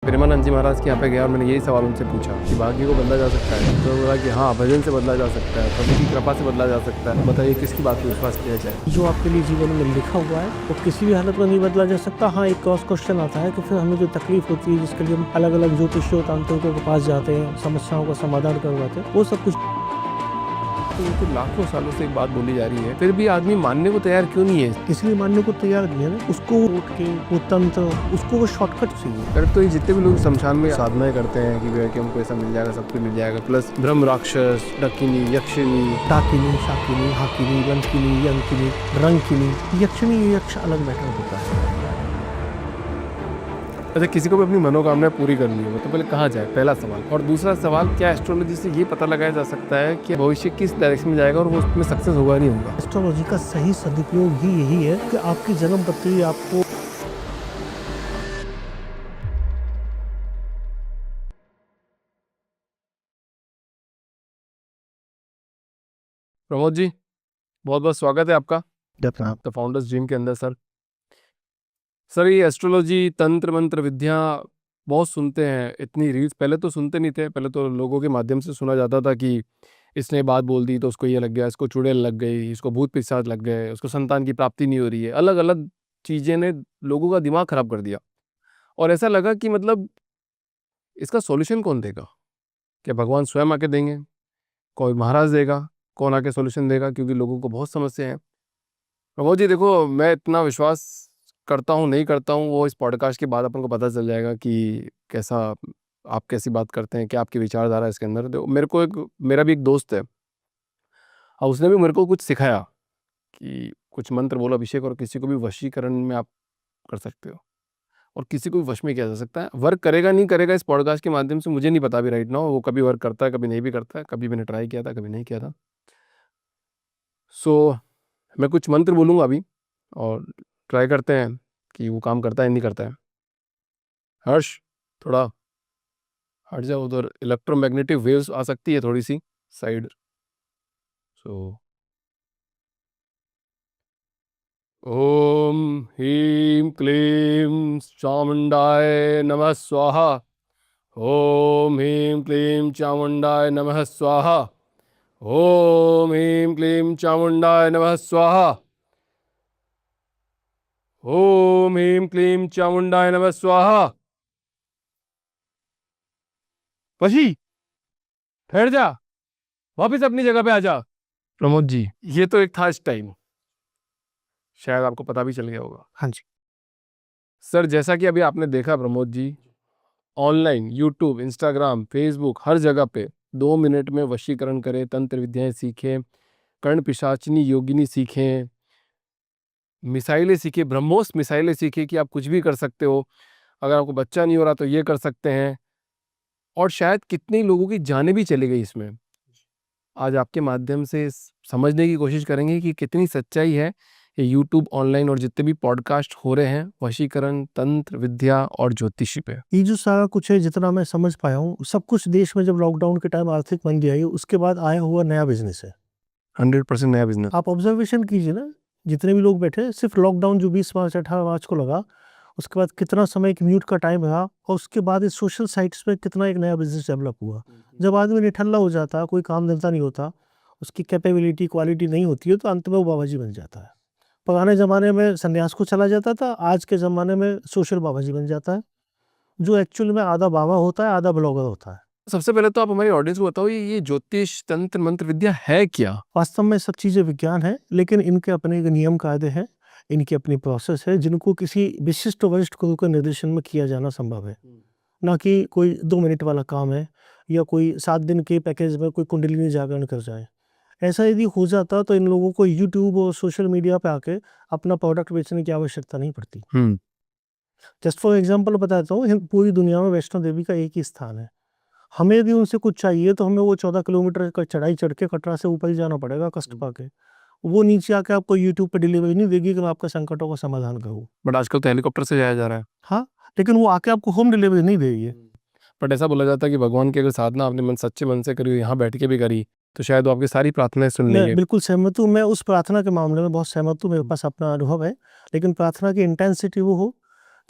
प्रेमानंद जी महाराज के यहाँ पे गया और मैंने यही सवाल उनसे पूछा कि भाग्य को बदला जा सकता है, तो बोला कि हाँ, भजन से बदला जा सकता है, प्रभु की कृपा से बदला जा सकता है। बताइए किसकी बात पे विश्वास किया जाए। जो आपके लिए जीवन में लिखा हुआ है वो किसी भी हालत में नहीं बदला जा सकता। हाँ, एक क्रॉस क्वेश्चन आता है कि फिर हमें जो तकलीफ होती है, जिसके लिए हम अलग अलग ज्योतिषियों तांत्रिकों के पास जाते हैं, समस्याओं का समाधान करवाते हैं, वो सब कुछ तो लाखों सालों से एक बात बोली जा रही है, फिर भी आदमी मानने को तैयार क्यों नहीं है। इसलिए मानने को तैयार नहीं है ना, उसको उठ के वो तंत्र, उसको वो शॉर्टकट चाहिए। फिर तो ये जितने भी लोग शमशान में साधनाएं करते हैं कि भैया कि हमको ऐसा मिल जाएगा, सब कुछ मिल जाएगा, प्लस ब्रह्म राक्षस, डकिनी, यक्षिनी, टाकिनी, शाकिनी, हाकिनी, वंकिनी, यंकिनी, रंकिनी, यक्षिनी, यक्ष अलग मैटर होता है। अच्छा, किसी को भी अपनी मनोकामना पूरी करनी हो तो पहले कहाँ जाए, पहला सवाल। और दूसरा सवाल, क्या एस्ट्रोलॉजी से ये पता लगाया जा सकता है कि भविष्य किस डायरेक्शन में जाएगा और वो उसमें सक्सेस होगा नहीं होगा। एस्ट्रोलॉजी का सही सदुपयोग ही यही है कि आपकी जन्म पत्री आपको प्रमोद जी, बहुत बहुत स्वागत है आपका अपना द फाउंडर्स ड्रीम के अंदर। सर ये एस्ट्रोलॉजी, तंत्र मंत्र विद्या बहुत सुनते हैं, इतनी रील्स पहले तो सुनते नहीं थे, पहले तो लोगों के माध्यम से सुना जाता था कि इसने बात बोल दी तो उसको ये लग गया, इसको चुड़ैल लग गई, इसको भूत पिशाच लग गए, उसको संतान की प्राप्ति नहीं हो रही है। अलग अलग चीज़ें ने लोगों का दिमाग खराब कर दिया और ऐसा लगा कि मतलब इसका सॉल्यूशन कौन देगा। क्या भगवान स्वयं आके देंगे, कोई महाराज देगा, कौन आके सॉल्यूशन देगा, क्योंकि लोगों को बहुत समस्या है। प्रमोद जी देखो, मैं इतना विश्वास करता हूँ नहीं करता हूँ वो इस पॉडकास्ट के बाद अपन को पता चल जाएगा कि कैसा आप कैसी बात करते हैं, क्या आपकी विचारधारा है इसके अंदर। तो मेरा भी एक दोस्त है और उसने भी मेरे को कुछ सिखाया कि कुछ मंत्र बोलो अभिषेक, और किसी को भी वशीकरण में आप कर सकते हो और किसी को भी वश में किया जा सकता है। वर्क करेगा नहीं करेगा इस पॉडकास्ट के माध्यम से मुझे नहीं पता अभी राइट नाउ, वो कभी वर्क करता है कभी नहीं भी करता है, कभी मैंने ट्राई किया था कभी नहीं किया था। सो मैं कुछ मंत्र बोलूँगा अभी और ट्राई करते हैं कि वो काम करता है नहीं करता है। हर्ष, थोड़ा हट जाओ, उधर इलेक्ट्रोमैग्नेटिक वेव्स आ सकती है थोड़ी सी साइड। सो ओम ह्रीं क्लीं चामुंडाय नमः स्वाहा। ओम ह्रीं क्लीं चामुंडाय नमः स्वाहा। ओम ह्रीं क्लीं चामुंडाय नमः स्वाहा। ओम ह्रीं क्लीं चामुंडाय नमः स्वाहा। वशी, ठहर जा, वापिस अपनी जगह पे आ जा। प्रमोद जी, ये तो एक था इस टाइम, शायद आपको पता भी चल गया होगा। हाँ जी, सर जैसा कि अभी आपने देखा Pramod ji, online YouTube, Instagram, Facebook, हर जगह पे 2 मिनट में वशीकरण करें, तंत्र विद्याएं सीखें, कर्ण पिशाचिनी योगिनी सीखें, मिसाइलें सीखें, ब्रह्मोस मिसाइलें सीखें कि आप कुछ भी कर सकते हो, अगर आपको बच्चा नहीं हो रहा तो ये कर सकते हैं। और शायद कितने लोगों की जानें भी चली गई इसमें। आज आपके माध्यम से समझने की कोशिश करेंगे कि कितनी सच्चाई है ये यूट्यूब, ऑनलाइन और जितने भी पॉडकास्ट हो रहे हैं वशीकरण, तंत्र विद्या और ज्योतिषी पे। ये जो सारा कुछ है जितना मैं समझ पाया हूँ, सब कुछ देश में जब लॉकडाउन के टाइम आर्थिक मंदी आई उसके बाद आया हुआ नया बिजनेस है। 100% नया बिजनेस। आप ऑब्जर्वेशन कीजिए ना, जितने भी लोग बैठे, सिर्फ लॉकडाउन जो 20 मार्च 18 मार्च को लगा, उसके बाद कितना समय एक म्यूट का टाइम रहा और उसके बाद इस सोशल साइट्स पे कितना एक नया बिजनेस डेवलप हुआ। जब आदमी निठल्ला हो जाता, कोई काम धंधा नहीं होता, उसकी कैपेबिलिटी क्वालिटी नहीं होती है, तो अंत में वो बाबाजी बन जाता है। पुराने ज़माने में संन्यास को चला जाता था, आज के ज़माने में सोशल बाबाजी बन जाता है, जो एक्चुअल में आधा बाबा होता है, आधा ब्लॉगर होता है। सबसे पहले तो आप हमारी ऑडियंस को बताओ ये ज्योतिष, तंत्र, मंत्र विद्या है क्या। वास्तव में सब चीज़ें विज्ञान है, लेकिन इनके अपने नियम कायदे हैं, इनकी अपनी प्रोसेस है, जिनको किसी विशिष्ट वरिष्ठ गुरु के निर्देशन में किया जाना संभव है। ना कि कोई 2 मिनट वाला काम है या कोई 7 दिन के पैकेज में कोई कुंडलिनी जागरण कर जाए। ऐसा यदि हो जाता तो इन लोगों को यूट्यूब और सोशल मीडिया पे आके अपना प्रोडक्ट बेचने की आवश्यकता नहीं पड़ती। जस्ट फॉर एग्जांपल बताता हूँ, पूरी दुनिया में वैष्णो देवी का एक ही स्थान है। हमें यदि उनसे कुछ चाहिए तो हमें वो 14 किलोमीटर का चढ़ाई चढ़ के कटरा से ऊपर ही जाना पड़ेगा कष्ट पाके। वो नीचे आके आपको यूट्यूब पे डिलीवरी नहीं देगी कि मैं आपका संकटों का समाधान करूँ। बट आजकल तो हेलीकॉप्टर से जाया जा रहा है। हाँ, लेकिन वो आके आपको होम डिलीवरी नहीं देगी। बट ऐसा बोला जाता है कि भगवान की अगर साधना आपने सच्चे मन से करी, यहाँ बैठ के भी करी, तो शायद वो आपकी सारी प्रार्थनाएं सुन मैं लेंगे। बिल्कुल सहमत हूँ, मैं उस प्रार्थना के मामले में बहुत सहमत हूँ, मेरे पास अपना अनुभव है। लेकिन प्रार्थना की इंटेंसिटी वो हो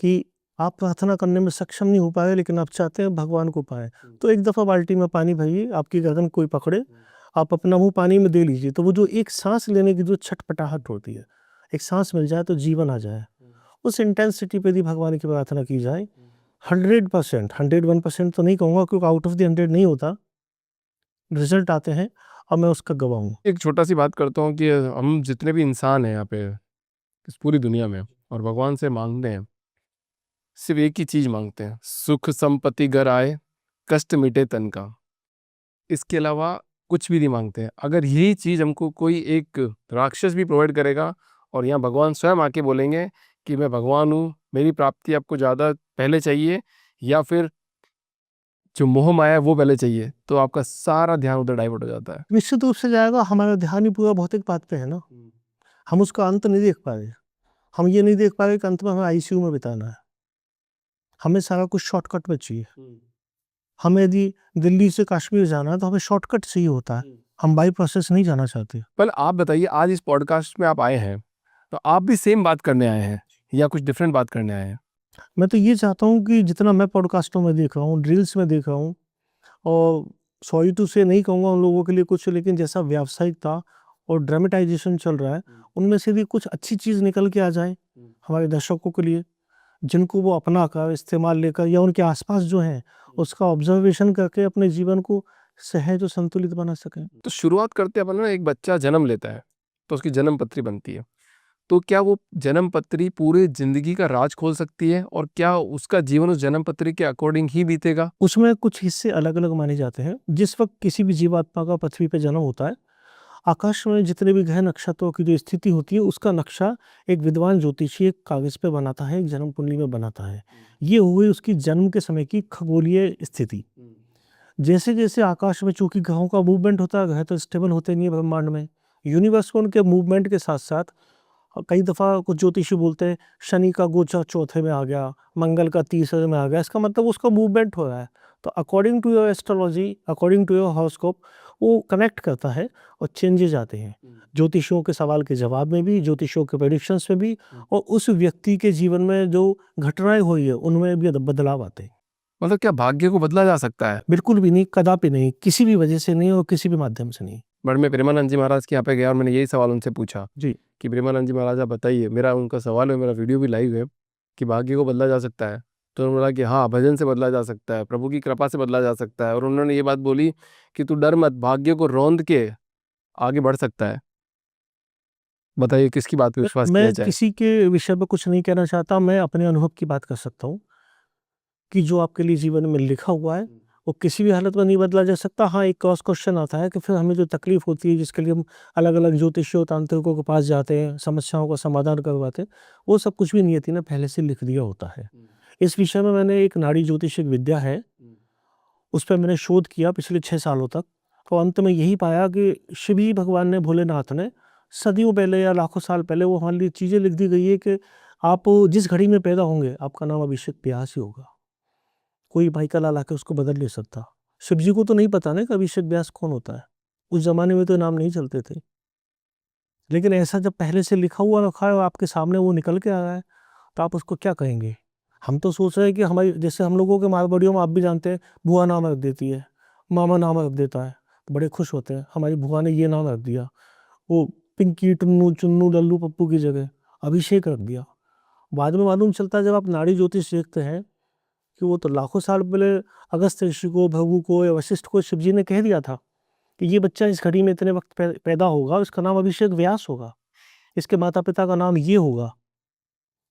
कि आप प्रार्थना करने में सक्षम नहीं हो पाए, लेकिन आप चाहते हैं भगवान को पाए, तो एक दफ़ा बाल्टी में पानी भरिए, आपकी गर्दन कोई पकड़े, आप अपना मुँह पानी में दे लीजिए, तो वो जो एक साँस लेने की जो छटपटाहट होती है, एक साँस मिल जाए तो जीवन आ जाए, उस इंटेंसिटी पे यदि भगवान की प्रार्थना की जाए, 100%, 101% तो नहीं कहूँगा क्योंकि आउट ऑफ द 100 नहीं होता, रिज़ल्ट आते हैं और मैं उसका गवाह हूँ। एक छोटा-सी बात करता हूँ कि हम जितने भी इंसान हैं यहाँ पे, इस पूरी दुनिया में और भगवान से माँगते हैं, सिर्फ़ एक ही चीज़ माँगते हैं, सुख संपत्ति घर आए, कष्ट मिटे तन का। इसके अलावा कुछ भी नहीं माँगते हैं। अगर यही चीज़ हमको कोई एक राक्षस भी प्रोवाइड करेगा और यहाँ भगवान स्वयं आके बोलेंगे कि मैं भगवान हूँ, मेरी प्राप्ति आपको ज़्यादा पहले चाहिए या फिर जो मोह माया है वो पहले चाहिए, तो आपका सारा ध्यान उधर डाइवर्ट हो जाता है। निश्चित रूप से जाएगा, हमारा ध्यान ही पूरा भौतिक बात पे है ना, हम उसका अंत नहीं देख पा रहे। हम ये नहीं देख पा रहे कि अंत में हमें आईसीयू में बिताना है। हमें सारा कुछ शॉर्टकट में चाहिए। हमें यदि दिल्ली से कश्मीर जाना है तो हमें शॉर्टकट चाहिए होता है। हम बाई प्रोसेस नहीं जाना चाहते। पर आप बताइए, आज इस पॉडकास्ट में आप आए हैं, तो आप भी सेम बात करने आए हैं या कुछ डिफरेंट बात करने आए हैं? मैं तो ये चाहता हूँ कि जितना मैं पॉडकास्टों में देख रहा हूँ, रील्स में देख रहा हूँ, और सॉरी टू से नहीं कहूँगा उन लोगों के लिए कुछ, लेकिन जैसा व्यावसायिकता और ड्रामेटाइजेशन चल रहा है, उनमें से भी कुछ अच्छी चीज़ निकल के आ जाए हमारे दर्शकों के लिए, जिनको वो अपना कर, इस्तेमाल लेकर या उनके आसपास जो हैं, उसका ऑब्जर्वेशन करके अपने जीवन को सहज और संतुलित बना सकें। तो शुरुआत करते अपन ना, एक बच्चा जन्म लेता है तो उसकी जन्म पत्री बनती है, तो क्या वो जन्म पत्री पूरे जिंदगी का राज खोल सकती है और क्या उसका जीवन उस जन्म पत्री के अकॉर्डिंग ही बीतेगा? उसमें कुछ हिस्से अलग-अलग माने जाते हैं। जिस वक़्त किसी भी जीवात्मा का पृथ्वी पे जन्म होता है, आकाश में जितने भी ग्रह नक्षत्रों की जो स्थिति होती है, उसका नक्शा एक विद्वान ज्योतिषी एक कागज़ पे बनाता है, एक जन्म कुंडली में बनाता है। ये हो गई उसकी जन्म के समय की खगोलीय स्थिति। जैसे-जैसे आकाश में चूँकि ग्रहों का मूवमेंट होता है, ग्रह तो स्टेबल होते नहीं है ब्रह्मांड में। यूनिवर्स में उनके मूवमेंट के साथ-साथ कई दफ़ा कुछ ज्योतिषी बोलते हैं, शनि का गोचर चौथे में आ गया, मंगल का तीसरे में आ गया, इसका मतलब उसका मूवमेंट हो रहा है। तो according to your astrology, according to your horoscope, वो कनेक्ट करता है और चेंजेज़ आते हैं। ज्योतिषियों के सवाल के जवाब में भी, ज्योतिषियों के प्रेडिक्शंस में भी, और उस व्यक्ति के जीवन में जो घटनाएँ हुई है, उनमें भी बदलाव आते हैं। मतलब क्या भाग्य को बदला जा सकता है? बिल्कुल भी नहीं, कदापि नहीं, किसी भी वजह से नहीं और किसी भी माध्यम से नहीं। बट मैं प्रेमानंद जी महाराज के यहाँ पे गया और मैंने यही सवाल उनसे पूछा जी। कि प्रेमानंद जी महाराज आप बताइए, मेरा उनका सवाल है, मेरा वीडियो भी लाइव है कि भाग्य को बदला जा सकता है? तो उन्होंने बोला कि हाँ, भजन से बदला जा सकता है, प्रभु की कृपा से बदला जा सकता है। और उन्होंने ये बात बोली कि तू डर मत, भाग्य को रौंद के आगे बढ़ सकता है। बताइए किसकी बात पे विश्वास किया मैं जाए? किसी के विषय में कुछ नहीं कहना चाहता, मैं अपने अनुभव की बात कर सकता हूँ कि जो आपके लिए जीवन में लिखा हुआ है, वो किसी भी हालत में नहीं बदला जा सकता। हाँ, एक क्रॉस क्वेश्चन आता है कि फिर हमें जो तकलीफ होती है, जिसके लिए हम अलग-अलग ज्योतिषियों, तांत्रिकों के पास जाते हैं, समस्याओं का समाधान करवाते हैं, वो सब कुछ भी नियति ने पहले से लिख दिया होता है। इस विषय में मैंने एक नाड़ी ज्योतिषिक विद्या है, उस पे मैंने शोध किया पिछले 6 सालों तक, तो अंत में यही पाया कि शिव ही भगवान ने, भोलेनाथ ने, सदियों पहले या लाखों साल पहले वो हमारे लिए चीज़ें लिख दी गई है कि आप जिस घड़ी में पैदा होंगे, आपका नाम अभिषेक व्यास ही होगा। कोई भाई का लाल आके उसको बदल नहीं सकता। शिव जी को तो नहीं पता ना कि अभिषेक व्यास कौन होता है। उस ज़माने में तो नाम नहीं चलते थे। लेकिन ऐसा जब पहले से लिखा हुआ रखा है और आपके सामने वो निकल के आ रहा है, तो आप उसको क्या कहेंगे? हम तो सोच रहे हैं कि हमारी, जैसे हम लोगों के मारवाड़ियों में आप भी जानते हैं, बुआ नाम रख देती है, मामा नाम रख देता है, तो बड़े खुश होते हैं, हमारी बुआ ने ये नाम रख दिया। वो पिंकी, टुन्नू, चुन्नू, लल्लू, पप्पू की जगह अभिषेक रख दिया। बाद में मालूम चलता है जब आप नाड़ी ज्योतिष देखते हैं कि वो तो लाखों साल पहले अगस्त्य ऋषि को, भृगु को या वशिष्ठ को शिव जी ने कह दिया था कि ये बच्चा इस घड़ी में इतने वक्त पैदा होगा, इसका नाम अभिषेक व्यास होगा, इसके माता पिता का नाम ये होगा।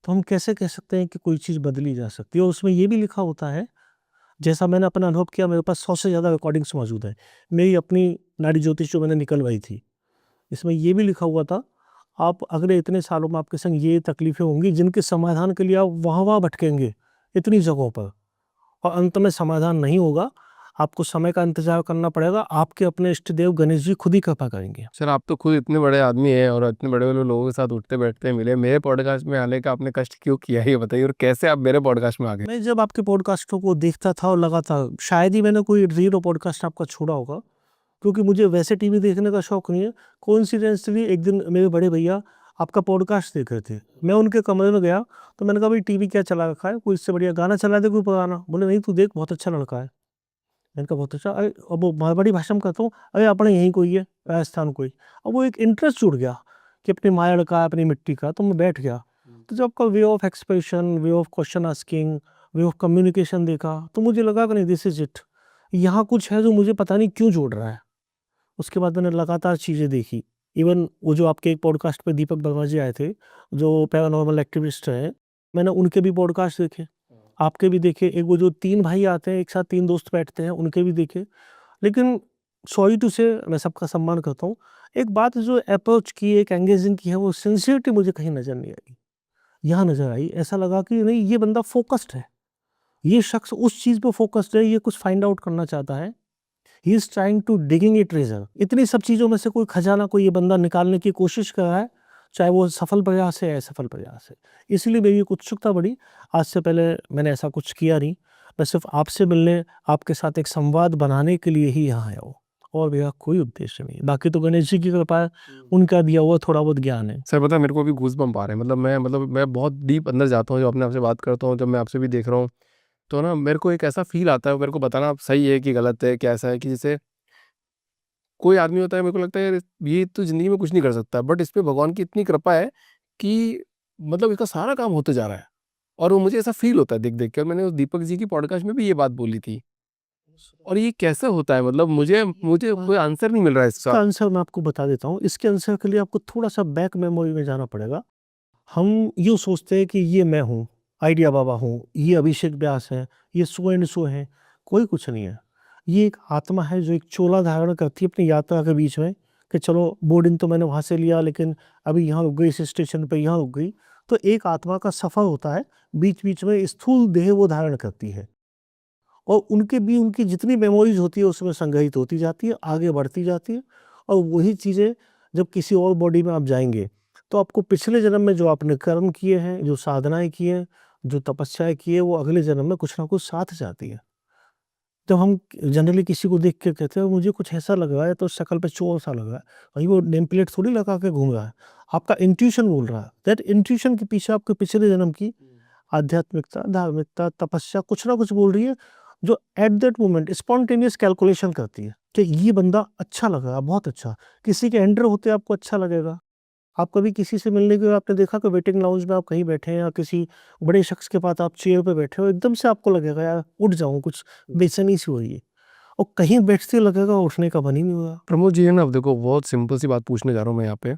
तो हम कैसे कह सकते हैं कि कोई चीज़ बदली जा सकती है? और उसमें ये भी लिखा होता है, जैसा मैंने अपना अनुभव किया, मेरे पास 100 से ज़्यादा रिकॉर्डिंग्स मौजूद है, मेरी अपनी नाड़ी ज्योतिष जो मैंने निकलवाई थी। इसमें ये भी लिखा हुआ था, आप अगले इतने सालों में आपके संग ये तकलीफ़ें होंगी, जिनके समाधान के लिए आप वहाँ-वहाँ भटकेंगे, इतनी जगहों पर, और अंत में समाधान नहीं होगा। आपको समय का इंतज़ार करना पड़ेगा, आपके अपने इष्ट देव गणेश जी खुद ही कृपा करेंगे। सर, आप तो खुद इतने बड़े आदमी हैं और इतने बड़े-बड़े लोगों के साथ उठते-बैठते मिले। मेरे पॉडकास्ट में आने का आपने कष्ट क्यों किया, ये बताइए, और कैसे आप मेरे पॉडकास्ट में आ गए? मैं जब आपके पॉडकास्टों को देखता था और लगा था, शायद ही मैंने कोई रील और पॉडकास्ट आपका छोड़ा होगा, क्योंकि मुझे वैसे टीवी देखने का शौक नहीं है। कोइंसिडेंटली एक दिन मेरे बड़े भैया आपका पॉडकास्ट देख रहे थे। मैं उनके कमरे में गया तो मैंने कहा भाई टीवी क्या चला रखा है, कोई इससे बढ़िया गाना चला दे कोई पुराना। बोले नहीं तू देख बहुत अच्छा लड़का है। मैंने कहा बहुत अच्छा। अरे अब वो मारवाड़ी भाषा में कहता हूँ अरे अपने यहीं कोई है, राजस्थान कोई। अब वो एक इंटरेस्ट जुड़ गया कि अपनी मायड़ का अपनी मिट्टी का, तो मैं बैठ गया। तो जब आपका way of expression, way of question asking, way of communication देखा तो मुझे लगा कि नहीं दिस इज इट, यहाँ कुछ है जो मुझे पता नहीं क्यों जोड़ रहा है। उसके बाद मैंने लगातार चीज़ें देखी। इवन वो जो आपके एक पॉडकास्ट पे दीपक वर्मा जी आए थे, जो पैरानॉर्मल एक्टिविस्ट हैं, मैंने उनके भी पॉडकास्ट देखे, आपके भी देखे। एक वो जो 3 भाई आते हैं, एक साथ 3 दोस्त बैठते हैं, उनके भी देखे। लेकिन सॉरी टू से, मैं सबका सम्मान करता हूँ, एक बात जो अप्रोच की, एक एंगेजिंग की है, वो सिंसियरिटी मुझे कहीं नज़र नहीं आई। यहाँ नज़र आई, ऐसा लगा कि नहीं ये बंदा फ़ोकस्ड है, ये शख्स उस चीज़ पे फ़ोकस्ड है, ये कुछ फाइंड आउट करना चाहता है। He is trying to digging a treasure. इतनी सब चीज़ों में से कोई खजाना कोई ये बंदा निकालने की कोशिश कर रहा है, चाहे वो सफल प्रयास है या असफल प्रयास है। इसलिए मेरी एक उत्सुकता बढ़ी। आज से पहले मैंने ऐसा कुछ किया नहीं, मैं सिर्फ आपसे मिलने, आपके साथ एक संवाद बनाने के लिए ही यहाँ आया हूँ, और मेरा कोई उद्देश्य नहीं। बाकी तो गणेश जी की कृपा है, उनका दिया हुआ थोड़ा बहुत ज्ञान है। सर पता है मेरे को अभी गूज़बम्प आ रहे हैं, मतलब मैं बहुत डीप अंदर जाता हूँ जब अपने आपसे बात करता हूँ, जब मैं आपसे भी देख रहा हूँ, तो ना मेरे को एक ऐसा फ़ील आता है, मेरे को बताना सही है कि गलत है, कैसा है, कि जैसे कोई आदमी होता है, मेरे को लगता है यार ये तो ज़िंदगी में कुछ नहीं कर सकता, बट इस पे भगवान की इतनी कृपा है कि मतलब इसका सारा काम होते जा रहा है, और वो मुझे ऐसा फ़ील होता है देख-देख के। और मैंने उस दीपक जी की पॉडकास्ट में भी ये बात बोली थी, और ये कैसे होता है, मतलब मुझे मुझे कोई आंसर नहीं मिल रहा है इसका। इसका आंसर मैं आपको बता देता हूँ। इसके आंसर के लिए आपको थोड़ा-सा बैक मेमोरी में जाना पड़ेगा। हम यूँ सोचते हैं कि ये मैं हूँ, आइडिया बाबा हूँ, ये अभिषेक व्यास है, ये सो एंड सो है, कोई कुछ नहीं है। ये एक आत्मा है जो एक चोला धारण करती है अपनी यात्रा के बीच में, कि चलो बोर्डिंग तो मैंने वहाँ से लिया, लेकिन अभी यहाँ रुक गई, इस स्टेशन पे यहाँ रुक गई। तो एक आत्मा का सफ़र होता है, बीच-बीच में स्थूल देह वो धारण करती है, और उनके भी उनकी जितनी मेमोरीज़ होती है उसमें संग्रहित होती जाती है, आगे बढ़ती जाती है। और वही चीज़ें जब किसी और बॉडी में आप जाएँगे, तो आपको पिछले जन्म में जो आपने कर्म किए हैं, जो साधनाएँ की हैं, जो तपस्याएँ की है, वो अगले जन्म में कुछ ना कुछ साथ जाती है। जब हम जनरली किसी को देख के कहते हैं मुझे कुछ ऐसा लग रहा है, तो शक्ल पे चोर सा लग रहा है, भाई वो नेम प्लेट थोड़ी लगा के घूम रहा है, आपका इंट्यूशन बोल रहा है। दैट इंट्यूशन के पीछे आपके पिछले जन्म की आध्यात्मिकता, धार्मिकता, तपस्या कुछ ना कुछ बोल रही है, जो at that moment spontaneous calculation करती है कि ये बंदा अच्छा लग रहा है, बहुत अच्छा। किसी के एंटर होते आपको अच्छा लगेगा। आप कभी किसी से मिलने के बाद आपने देखा कि वेटिंग लाउंज में आप कहीं बैठे हैं, या किसी बड़े शख्स के पास आप चेयर पे बैठे हो, एकदम से आपको लगेगा यार उठ जाऊं, कुछ बेचैनी सी हो रही है, और कहीं बैठते लगेगा उठने का मन ही नहीं हुआ। प्रमोद जी है ना, अब देखो बहुत सिंपल सी बात पूछने जा रहा हूँ मैं यहाँ पे।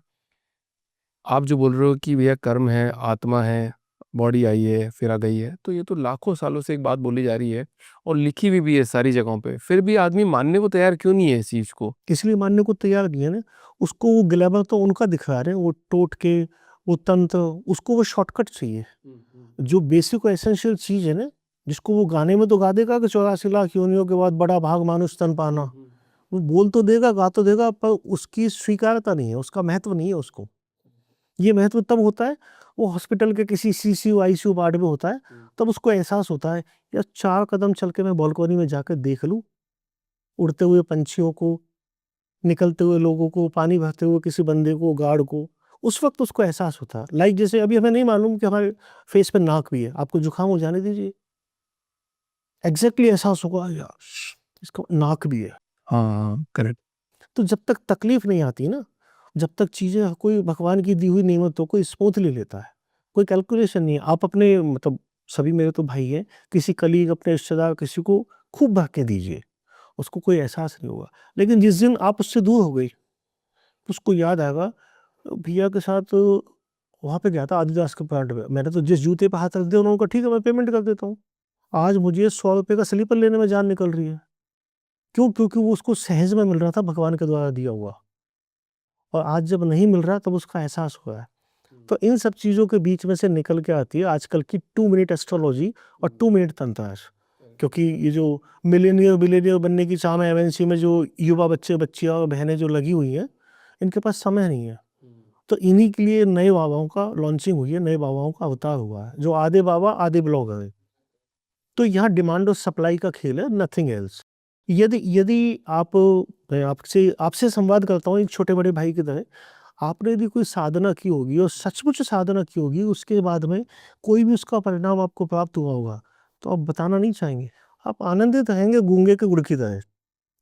आप जो बोल रहे हो कि भैया कर्म है, आत्मा है, बॉडी आई है, फिर आ गई है, तो ये तो लाखों सालों से एक बात बोली जा रही है और लिखी हुई भी है सारी जगहों पे, फिर भी आदमी मानने को तैयार क्यों नहीं है इस चीज़ को? इसलिए मानने को तैयार नहीं है ना, उसको वो ग्लैमर तो उनका दिखा रहे हैं, वो टोटके, वो तंत्र, उसको वो शॉर्टकट चाहिए। जो बेसिक और एसेंशियल चीज़ है ना, जिसको वो गाने में तो गा देगा कि 84 लाख योनियों के बाद बड़ा भाग मानुष तन पाना। वो बोल तो देगा, गा तो देगा, पर उसकी स्वीकार्यता नहीं है, उसका महत्व नहीं है उसको। ये महत्व तब होता है, वो हॉस्पिटल के किसी सीसीयू, आईसीयू वार्ड में होता है, तब उसको एहसास होता है, यार 4 कदम चल के मैं बालकनी में जाकर देख लूँ, उड़ते हुए पंछियों को, निकलते हुए लोगों को, पानी भरते हुए किसी बंदे को, गार्ड को। उस वक़्त उसको एहसास होता है। लाइक जैसे अभी हमें नहीं मालूम कि हमारे फेस पे नाक भी है, आपको जुकाम हो जाने दीजिए, एग्ज़ैक्टली एहसास होगा यार इसको नाक भी है। हाँ, करेक्ट। तो जब तक तकलीफ नहीं आती ना, जब तक चीज़ें कोई भगवान की दी हुई नेमतों को स्मूथली लेता है, कोई कैलकुलेशन नहीं है। आप अपने मतलब सभी मेरे तो भाई हैं, किसी कलीग, अपने रिश्तेदार, किसी को खूब बहा के दीजिए, उसको कोई एहसास नहीं होगा। लेकिन जिस दिन आप उससे दूर हो गई, उसको याद आएगा भैया के साथ वहाँ पे गया था आदिदास के प्लांट में, मैंने तो जिस जूते पे हाथ रख दिया उन्होंने कहा ठीक है मैं पेमेंट कर देता हूँ। आज मुझे 100 रुपए का स्लीपर लेने में जान निकल रही है। क्यों? क्योंकि वो उसको सहज में मिल रहा था, भगवान के द्वारा दिया हुआ, और आज जब नहीं मिल रहा तब उसका एहसास हुआ है। तो इन सब चीज़ों के बीच में से निकल के आती है आजकल की 2 मिनट एस्ट्रोलॉजी और 2 मिनट तंत्र। क्योंकि ये जो मिलेनियर बिलियनियर बनने की चाह में एमएनसी में जो युवा बच्चे, बच्चियाँ और बहनें जो लगी हुई हैं, इनके पास समय नहीं है। तो इन्हीं के लिए नए बाबाओं का लॉन्चिंग हुई है, नए बाबाओं का अवतार हुआ है, जो आधे बाबा आधे ब्लॉगर हैं। तो यहाँ डिमांड और सप्लाई का खेल है, नथिंग एल्स। यदि यदि आप मैं आपसे आपसे संवाद करता हूँ एक छोटे बड़े भाई की तरह, आपने यदि कोई साधना की होगी और सचमुच साधना की होगी, उसके बाद में कोई भी उसका परिणाम आपको प्राप्त हुआ होगा, तो आप बताना नहीं चाहेंगे। आप आनंदित रहेंगे गूंगे के गुड़ की तरह।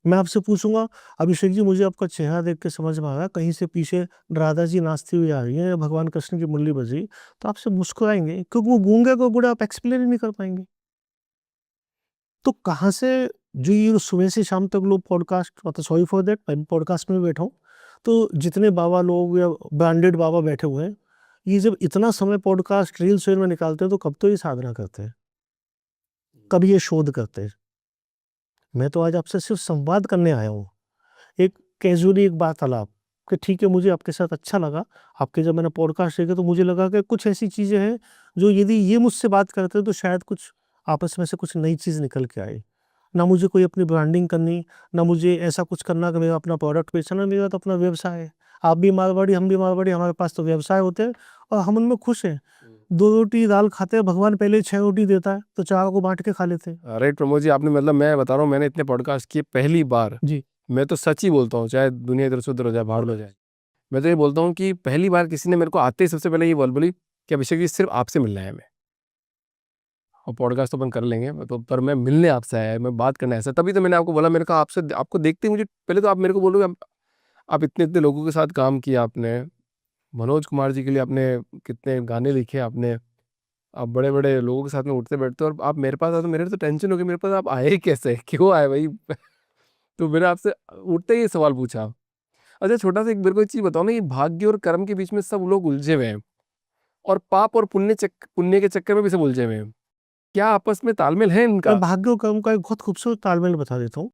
मैं आपसे पूछूंगा, अभिषेक जी मुझे आपका चेहरा देख के समझ में आ रहा है कहीं से पीछे राधा जी नाचती हुई आ रही है या भगवान कृष्ण की मुरली बज रही, तो आपसे मुस्कुराएंगे, क्योंकि वो गूंगे को गुड़ आप एक्सप्लेन ही नहीं कर पाएंगे। तो कहाँ से जो ये सुबह से शाम तक लोग पॉडकास्ट, सॉरी फॉर दैट, मैं पॉडकास्ट में बैठा हूँ, तो जितने बाबा लोग या ब्रांडेड बाबा बैठे हुए हैं, ये जब इतना समय पॉडकास्ट रील्स में निकालते हैं, तो कब तो ये साधना करते हैं, कब ये शोध करते हैं। मैं तो आज आपसे सिर्फ संवाद करने आया हूँ, एक कैजुअली एक वार्तालाप, कि ठीक है मुझे आपके साथ अच्छा लगा, आपके जब मैंने पॉडकास्ट देखे तो मुझे लगा कि कुछ ऐसी चीज़ें हैं जो यदि ये मुझसे बात करते हैं तो शायद कुछ आपस में से कुछ नई चीज़ निकल के आए। ना मुझे कोई अपनी ब्रांडिंग करनी, ना मुझे ऐसा कुछ करना कि मेरा अपना प्रोडक्ट बेचना, मेरा तो अपना व्यवसाय है। आप भी मारवाड़ी, हम भी मारवाड़ी, हमारे पास तो व्यवसाय होते हैं और हम उनमें खुश हैं। 2 रोटी दाल खाते हैं, भगवान पहले 6 रोटी देता है, तो 4 को बाँट के खा लेते हैं। राइट प्रमोद जी, आपने मतलब मैं बता रहा हूँ, मैंने इतने पॉडकास्ट किए पहली बार। जी। मैं तो सच ही बोलता हूँ, चाहे दुनिया इधर से उधर हो जाए, भाड़ में हो जाए। मैं तो ये बोलता हूँ कि पहली बार किसी ने मेरे को आते ही सबसे पहले ये बोली कि अभिषेक जी सिर्फ आपसे मिलना है हमें, और पॉडकास्ट तो अपन कर लेंगे, तो पर मैं मिलने आपसे आया है, मैं बात करना है ऐसा। तभी तो मैंने आपको बोला, मैंने कहा आपसे, आपको देखते ही मुझे पहले तो आप मेरे को बोलोगे आप इतने इतने लोगों के साथ काम किया आपने, मनोज कुमार जी के लिए आपने कितने गाने लिखे आपने, आप बड़े बड़े लोगों के साथ में उठते बैठते हो, और आप मेरे पास आए तो मेरे तो टेंशन हो गई, मेरे पास आप आए ही कैसे, क्यों आए भाई? तो मैंने आपसे उठते ही ये सवाल पूछा। अच्छा छोटा सा एक मेरे को एक चीज बताओ ना, ये भाग्य और कर्म के बीच में सब लोग उलझे हुए हैं, और पाप और पुण्य के चक्कर में भी सब उलझे हुए हैं, क्या आपस में तालमेल है मैं इनका? भाग्य और कर्म का एक बहुत खूबसूरत तालमेल बता देता हूँ।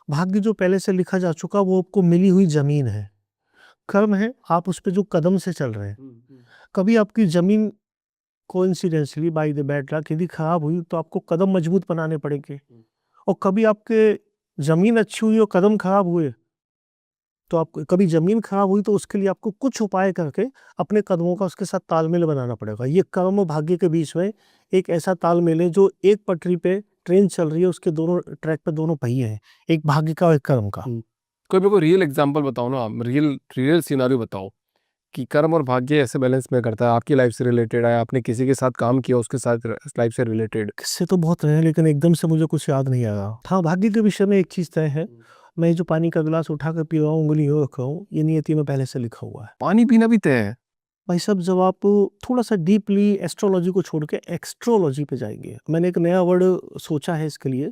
भाग्य जो पहले से लिखा जा चुका, वो आपको मिली हुई ज़मीन है। कर्म है, आप उस पे जो कदम से चल रहे हैं। कभी आपकी ज़मीन coincidentally by the bad luck यदि खराब हुई, तो आपको कदम मजबूत बनाने पड़ेंगे। और कभी आपके ज़मीन अच्छी हुई और कदम खराब हुए, तो आप कभी ज़मीन खराब हुई तो उसके लिए आपको कुछ उपाय करके अपने कदमों का उसके साथ तालमेल बनाना पड़ेगा। ये कर्म और भाग्य के बीच में एक ऐसा तालमेल है, जो एक पटरी पे ट्रेन चल रही है, उसके दोनों ट्रैक पे दोनों पहिए हैं, एक भाग्य का और एक कर्म का। कोई मेरे को रियल एग्जांपल बताओ ना, आप रियल रियल सिनारियो बताओ कि कर्म और भाग्य ऐसे बैलेंस में करता है, आपकी लाइफ से रिलेटेड है, आपने किसी के साथ काम किया उसके साथ लाइफ से रिलेटेड। किस्से तो बहुत रहे हैं, लेकिन एकदम से मुझे कुछ याद नहीं आ रहा। हाँ, भाग्य के विषय में एक चीज़ तय है, मैं जो पानी का गिलास उठा कर पी रहा हूँ, उँगली यूँ रख रहा हूँ, ये नियति में पहले से लिखा हुआ है। पानी पीना भी तय है? भाई साहब, जब आप थोड़ा-सा डीपली एस्ट्रोलॉजी को छोड़ के एक्स्ट्रोलॉजी पे जाएँगे, मैंने एक नया वर्ड सोचा है इसके लिए,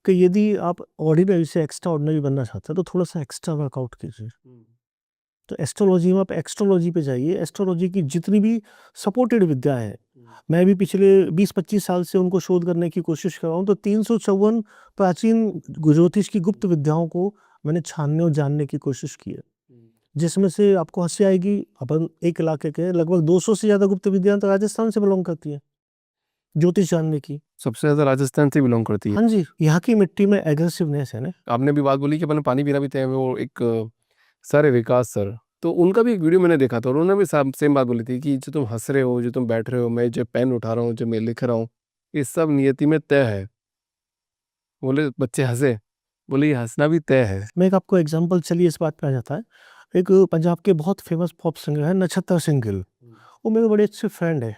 कि यदि आप ऑर्डिनरी से एक्स्ट्रा ऑर्डिनरी बनना चाहते हैं, तो थोड़ा-सा एक्स्ट्रा वर्कआउट कीजिए। तो एस्ट्रोलॉजी में आप एक्स्ट्रोलॉजी पे जाइए, एस्ट्रोलॉजी की जितनी भी सपोर्टेड विद्या है, मैं भी पिछले 20-25 साल से उनको शोध करने की कोशिश कर रहा हूँ, तो 354 प्राचीन ज्योतिष की गुप्त विद्याओं को मैंने छानने और जानने की कोशिश की है। जिसमें से आपको हँसी आएगी, अपन एक इलाके के लगभग 200 से ज़्यादा गुप्त विद्याएँ तो राजस्थान से बिलॉन्ग करती हैं, ज्योतिष जानने की। सबसे ज्यादा राजस्थान से बिलोंग करती है। हाँ जी, यहाँ की मिट्टी में एग्रेसिवनेस है ना। आपने भी बात बोली कि अपन पानी पीना भी तय है, वो एक सर है विकास सर, तो उनका भी एक वीडियो मैंने देखा था, और उन्होंने भी सेम बात बोली थी कि जो तुम हंस रहे हो, जो तुम बैठ रहे हो, मैं जो पेन उठा रहा हूँ, जो मैं लिख रहा हूँ, ये सब नियति में तय है। बोले बच्चे हंसे, बोले ये हंसना भी तय है। मैं एक आपको एग्जांपल, चलिए इस बात पे आ जाता है। एक पंजाब के बहुत फेमस पॉप सिंगर हैं नक्षत्र सिंह गिल, वो मेरे बड़े अच्छे फ्रेंड है।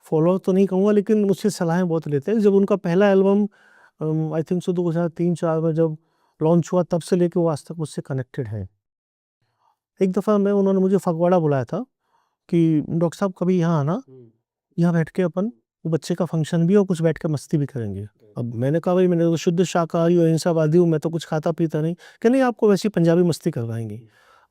फॉलोअर तो नहीं कहूँगा, लेकिन मुझसे सलाहें बहुत लेते हैं। जब उनका पहला एल्बम आई थिंक सो 2003-4 में जब लॉन्च हुआ, तब से लेके वो आज तक मुझसे कनेक्टेड हैं। एक दफ़ा मैं उन्होंने मुझे फगवाड़ा बुलाया था कि डॉक्टर साहब कभी यहाँ आना, यहाँ बैठ के अपन वो बच्चे का फंक्शन भी और कुछ बैठ के मस्ती भी करेंगे। अब मैंने कहा भाई, मैंने तो शुद्ध शाकाहारी और अहिंसावादी हूँ, मैं तो कुछ खाता पीता नहीं। कि नहीं, आपको वैसी पंजाबी मस्ती करवाएंगे।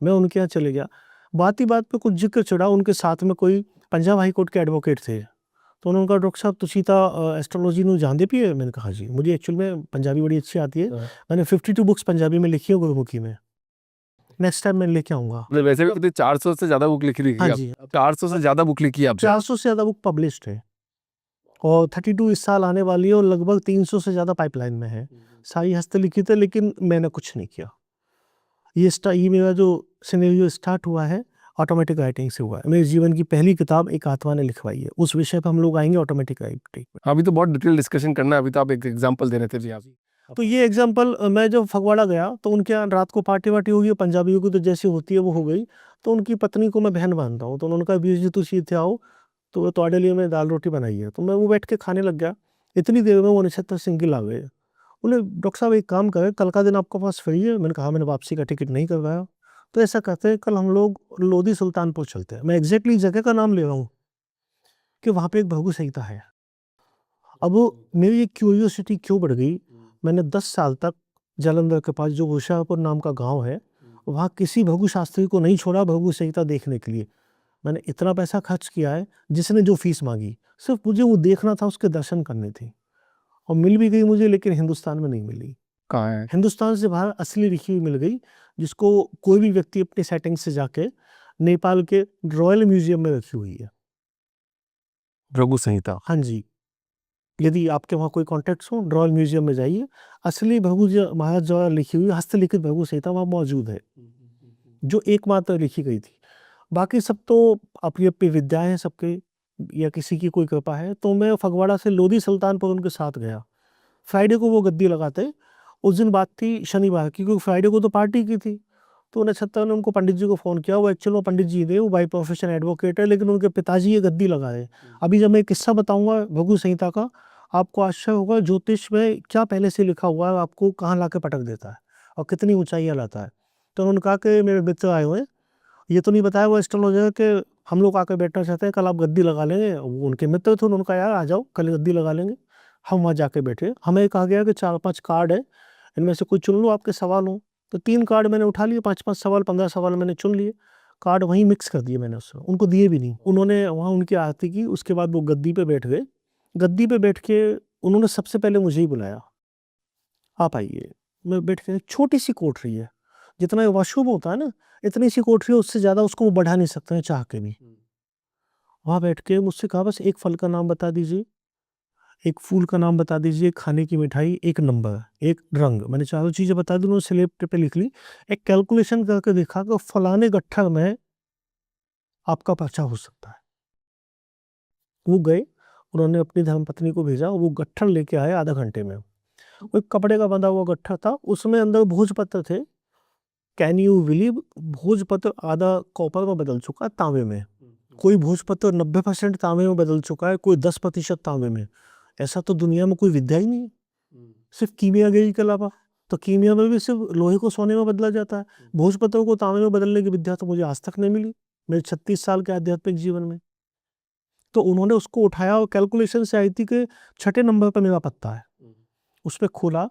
मैं उनके यहाँ चले गया, बात ही बात पे कुछ जिक्र चढ़ा, उनके साथ में कोई पंजाब हाई कोर्ट के एडवोकेट थे। तो उन्होंने कहा डॉक्टर साहब तुसी तो एस्ट्रोलॉजी नू जानते पिए? मैंने कहा जी, मुझे एक्चुअल में पंजाबी बड़ी अच्छी आती है, मैंने 52 बुक्स पंजाबी में लिखी है गुरुमुखी में, नेक्स्ट टाइम मैं लेके आऊँगा। मतलब वैसे भी कितने 400 से ज्यादा बुक लिखी हाँ लिखी आप, जी, 400 से ज्यादा बुक लिखी है आपने। 400 से ज़्यादा बुक पब्लिश्ड है और 32 इस साल आने वाली है और लगभग 300 से ज़्यादा पाइपलाइन में है। सारी हस्तलिखित है, लेकिन मैंने कुछ नहीं किया। ये मेरा जो सिनेरियो स्टार्ट हुआ है, ऑटोमेटिक राइटिंग से हुआ है। मेरे जीवन की पहली किताब एक आत्मा ने लिखवाई है। उस विषय पे हम लोग आएँगे ऑटोमेटिक राइटिंग पे। अभी तो बहुत डिटेल डिस्कशन करना है, अभी तो आप एक एग्जांपल दे रहे थे जी आप। तो ये एग्जांपल मैं जब फगवाड़ा गया तो उनके यहाँ रात को पार्टी वार्टी होगी, पंजाबियों की तो जैसी होती है वो हो गई। तो उनकी पत्नी को मैं बहन मानता हूँ, तो उन्होंने कहा वीर जी तुसी इत्थे आओ, तो ਤੁਹਾਡੇ लिए मैं दाल रोटी बनाई है। तो मैं वो बैठ के खाने लग गया। इतनी देर में वो नक्षत्र सिंह गिल आ गए। बोले डॉक्टर साहब एक काम करें, कल का दिन आपके पास फ्री है? मैंने कहा मैंने वापसी का टिकट नहीं करवाया। तो ऐसा करते हैं, कल हम लोग लोधी सुल्तानपुर चलते हैं। मैं एग्जैक्टली जगह का नाम ले रहा हूँ कि वहाँ पे एक भृगु संहिता है। अब मेरी एक क्यूरियोसिटी क्यों बढ़ गई, मैंने 10 साल तक जालंधर के पास जो होशियारपुर नाम का गांव है, वहाँ किसी भृगु शास्त्री को नहीं छोड़ा भृगु संहिता देखने के लिए। मैंने इतना पैसा खर्च किया है, जिसने जो फीस मांगी, सिर्फ मुझे वो देखना था, उसके दर्शन करने थे। और मिल भी गई मुझे, लेकिन हिंदुस्तान में नहीं मिली। कहाँ है? हिंदुस्तान से बाहर असली लिखी हुई मिल गई, जिसको कोई भी व्यक्ति अपने सेटिंग से जाके नेपाल के रॉयल म्यूजियम में रखी हुई है। भृगु संहिता। हाँ जी, यदि आपके वहाँ कोई कॉन्टैक्ट्स हो, रॉयल म्यूजियम में जाइए, असली भृगु महाराज द्वारा लिखी हुई हस्तलिखित भृगु संहिता वहाँ मौजूद है, जो एकमात्र लिखी गई थी। बाकी सब तो अपनी अपनी विद्या है सबके, या किसी की कोई कृपा है। तो मैं फगवाड़ा से लोधी सुल्तानपुर उनके साथ गया। फ्राइडे को वो गद्दी लगाते, उस दिन बात थी शनिवार की, क्योंकि फ्राइडे को तो पार्टी की थी। तो नक्षत्र ने उनको पंडित जी को फ़ोन किया। वो एक्चुअल वो पंडित जी थे, वो बाई प्रोफेशन एडवोकेट है, लेकिन उनके पिताजी ये गद्दी लगाए। अभी जब मैं किस्सा बताऊंगा भृगु संहिता का, आपको आश्चर्य होगा ज्योतिष में क्या पहले से लिखा हुआ है, आपको कहाँ ला के पटक देता है और कितनी ऊंचाइयाँ लाता है। तो उन्होंने कहा कि मेरे मित्र आए हुए हैं, ये तो नहीं बताया वो एस्ट्रोलॉजर के हम लोग आकर बैठना चाहते हैं, कल आप गद्दी लगा लेंगे। वो उनके मित्र थे, उन्होंने कहा यार आ जाओ कल गद्दी लगा लेंगे। हम वहाँ जाके बैठे, हमें कहा गया कि 4-5 कार्ड है, इनमें से कोई चुन लो, आपके सवाल हो। तो 3 कार्ड मैंने उठा लिए, 5-5 सवाल, 15 सवाल मैंने चुन लिए। कार्ड वहीं मिक्स कर दिए मैंने, उसमें उनको दिए भी नहीं। उन्होंने वहाँ उनकी आरती की, उसके बाद वो गद्दी पे बैठ गए। गद्दी पे बैठ के उन्होंने सबसे पहले मुझे ही बुलाया, आप आइए। मैं बैठ के, छोटी सी कोठरी है, जितना वॉशरूम होता है ना, इतनी सी कोठरी है, उससे ज़्यादा उसको वो बढ़ा नहीं सकते हैं चाह के भी। वहाँ बैठ के मुझसे कहा बस एक फल का नाम बता दीजिए, एक फूल का नाम बता दीजिए, खाने की मिठाई, एक नंबर, एक रंग। मैंने चारों चीज़ें बता दी, उन्होंने स्लेब पे लिख ली। एक कैलकुलेशन करके देखा कि फलाने गट्ठर में आपका पर्चा हो सकता है। वो गए, उन्होंने अपनी धर्मपत्नी को भेजा, वो गट्ठर लेके आए आधा घंटे में। वो एक कपड़े का बंधा हुआ गट्ठर था, उसमें अंदर भोजपत्र थे। कैन यू बिलीव, भोजपत्र आधा कॉपर में बदल चुका है तांबे में। कोई भोजपत्र 90% तांबे में बदल चुका है, कोई 10% तांबे में। ऐसा तो दुनिया में कोई विद्या ही नहीं है, सिर्फ कीमियागरी के अलावा। तो कीमिया में भी सिर्फ लोहे को सोने में बदला जाता है, भोजपत्र को तांबे में बदलने की विद्या तो मुझे आज तक नहीं मिली मेरे 36 साल के आध्यात्मिक जीवन में। तो उन्होंने उसको उठाया और कैलकुलेशन से आई थी कि 6ठे नंबर पर मेरा पत्ता है। उस पर खोला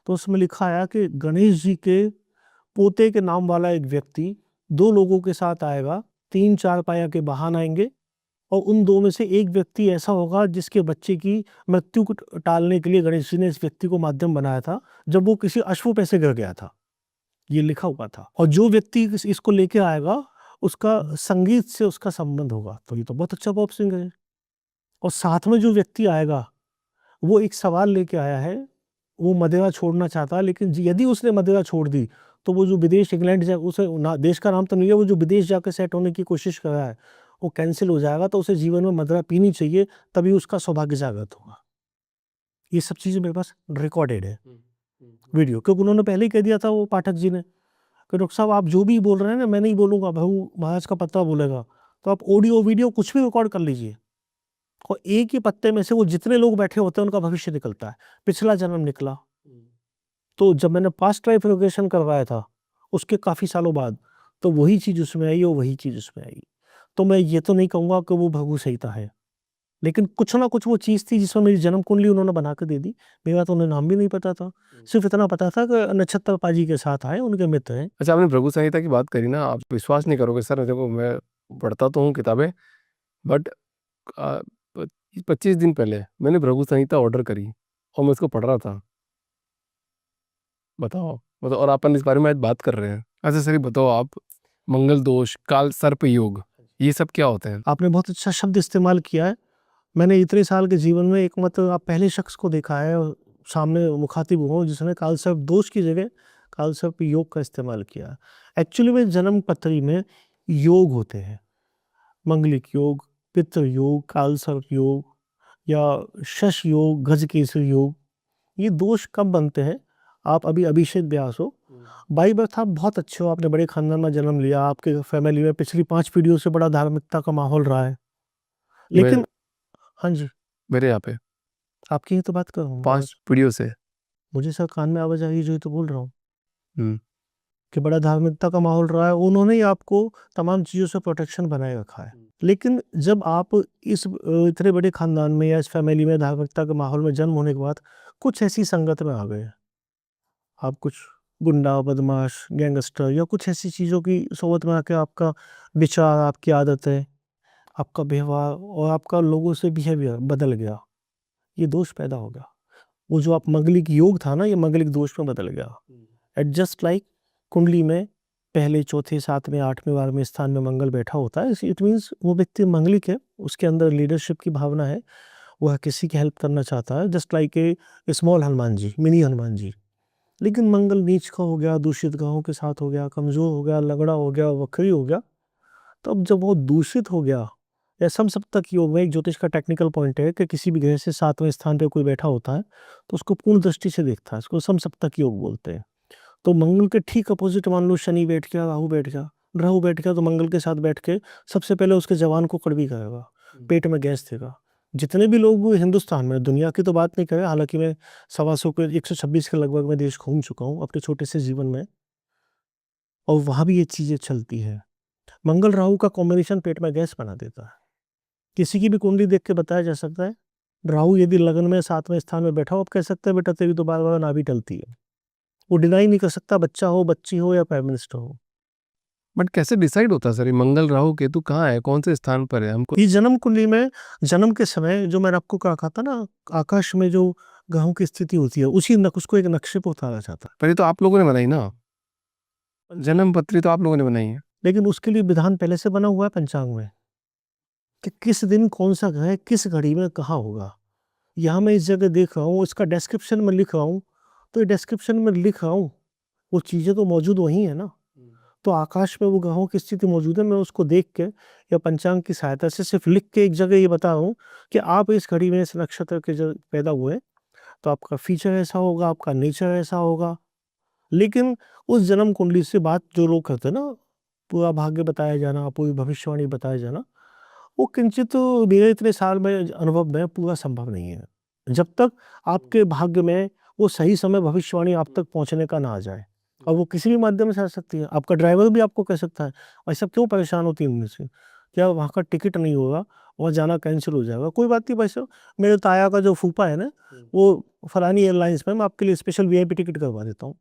तो उसमें लिखा आया कि गणेश जी के पोते के नाम वाला एक व्यक्ति 2 लोगों के साथ आएगा, 3-4 पाया के वाहन आएंगे, और उन 2 में से एक व्यक्ति ऐसा होगा जिसके बच्चे की मृत्यु को टालने के लिए गणेश जी ने इस व्यक्ति को माध्यम बनाया था, जब वो किसी अश्व पे से गिर गया था। ये लिखा हुआ था। और जो व्यक्ति इसको लेके आएगा, उसका संगीत से उसका संबंध होगा। तो ये तो बहुत अच्छा पॉप सिंगर है। और साथ में जो व्यक्ति आएगा, वो एक सवाल लेके आया है, वो मदिरा छोड़ना चाहता है, लेकिन यदि उसने मदिरा छोड़ दी तो वो जो विदेश इंग्लैंड जा, उसे देश का नाम तो नहीं है, वो जो विदेश जाकर सेट होने की कोशिश कर रहा है वो कैंसिल हो जाएगा। तो उसे जीवन में मदिरा पीनी चाहिए, तभी उसका सौभाग्य जागृत होगा। ये सब चीज़ें मेरे पास रिकॉर्डेड है वीडियो, क्योंकि उन्होंने पहले ही कह दिया था वो पाठक जी ने कि डॉक्टर साहब आप जो भी बोल रहे हैं ना, मैं नहीं बोलूँगा, भृगु महाराज का पत्ता बोलेगा। तो आप ऑडियो वीडियो कुछ भी रिकॉर्ड कर लीजिए, और एक ही पत्ते में से वो जितने लोग बैठे होते हैं उनका भविष्य निकलता है। पिछला जन्म निकला। तो जब मैंने पास्ट लाइफ रिग्रेशन करवाया था, उसके काफ़ी सालों बाद, तो वही चीज़ उसमें आई और वही चीज़ उसमें आई। तो मैं ये तो नहीं कहूँगा कि वो भृगु संहिता है, लेकिन कुछ ना कुछ वो चीज़ थी जिसमें मेरी जन्म कुंडली उन्होंने बना के दे दी। मेरा तो उन्हें नाम भी नहीं पता था, सिर्फ इतना पता था कि नक्षत्र पाजी के साथ आए, उनके मित्र हैं। अच्छा, आपने भृगु संहिता की बात करी ना, आप विश्वास नहीं करोगे सर, देखो मैं पढ़ता तो हूँ किताबें, बट 25 दिन पहले मैंने भृगु संहिता ऑर्डर करी और मैं उसको पढ़ रहा था। बताओ, मतलब, और अपन इस बारे में आज बात कर रहे हैं। अच्छा सर, ये बताओ आप, मंगल दोष, काल सर्प योग, ये सब क्या होते हैं? आपने बहुत अच्छा शब्द इस्तेमाल किया है। मैंने इतने साल के जीवन में एकमात्र आप पहले शख्स को देखा है और सामने मुखातिब हुआ हूं जिसने काल सर्प दोष की जगह काल सर्प योग का इस्तेमाल किया। एक्चुअली में जन्म पत्री में योग होते हैं, मंगलिक योग, पितृ योग, काल सर्प योग, या शश योग, गजकेसरी योग। ये दोष कब बनते हैं? आप अभी अभिषेक व्यास हो, बाई बर्थ आप बहुत अच्छे हो, आपने बड़े खानदान में जन्म लिया, आपके फैमिली में पिछली 5 पीढ़ियों से बड़ा धार्मिकता का माहौल रहा है। लेकिन हाँ जी, मेरे यहाँ पे आपकी ही तो बात कर रहा हूँ। 5 पीढ़ियों से। मुझे सर कान में आवाज़ आ रही है, जो ही तो बोल रहा हूँ हुँ। कि बड़ा धार्मिकता का माहौल रहा है, उन्होंने ही आपको तमाम चीज़ों से प्रोटेक्शन बनाए रखा है। लेकिन जब आप इस इतने बड़े खानदान में या इस फैमिली में धार्मिकता के माहौल में जन्म होने के बाद कुछ ऐसी संगत में आ गए, आप कुछ गुंडा, बदमाश, गैंगस्टर या कुछ ऐसी चीज़ों की सोबत में आके आपका विचार, आपकी आदतें, आपका व्यवहार और आपका लोगों से बिहेवियर बदल गया, ये दोष पैदा हो गया। वो जो आप मंगलिक योग था ना, ये मंगलिक दोष में बदल गया। एट जस्ट लाइक कुंडली में पहले, चौथे, 7वें, 8वें, 12वें स्थान में मंगल बैठा होता है, इट मीन्स वो व्यक्ति मंगलिक है, उसके अंदर लीडरशिप की भावना है, वह किसी की हेल्प करना चाहता है, just like a small Hanuman ji, mini Hanuman ji. लेकिन मंगल नीच का हो गया, दूषित ग्रहों के साथ हो गया, कमज़ोर हो गया, लगड़ा हो गया, वक्री हो गया, तो अब जब वो दूषित हो गया, या समसप्तक योग में एक ज्योतिष का टेक्निकल पॉइंट है कि किसी भी ग्रह से 7वें स्थान पे कोई बैठा होता है, तो उसको पूर्ण दृष्टि से देखता है, इसको समसप्तक योग बोलते हैं। तो मंगल के ठीक अपोजिट मान लो शनि बैठ गया, राहु बैठ गया, राहु बैठ गया तो मंगल के साथ बैठ के सबसे पहले उसके जवान को कड़वी करेगा, पेट में गैस देगा। जितने भी लोग हिंदुस्तान में, दुनिया की तो बात नहीं करें, हालांकि मैं 125 के 126 के लगभग मैं देश घूम चुका हूँ अपने छोटे से जीवन में, और वहाँ भी ये चीज़ें चलती है। मंगल राहु का कॉम्बिनेशन पेट में गैस बना देता है। किसी की भी कुंडली देख के बताया जा सकता है, राहु यदि लगन में 7वें स्थान में बैठा हो, आप कह सकते हैं बेटा तेरी तो बार बार नाभि टलती है। वो डिनाई नहीं कर सकता, बच्चा हो, बच्ची हो या प्राइम मिनिस्टर हो। बट कैसे डिसाइड होता है सर, ये मंगल, राहु, केतु कहाँ है, कौन से स्थान पर है हमको? ये जन्म कुंडली में जन्म के समय जो मैंने आपको कहा था ना, आकाश में जो ग्रहों की स्थिति होती है, उसी उसको एक नक्शे पर उतारा जाता है। पर ये तो आप लोगों ने बनाई ना, जन्म पत्री तो आप लोगों ने बनाई है। लेकिन उसके लिए विधान पहले से बना हुआ है पंचांग में कि किस दिन कौन सा ग्रह किस घड़ी में कहाँ होगा। यहाँ मैं इस जगह देख रहा हूँ, इसका डिस्क्रिप्शन में लिख रहा हूँ, तो ये डिस्क्रिप्शन में लिख रहा हूँ, वो चीज़ें तो मौजूद वही है ना। तो आकाश में वो ग्रहों की स्थिति मौजूद है, मैं उसको देख के या पंचांग की सहायता से सिर्फ लिख के एक जगह ये बता रहा हूँ कि आप इस घड़ी में इस नक्षत्र के जो पैदा हुए, तो आपका फीचर ऐसा होगा, आपका नेचर ऐसा होगा। लेकिन उस जन्म कुंडली से बात जो लोग करते हैं ना, पूरा भाग्य बताया जाना, पूरी भविष्यवाणी बताया जाना, वो किंचित मेरे इतने साल में अनुभव में पूरा संभव नहीं है। जब तक आपके भाग्य में वो सही समय भविष्यवाणी आप तक पहुँचने का ना आ जाए, और वो किसी भी माध्यम से आ सकती है। आपका ड्राइवर भी आपको कह सकता है, भाई साहब क्यों परेशान हो 3 दिन से? क्या वहाँ का टिकट नहीं होगा, वहाँ जाना कैंसल हो जाएगा? कोई बात नहीं भाई साहब, मेरे ताया का जो फूफा है ना, वो फलानी एयरलाइंस में, मैं आपके लिए स्पेशल वीआईपी टिकट करवा देता हूँ।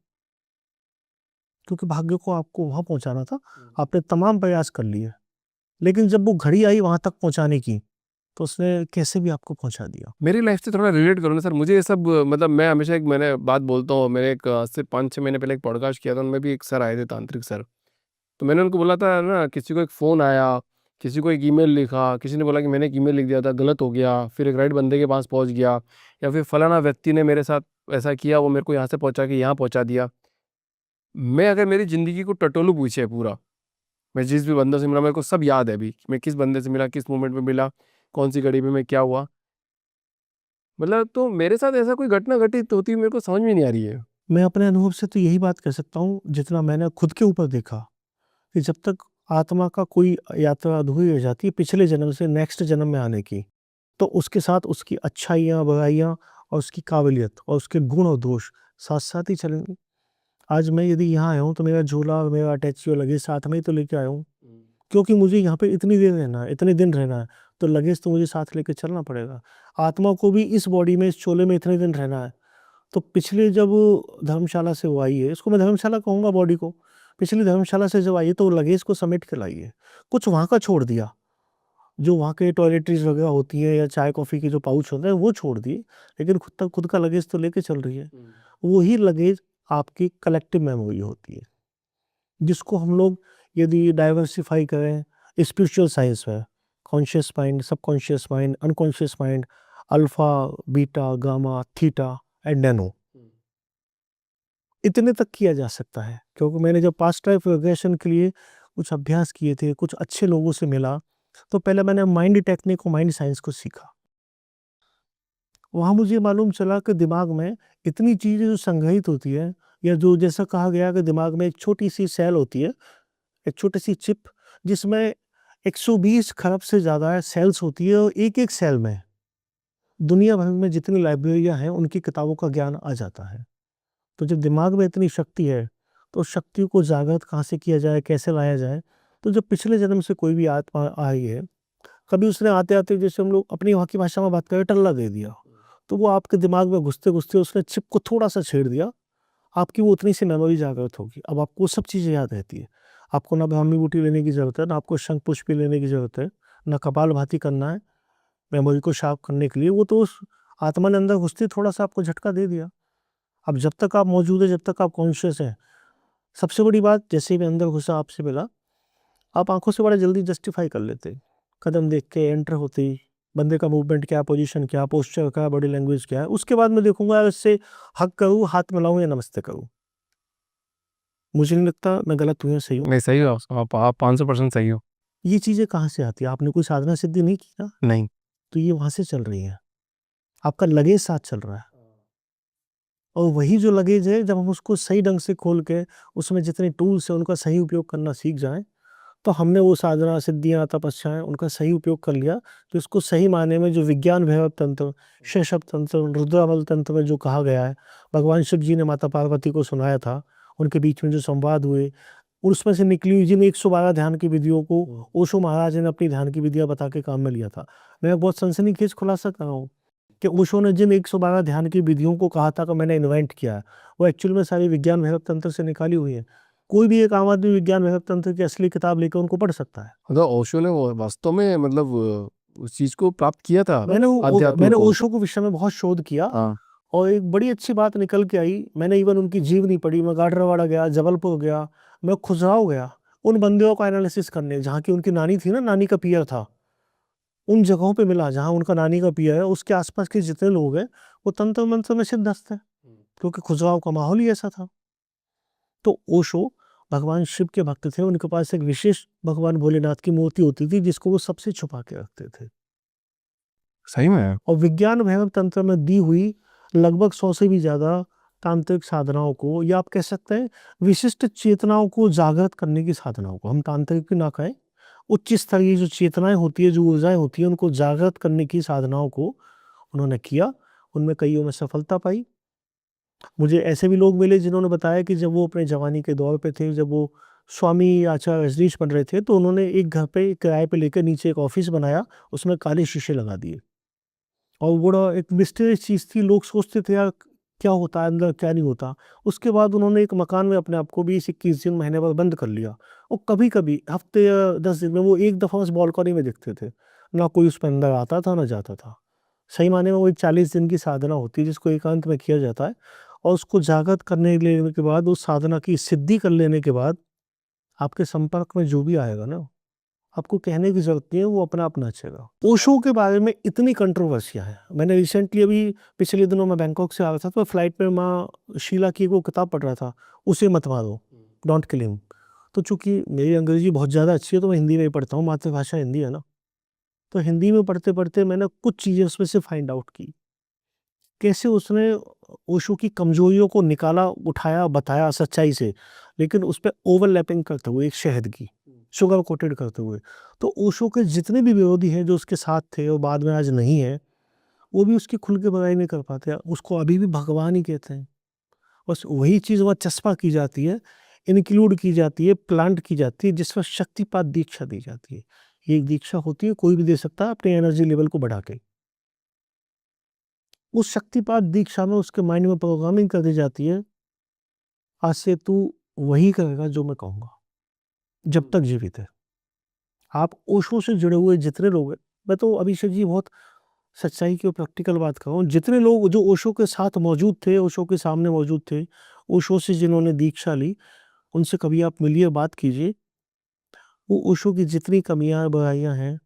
क्योंकि भाग्य को आपको वहाँ पहुँचाना था, आपने तमाम प्रयास कर लिए। लेकिन जब वो घड़ी आई वहाँ तक पहुँचाने की, तो उसने कैसे भी आपको पहुँचा दिया। मेरी लाइफ से थोड़ा रिलेट करो ना सर, मुझे ये सब मतलब मैं हमेशा एक मैंने बात बोलता हूँ, मैंने एक आज से 5-6 महीने पहले एक पॉडकास्ट किया था, उनमें भी एक सर आए थे, तांत्रिक सर। तो मैंने उनको बोला था ना, किसी को एक फ़ोन आया, किसी को एक ईमेल लिखा, किसी ने बोला कि मैंने एक ईमेल लिख दिया था, गलत हो गया, फिर एक राइट बंदे के पास पहुँच गया, या फिर फलाना व्यक्ति ने मेरे साथ ऐसा किया, वो मेरे को यहाँ से पहुँचा के यहाँ पहुँचा दिया। मैं अगर मेरी ज़िंदगी को टटोलू पूछे पूरा, मैं जिस भी बंदे से मिला मेरे को सब याद है अभी, कि मैं किस बंदे से मिला, किस मोमेंट में मिला, कौन-सी घड़ी में मैं क्या हुआ। मतलब तो मेरे साथ ऐसा कोई घटना घटित होती मेरे को समझ में नहीं आ रही है। मैं अपने अनुभव से तो यही बात कह सकता हूँ, जितना मैंने खुद के ऊपर देखा, कि जब तक आत्मा का कोई यात्रा अधूरी रह जाती है पिछले जन्म से नेक्स्ट जन्म में आने की, तो उसके साथ उसकी अच्छाइयाँ, बुराइयाँ और उसकी काबिलियत और उसके गुण और दोष साथ-साथ ही चलेंगे। आज मैं यदि यहाँ आया हूँ, तो मेरा झोला और मेरा अटैची और लगेज साथ में ही तो लेके आया हूँ। क्योंकि मुझे यहाँ पे इतनी देर रहना है, इतने दिन रहना है, तो लगेज तो मुझे साथ लेके चलना पड़ेगा। आत्मा को भी इस बॉडी में, इस चोले में इतने दिन रहना है, तो पिछले जब धर्मशाला से वो आई है, इसको मैं धर्मशाला कहूँगा बॉडी को, पिछली धर्मशाला से जब आई है, तो लगेज को समेट के लाई है। कुछ वहाँ का छोड़ दिया, जो वहाँ के टॉयलेटरीज़ वगैरह होती हैं या चाय-कॉफ़ी के जो पाउच होते हैं, वो छोड़ दिए, लेकिन खुद का लगेज तो लेके चल रही है। वही लगेज आपकी कलेक्टिव मेमोरी होती है, जिसको हम लोग यदि डाइवर्सिफ़ाई करें स्पिरिचुअल साइंस में, conscious mind, subconscious mind, unconscious mind, alpha, beta, gamma, theta and nano, इतने तक किया जा सकता है। क्योंकि मैंने जब पास्ट लाइफ रिग्रेशन के लिए कुछ अभ्यास किए थे, कुछ अच्छे लोगों से मिला, तो पहले मैंने माइंड टेक्निक और माइंड साइंस को सीखा। वहाँ मुझे मालूम चला कि दिमाग में इतनी चीज़ें जो संग्रहित होती है, या जो जैसा कहा गया कि दिमाग में एक छोटी सी सेल होती है, एक छोटी सी चिप, जिसमें 120 खरब से ज़्यादा सेल्स होती है, और एक एक सेल में दुनिया भर में जितनी लाइब्रेरियाँ हैं उनकी किताबों का ज्ञान आ जाता है। तो जब दिमाग में इतनी शक्ति है, तो उस शक्ति को जागृत कहाँ से किया जाए, कैसे लाया जाए? तो जब पिछले जन्म से कोई भी आत्मा आई है, कभी उसने आते-आते, जैसे हम लोग अपनी वहाँ की भाषा में बात करें, टल्ला दे दिया, तो वो आपके दिमाग में घुसते-घुसते उसने चिप को थोड़ा-सा छेड़ दिया, आपकी वो उतनी सी मेमोरी जागृत होगी। अब आपको वो सब चीज़ें याद रहती है। आपको ना ब्राह्मी बूटी लेने की ज़रूरत है, ना आपको शंख पुष्पी लेने की ज़रूरत है, ना कपालभाति करना है मेमोरी को शार्प करने के लिए। वो तो उस आत्मा ने अंदर घुसते ही थोड़ा-सा आपको झटका दे दिया। अब जब तक आप मौजूद हैं, जब तक आप कॉन्शियस हैं, सबसे बड़ी बात, जैसे ही मैं अंदर घुसा आपसे मिला, आप आँखों से बड़ा जल्दी जस्टिफ़ाई कर लेते हैं। कदम देख के एंटर होते ही, बंदे का मूवमेंट क्या, पोज़ीशन क्या, पोस्चर क्या, बॉडी लैंग्वेज क्या है, उसके बाद मैं देखूँगा इससे हग करूँ, हाथ मिलाऊँ या नमस्ते करूँ। मुझे नहीं लगता मैं गलत हूँ या सही हूँ। नहीं, सही हो आप 500% सही हो। ये चीज़ें कहाँ से आती हैं? आपने कोई साधना सिद्धि नहीं की ना, नहीं। तो ये वहाँ से चल रही हैं। आपका लगेज साथ चल रहा है, और वही जो लगेज है, जब हम उसको सही ढंग से खोल के उसमें जितने टूल्स हैं उनका सही उपयोग करना सीख जाएँ, तो हमने वो साधना, सिद्धियाँ, तपस्याएँ उनका सही उपयोग कर लिया, तो इसको सही मायने में जो विज्ञान भैरव तंत्र, शैशव तंत्र, रुद्रावल तंत्र में जो कहा गया है, भगवान शिव जी ने माता पार्वती को सुनाया था, उनके बीच में जो संवाद हुए, उसमें से निकली हुई जिन 112 ध्यान की विधियों को ओशो महाराज ने अपनी ध्यान की विधियाँ बता के काम में लिया था। मैं एक बहुत सनसनीखेज खुलासा कर रहा हूँ कि ओशो ने जिन 112 ध्यान की विधियों को कहा था कि मैंने इन्वेंट किया है, वो एक्चुअल में सारी विज्ञान भैरव तंत्र से निकाली हुई है। कोई भी एक आम आदमी विज्ञान भैरव तंत्र की असली किताब लेकर उनको पढ़ सकता है। मतलब ओशो ने वो वास्तव में मतलब उस चीज़ को प्राप्त किया था, अध्यात्म मैंने को। ओशो के विषय में बहुत शोध किया, हाँ। और एक बड़ी अच्छी बात निकल के आई। मैंने इवन उनकी जीवनी पढ़ी, मैं गाडरवाड़ा गया, जबलपुर गया, मैं खुजराहो गया, उन बंदियों का एनालिसिस करने, जहाँ की उनकी नानी थी ना, नानी का पियर था। उन जगहों पे मिला जहाँ उनका नानी का पियर है, उसके आस-पास के जितने लोग हैं, वो तंत्र-मंत्र में सिद्धहस्त हैं, क्योंकि खुजराहो का माहौल ही ऐसा था। तो ओशो भगवान शिव के भक्त थे, उनके पास एक विशेष भगवान भोलेनाथ की मूर्ति होती थी, जिसको वो सबसे छुपा के रखते थे। सही में? और विज्ञान भैरव तंत्र में दी हुई लगभग 100 से भी ज़्यादा तांत्रिक साधनाओं को, या आप कह सकते हैं विशिष्ट चेतनाओं को जागृत करने की साधनाओं को, हम तांत्रिक भी ना कहें, उच्च स्तरीय जो चेतनाएँ होती है, जो ऊर्जाएँ होती हैं, उनको जागृत करने की साधनाओं को उन्होंने किया। उनमें कइयों में सफलता पाई। मुझे ऐसे भी लोग मिले जिन्होंने बताया कि जब वो अपने जवानी के दौर पे थे, जब वो स्वामी आचार्य रजनीश बन रहे थे, तो उन्होंने एक घर पे किराए पे लेकर नीचे एक ऑफ़िस बनाया, उसमें काले शीशे लगा दिए। और बड़ा एक मिस्टीरियस चीज़ थी, लोग सोचते थे यार क्या होता है अंदर, क्या नहीं होता। उसके बाद उन्होंने एक मकान में अपने आप को 20-21 दिन, महीने भर बंद कर लिया, और कभी-कभी हफ़्ते या 10 दिन में वो एक दफ़ा उस बालकनी में दिखते थे। ना कोई उसमें अंदर आता था, ना जाता था। सही मायने में वो एक 40 दिन की साधना होती है, जिसको एकांत में किया जाता है, और उसको जागृत करने लेने के बाद, उस साधना की सिद्धि कर लेने के बाद, आपके संपर्क में जो भी आएगा ना, आपको कहने की ज़रूरत नहीं है, वो अपना आप नाचेगा। ओशो के बारे में इतनी कंट्रोवर्सियाँ हैं। मैंने रिसेंटली अभी पिछले दिनों मैं बैंकॉक से आ रहा था, तो फ्लाइट में माँ शीला की वो किताब पढ़ रहा था, उसे मत मारो, डोंट किल हिम। तो चूँकि मेरी अंग्रेज़ी बहुत ज़्यादा अच्छी है, तो मैं हिंदी में ही पढ़ता हूँ, मातृभाषा हिंदी है ना। तो हिंदी में पढ़ते-पढ़ते मैंने कुछ चीज़ें उसमें से फाइंड आउट की। कैसे उसने ओशो की कमज़ोरियों को निकाला, उठाया, बताया सच्चाई से, लेकिन उसपे ओवरलैपिंग करते हुए, एक शहद की, शुगर कोटेड करते हुए। तो ओशो के जितने भी विरोधी हैं, जो उसके साथ थे और बाद में आज नहीं है, वो भी उसकी खुल के बुराई नहीं कर पाते। उसको अभी भी भगवान ही कहते हैं। बस वही चीज़ वहाँ चस्पा की जाती है, इंक्लूड की जाती है, प्लांट की जाती है, जिस पर शक्तिपात दीक्षा दी जाती है। ये एक दीक्षा होती है, कोई भी दे सकता है अपने एनर्जी लेवल को बढ़ा के। उस शक्तिपात दीक्षा में उसके माइंड में प्रोग्रामिंग कर दी जाती है, आज से तू वही करेगा जो मैं कहूँगा, जब तक जीवित है। आप ओशो से जुड़े हुए जितने लोग हैं, मैं तो अभिषेक जी बहुत सच्चाई की और प्रैक्टिकल बात कर रहा हूँ, जितने लोग जो ओशो के साथ मौजूद थे, ओशो के सामने मौजूद थे, ओशो से जिन्होंने दीक्षा ली, उनसे कभी आप मिलिए, बात कीजिए। वो ओशो की जितनी कमियाँ, बुराइयाँ हैं,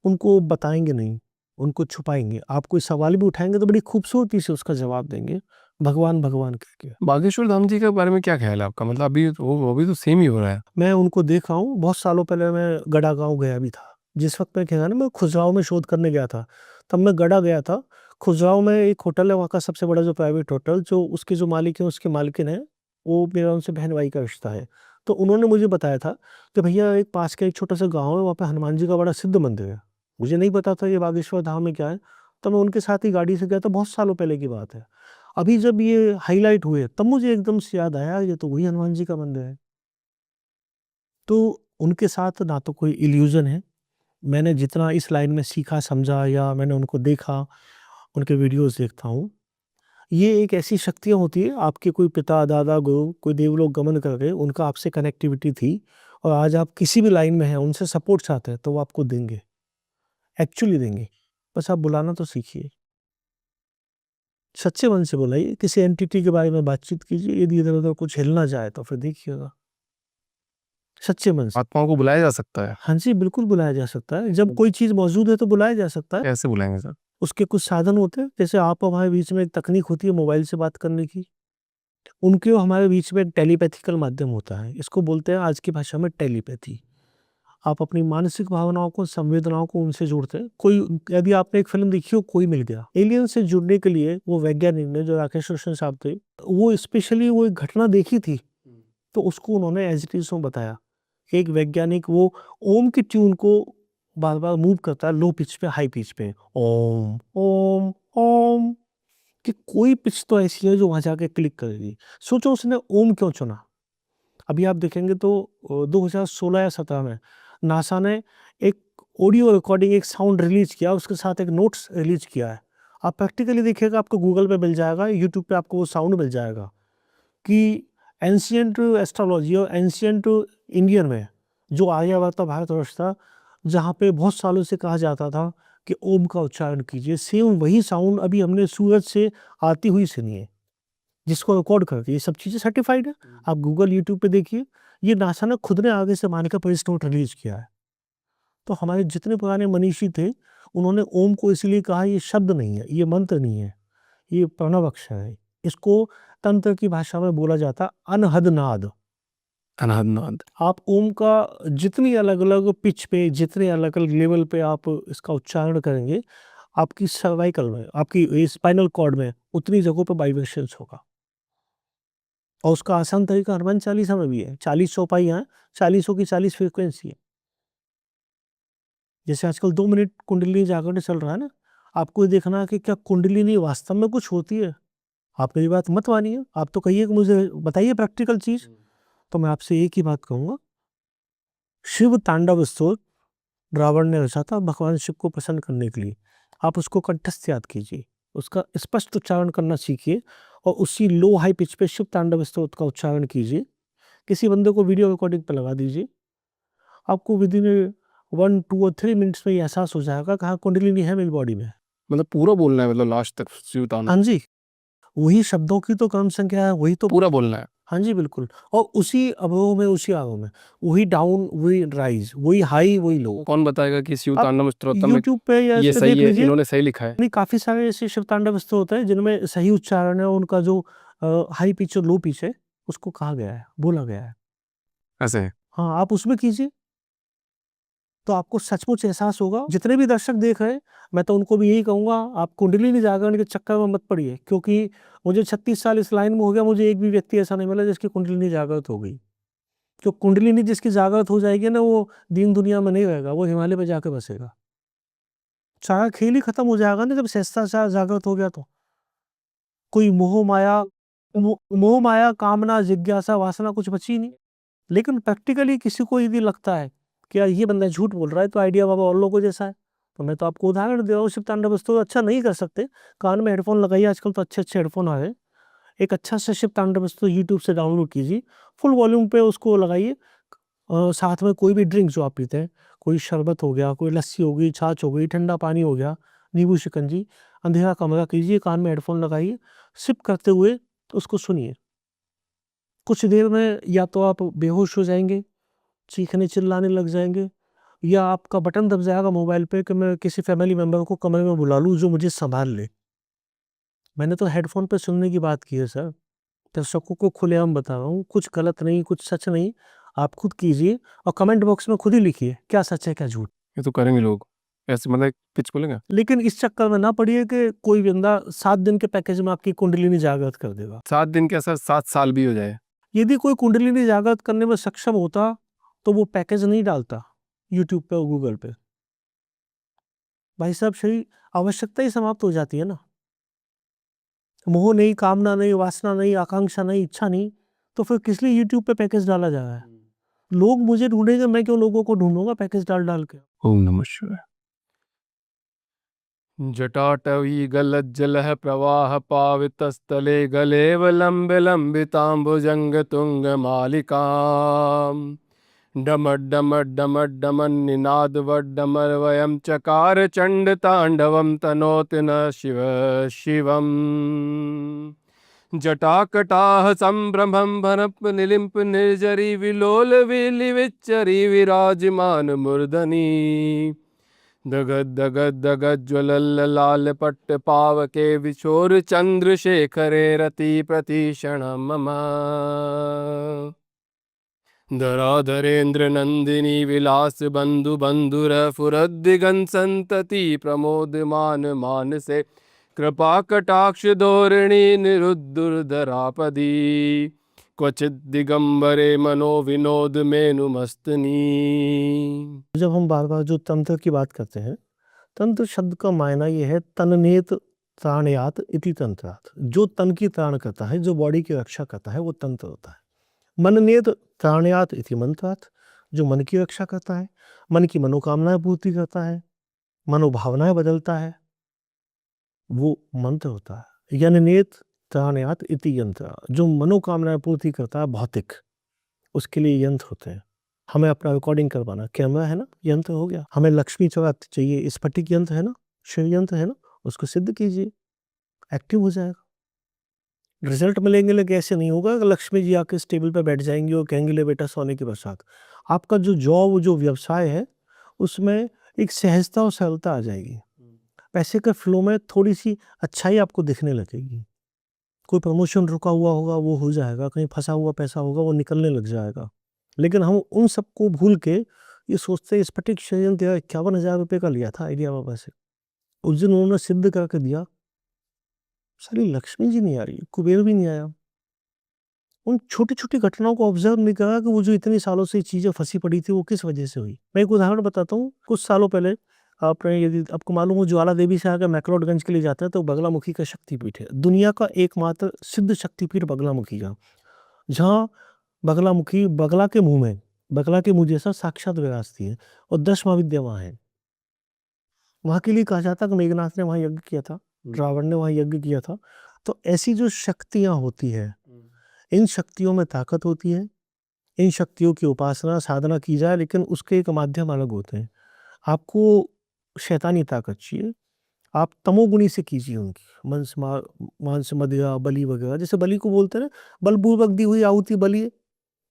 उनको बताएँगे नहीं, उनको छुपाएँगे। आप कोई सवाल भी उठाएँगे तो बड़ी खूबसूरती से उसका जवाब देंगे, भगवान, भगवान कह के। बागेश्वर धाम जी के बारे में क्या ख़्याल है आपका? मतलब अभी तो वो भी तो सेम ही हो रहा है। मैं उनको देख रहा हूँ, बहुत सालों पहले मैं गड़ा गाँव गया भी था। जिस वक़्त मैं कह रहा ना, मैं खुजराहो में शोध करने गया था, तब मैं गड़ा गया था। खुजराहो में एक होटल है, वहाँ का सबसे बड़ा जो प्राइवेट होटल, जो उसके जो मालिक है, उसके मालकिन है, वो मेरा उनसे बहन-भाई का रिश्ता है। तो उन्होंने मुझे बताया था कि भैया एक पास का एक छोटा-सा गाँव है, वहाँ पे हनुमान जी का बड़ा सिद्ध मंदिर है। मुझे नहीं पता था ये बागेश्वर धाम में क्या है, तो मैं उनके साथ ही गाड़ी से गया था, बहुत सालों पहले की बात है। अभी जब ये हाइलाइट हुए, तब मुझे एकदम से याद आया, ये तो वही हनुमान जी का मंदिर है। तो उनके साथ ना तो कोई इल्यूज़न है, मैंने जितना इस लाइन में सीखा, समझा या मैंने उनको देखा, उनके वीडियोज़ देखता हूँ, ये एक ऐसी शक्तियाँ होती है, आपके कोई पिता, दादा, गुरु, कोई देवलोक गमन कर गए, उनका आपसे कनेक्टिविटी थी और आज आप किसी भी लाइन में हैं, उनसे सपोर्ट चाहते हैं, तो वो आपको देंगे, एक्चुअली देंगे। बस आप बुलाना तो सीखिए। सच्चे मन से बुलाइए, किसी एंटिटी के बारे में बातचीत कीजिए, यदि इधर-उधर कुछ हिल ना जाए, तो फिर देखिएगा। सच्चे मन से। आत्माओं को बुलाया जा सकता है? हाँ जी, बिल्कुल बुलाया जा सकता है। जब कोई चीज़ मौजूद है, तो बुलाया जा सकता है। कैसे बुलाएँगे सर? उसके कुछ साधन होते हैं, जैसे आप और हमारे बीच में एक तकनीक होती है मोबाइल से बात करने की। उनके और हमारे बीच में टेलीपैथिकल माध्यम होता है। इसको बोलते हैं आज की भाषा में टेलीपैथी। आप अपनी मानसिक भावनाओं को, संवेदनाओं को उनसे जोड़ते हैं। कोई यदि आपने एक फ़िल्म देखी हो कोई मिल गया, एलियन से जुड़ने के लिए वो वैज्ञानिक ने जो राकेश रोशन साहब थे, वो स्पेशली वो एक घटना देखी थी, तो उसको उन्होंने एज़ इट इज़ वो बताया। कि एक वैज्ञानिक वो ओम की ट्यून को बार-बार मूव करता है लो पिच पे, हाई पिच पे। ओम, ओम, ओम। कि कोई पिच तो ऐसी है जो वहाँ जाके क्लिक करेगी। सोचो उसने ओम क्यों चुना? अभी आप देखेंगे तो 2016 या 17 में नासा ने एक ऑडियो रिकॉर्डिंग, एक साउंड रिलीज़ किया, उसके साथ एक नोट्स रिलीज़ किया है। आप प्रैक्टिकली देखिएगा, आपको गूगल पे मिल जाएगा, यूट्यूब पे आपको वो साउंड मिल जाएगा कि एंशिएंट एस्ट्रोलॉजी और एंशिएंट इंडियन में जो आर्यभट्ट भारतवर्ष था, जहाँ पे बहुत सालों से कहा जाता था कि ओम का उच्चारण कीजिए, सेम वही साउंड अभी हमने सूरज से आती हुई सुनी है, जिसको रिकॉर्ड करके ये सब चीज़ें सर्टिफाइड है। आप गूगल, यूट्यूब पे देखिए, ये नासा ने खुद ने आगे से मान के प्रेस नोट रिलीज़ किया है। तो हमारे जितने पुराने मनीषी थे, उन्होंने ओम को इसलिए कहा ये शब्द नहीं है, ये मंत्र नहीं है, ये प्रणव अक्षर है। इसको तंत्र की भाषा में बोला जाता है अनहद नाद। अनाहत आप ओम का जितनी अलग-अलग पिच पे, जितने अलग-अलग लेवल पे आप इसका उच्चारण करेंगे, आपकी सर्वाइकल में, आपकी ये स्पाइनल कॉर्ड में उतनी जगहों पे वाइब्रेशंस होगा। और उसका आसान तरीका हनुमान चालीसा में भी है। 40 चौपाइयाँ हैं, 40 की 40 फ्रीक्वेंसी है। जैसे आजकल 2 मिनट कुंडलिनी जागरण चल रहा है ना, आपको ये देखना है कि क्या कुंडलिनी वास्तव में कुछ होती है? आप मेरी बात मत मानिए, आप तो कहिए कि मुझे बताइए प्रैक्टिकल चीज़, तो मैं आपसे एक ही बात कहूँगा, शिव तांडव स्तोत्र रावण ने रचा था भगवान शिव को प्रसन्न करने के लिए। आप उसको कंठस्थ याद कीजिए, उसका स्पष्ट उच्चारण करना सीखिए और उसी लो हाई पिच पे शिव तांडव स्तोत्र का उच्चारण कीजिए। किसी बंदे को वीडियो रिकॉर्डिंग पे लगा दीजिए, आपको विदिन 1, 2 और 3 मिनट्स में ये एहसास हो जाएगा कि हाँ, कुंडलिनी है मेरी बॉडी में। मतलब पूरा बोलना है, मतलब लास्ट तक शिव तांडव हाँ जी, वही शब्दों की तो क्रम संख्या है, वही तो। पूरा बोलना है? हाँ जी, बिल्कुल। और उसी अवयव में, उसी आगो में, वही डाउन, वही राइज़, वही हाई, वही लो। कौन बताएगा कि शिव आप तांडव स्तोत्रम में यूट्यूब पे या ये ऐसे सही देख है, लीजिए, इन्होंने सही लिखा है? नहीं काफ़ी सारे ऐसे शिव तांडव स्तोत्र होते हैं जिनमें सही उच्चारण है, उनका जो हाई पिच और लो पिच है, उसको कहा गया है, बोला गया है। ऐसे है? हाँ, आप उसमें कीजिए, तो आपको सचमुच एहसास होगा। जितने भी दर्शक देख रहे हैं, मैं तो उनको भी यही कहूँगा, आप कुंडलिनी जागरण के चक्कर में मत पड़िए, क्योंकि मुझे 36 साल इस लाइन में हो गया, मुझे एक भी व्यक्ति ऐसा नहीं मिला जिसकी कुंडलिनी जागृत हो गई। जो कुंडलिनी जिसकी जागृत हो जाएगी ना, वो दीन दुनिया में नहीं रहेगा, वो हिमालय पे जाके बसेगा। सारा खेल ही खत्म हो जाएगा ना जब सहजता जागृत हो गया तो। कोई मोह माया, कामना, जिज्ञासा, वासना कुछ बची ही नहीं। लेकिन प्रैक्टिकली किसी को यदि लगता है कि यार ये बंदा झूठ बोल रहा है, तो आइडिया बाबा और लोगों जैसा है, तो मैं तो आपको उदाहरण दे रहा हूँ, शिव तांडव स्तोत्र अच्छा नहीं कर सकते, कान में हेडफ़ोन लगाइए, आजकल तो अच्छे-अच्छे हेडफ़ोन आ रहे हैं। एक अच्छा सा शिव तांडव स्तोत्र यूट्यूब से डाउनलोड कीजिए, फुल वॉल्यूम पे उसको लगाइए, साथ में कोई भी ड्रिंक जो आप पीते हैं, कोई शरबत हो गया, कोई लस्सी हो गई, छाछ हो गई, ठंडा पानी हो गया, नींबू शिकंजी, अंधेरा कमरा कीजिए, कान में हेडफ़ोन लगाइए, सिप करते हुए उसको सुनिए। कुछ देर में या तो आप बेहोश हो जाएँगे, चीखने-चिल्लाने लग जाएँगे, या आपका बटन दब जाएगा मोबाइल पे कि मैं किसी फैमिली मेंबर को कमरे में बुला लूँ जो मुझे सँभाल ले। मैंने तो हेडफ़ोन पे सुनने की बात की है सर, दर्शकों को खुलेआम बता रहा हूँ, कुछ गलत नहीं, कुछ सच नहीं, आप खुद कीजिए और कमेंट बॉक्स में खुद ही लिखिए, क्या सच है, क्या झूठ। ये तो करेंगे लोग। ऐसे मतलब पिच बोलेंगे। लेकिन इस चक्कर में ना पड़िए कि कोई बंदा 7 दिन के पैकेज में आपकी कुंडलिनी जागृत कर देगा। 7 दिन क्या सर, 7 साल भी हो जाए। यदि कोई कुंडलिनी जागृत करने में सक्षम होता तो वो पैकेज नहीं डालता यूट्यूब पे और गूगल पे। भाई साहब, शरीर आवश्यकता ही समाप्त हो जाती है ना। मोह नहीं, कामना नहीं, वासना नहीं, आकांक्षा नहीं, इच्छा नहीं, तो फिर किस लिए यूट्यूब पे पैकेज डाला जा रहा है? लोग मुझे ढूंढेंगे, मैं क्यों लोगों को ढूंढूंगा पैकेज डाल डाल के। ओम नमः शिवाय। जटाटवी गलज्जलः प्रवाह पावितस्थले गलेवलम्ब लम्बिताम्बुजंग तुंग मालिकाम् डमड्डमड्डमड्डमन्निनादवड्डमर्वयं चकार चण्डताण्डवं तनोति न शिव शिवम् जटाकटाह सम्भ्रमं भनप निलिम्प निर्जरी विलोल विलिविच्चरी विराजमान मूर्धनि दगद दगद दगद ज्वलल लाल पट्ट पावके विशोर चंद्रशेखरे रति प्रतिशण मम धराधरेन्द्र नंदिनी विलास बंधु बंधुर फुरद्दिगन संतति प्रमोदमान मानसे कृपा कटाक्ष धोरिणी निरुद्धुर्धरापदी क्वचित दिगंबरे मनो विनोद मेनुमस्तनी। जब हम बार बार जो तंत्र की बात करते हैं, तंत्र शब्द का मायना ये है तननेत त्राणयात इति तंत्रात। जो तन की त्राण करता है, जो बॉडी की रक्षा करता है, वो तंत्र होता है। मननेत त्राणयात इति मंत्रात। जो मन की रक्षा करता है, मन की मनोकामनाएं पूर्ति करता है, मनोभावनाएं बदलता है, वो मंत्र होता है। यननेत त्राणयात इति यंत्र। जो मनोकामनाएं पूर्ति करता है भौतिक, उसके लिए यंत्र होते हैं। हमें अपना रिकॉर्डिंग करवाना, कैमरा है ना, यंत्र हो गया। हमें लक्ष्मी चौरात चाहिए, स्फटिक यंत्र है ना, शिव यंत्र है ना, उसको सिद्ध कीजिए, एक्टिव हो जाएगा। रिजल्ट मिलेंगे, लेकिन ऐसे नहीं होगा कि लक्ष्मी जी आके इस टेबल पे बैठ जाएंगी और कहेंगे ले बेटा सोने की बरसात। आपका जो जॉब, जो व्यवसाय है, उसमें एक सहजता और सरलता आ जाएगी। पैसे के फ्लो में थोड़ी सी अच्छाई आपको दिखने लगेगी। कोई प्रमोशन रुका हुआ होगा वो हो जाएगा, कहीं फंसा हुआ पैसा होगा वो निकलने लग जाएगा। लेकिन हम उन सबको भूल के ये सोचते स्फटिक षड्यंत्र 51,000 रुपये का लिया था आइडिया बाबा से, उस दिन उन्होंने सिद्ध करके दिया, सारी लक्ष्मी जी नहीं आ रही, कुबेर भी नहीं आया। उन छोटी छोटी घटनाओं को ऑब्जर्व नहीं करा कि वो जो इतनी सालों से चीजें फंसी पड़ी थी वो किस वजह से हुई। मैं एक उदाहरण बताता हूँ। कुछ सालों पहले, आपने यदि आपको मालूम हो, ज्वाला देवी से आकर मैक्लोडगंज के लिए जाते हैं तो बगलामुखी का शक्तिपीठ है, दुनिया का एकमात्र सिद्ध शक्तिपीठ बगलामुखी का, जहाँ बगलामुखी बगला के मुंह में, बगला के मुंह जैसा साक्षात विराजती है और 10 महाविद्या वहाँ है। वहाँ के लिए कहा जाता है कि मेघनाथ ने वहाँ यज्ञ किया था, रावण ने वहाँ यज्ञ किया था। तो ऐसी जो शक्तियाँ होती है, इन शक्तियों में ताकत होती है, इन शक्तियों की उपासना साधना की जाए, लेकिन उसके एक माध्यम अलग होते हैं। आपको शैतानी ताकत चाहिए, आप तमोगुणी से कीजिए उनकी, मांस मदिरा बलि वगैरह। जैसे बलि को बोलते हैं ना, बलपूर्वक दी हुई आहुति बलि है।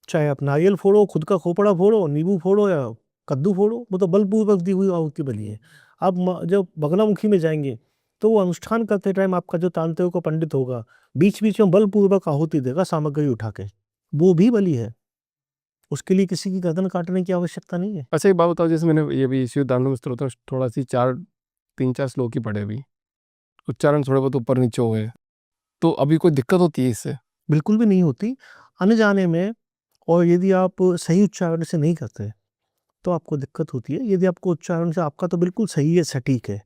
चाहे आप नारियल फोड़ो, खुद का खोपड़ा फोड़ो, नींबू फोड़ो या कद्दू फोड़ो, वो तो बलपूर्वक दी हुई आहुति बलि है। आप जब बगलामुखी में जाएंगे तो वो अनुष्ठान करते टाइम आपका जो तांत्रिक को पंडित होगा, बीच बीच में बलपूर्वक आहुति देगा सामग्री उठा के, वो भी बलि है। उसके लिए किसी की गर्दन काटने की आवश्यकता नहीं है। अच्छा एक बात बताओ, जैसे मैंने ये भी शिव तांडव स्तोत्र थोड़ा सी 3-4 श्लोक ही पढ़े, अभी उच्चारण थोड़े बहुत ऊपर नीचे हो गए, तो अभी कोई दिक्कत होती है इससे? बिल्कुल भी नहीं होती, आने जाने में। और यदि आप सही उच्चारण से नहीं करते तो आपको दिक्कत होती है। यदि आपको उच्चारण से, आपका तो बिल्कुल सही है, सटीक है,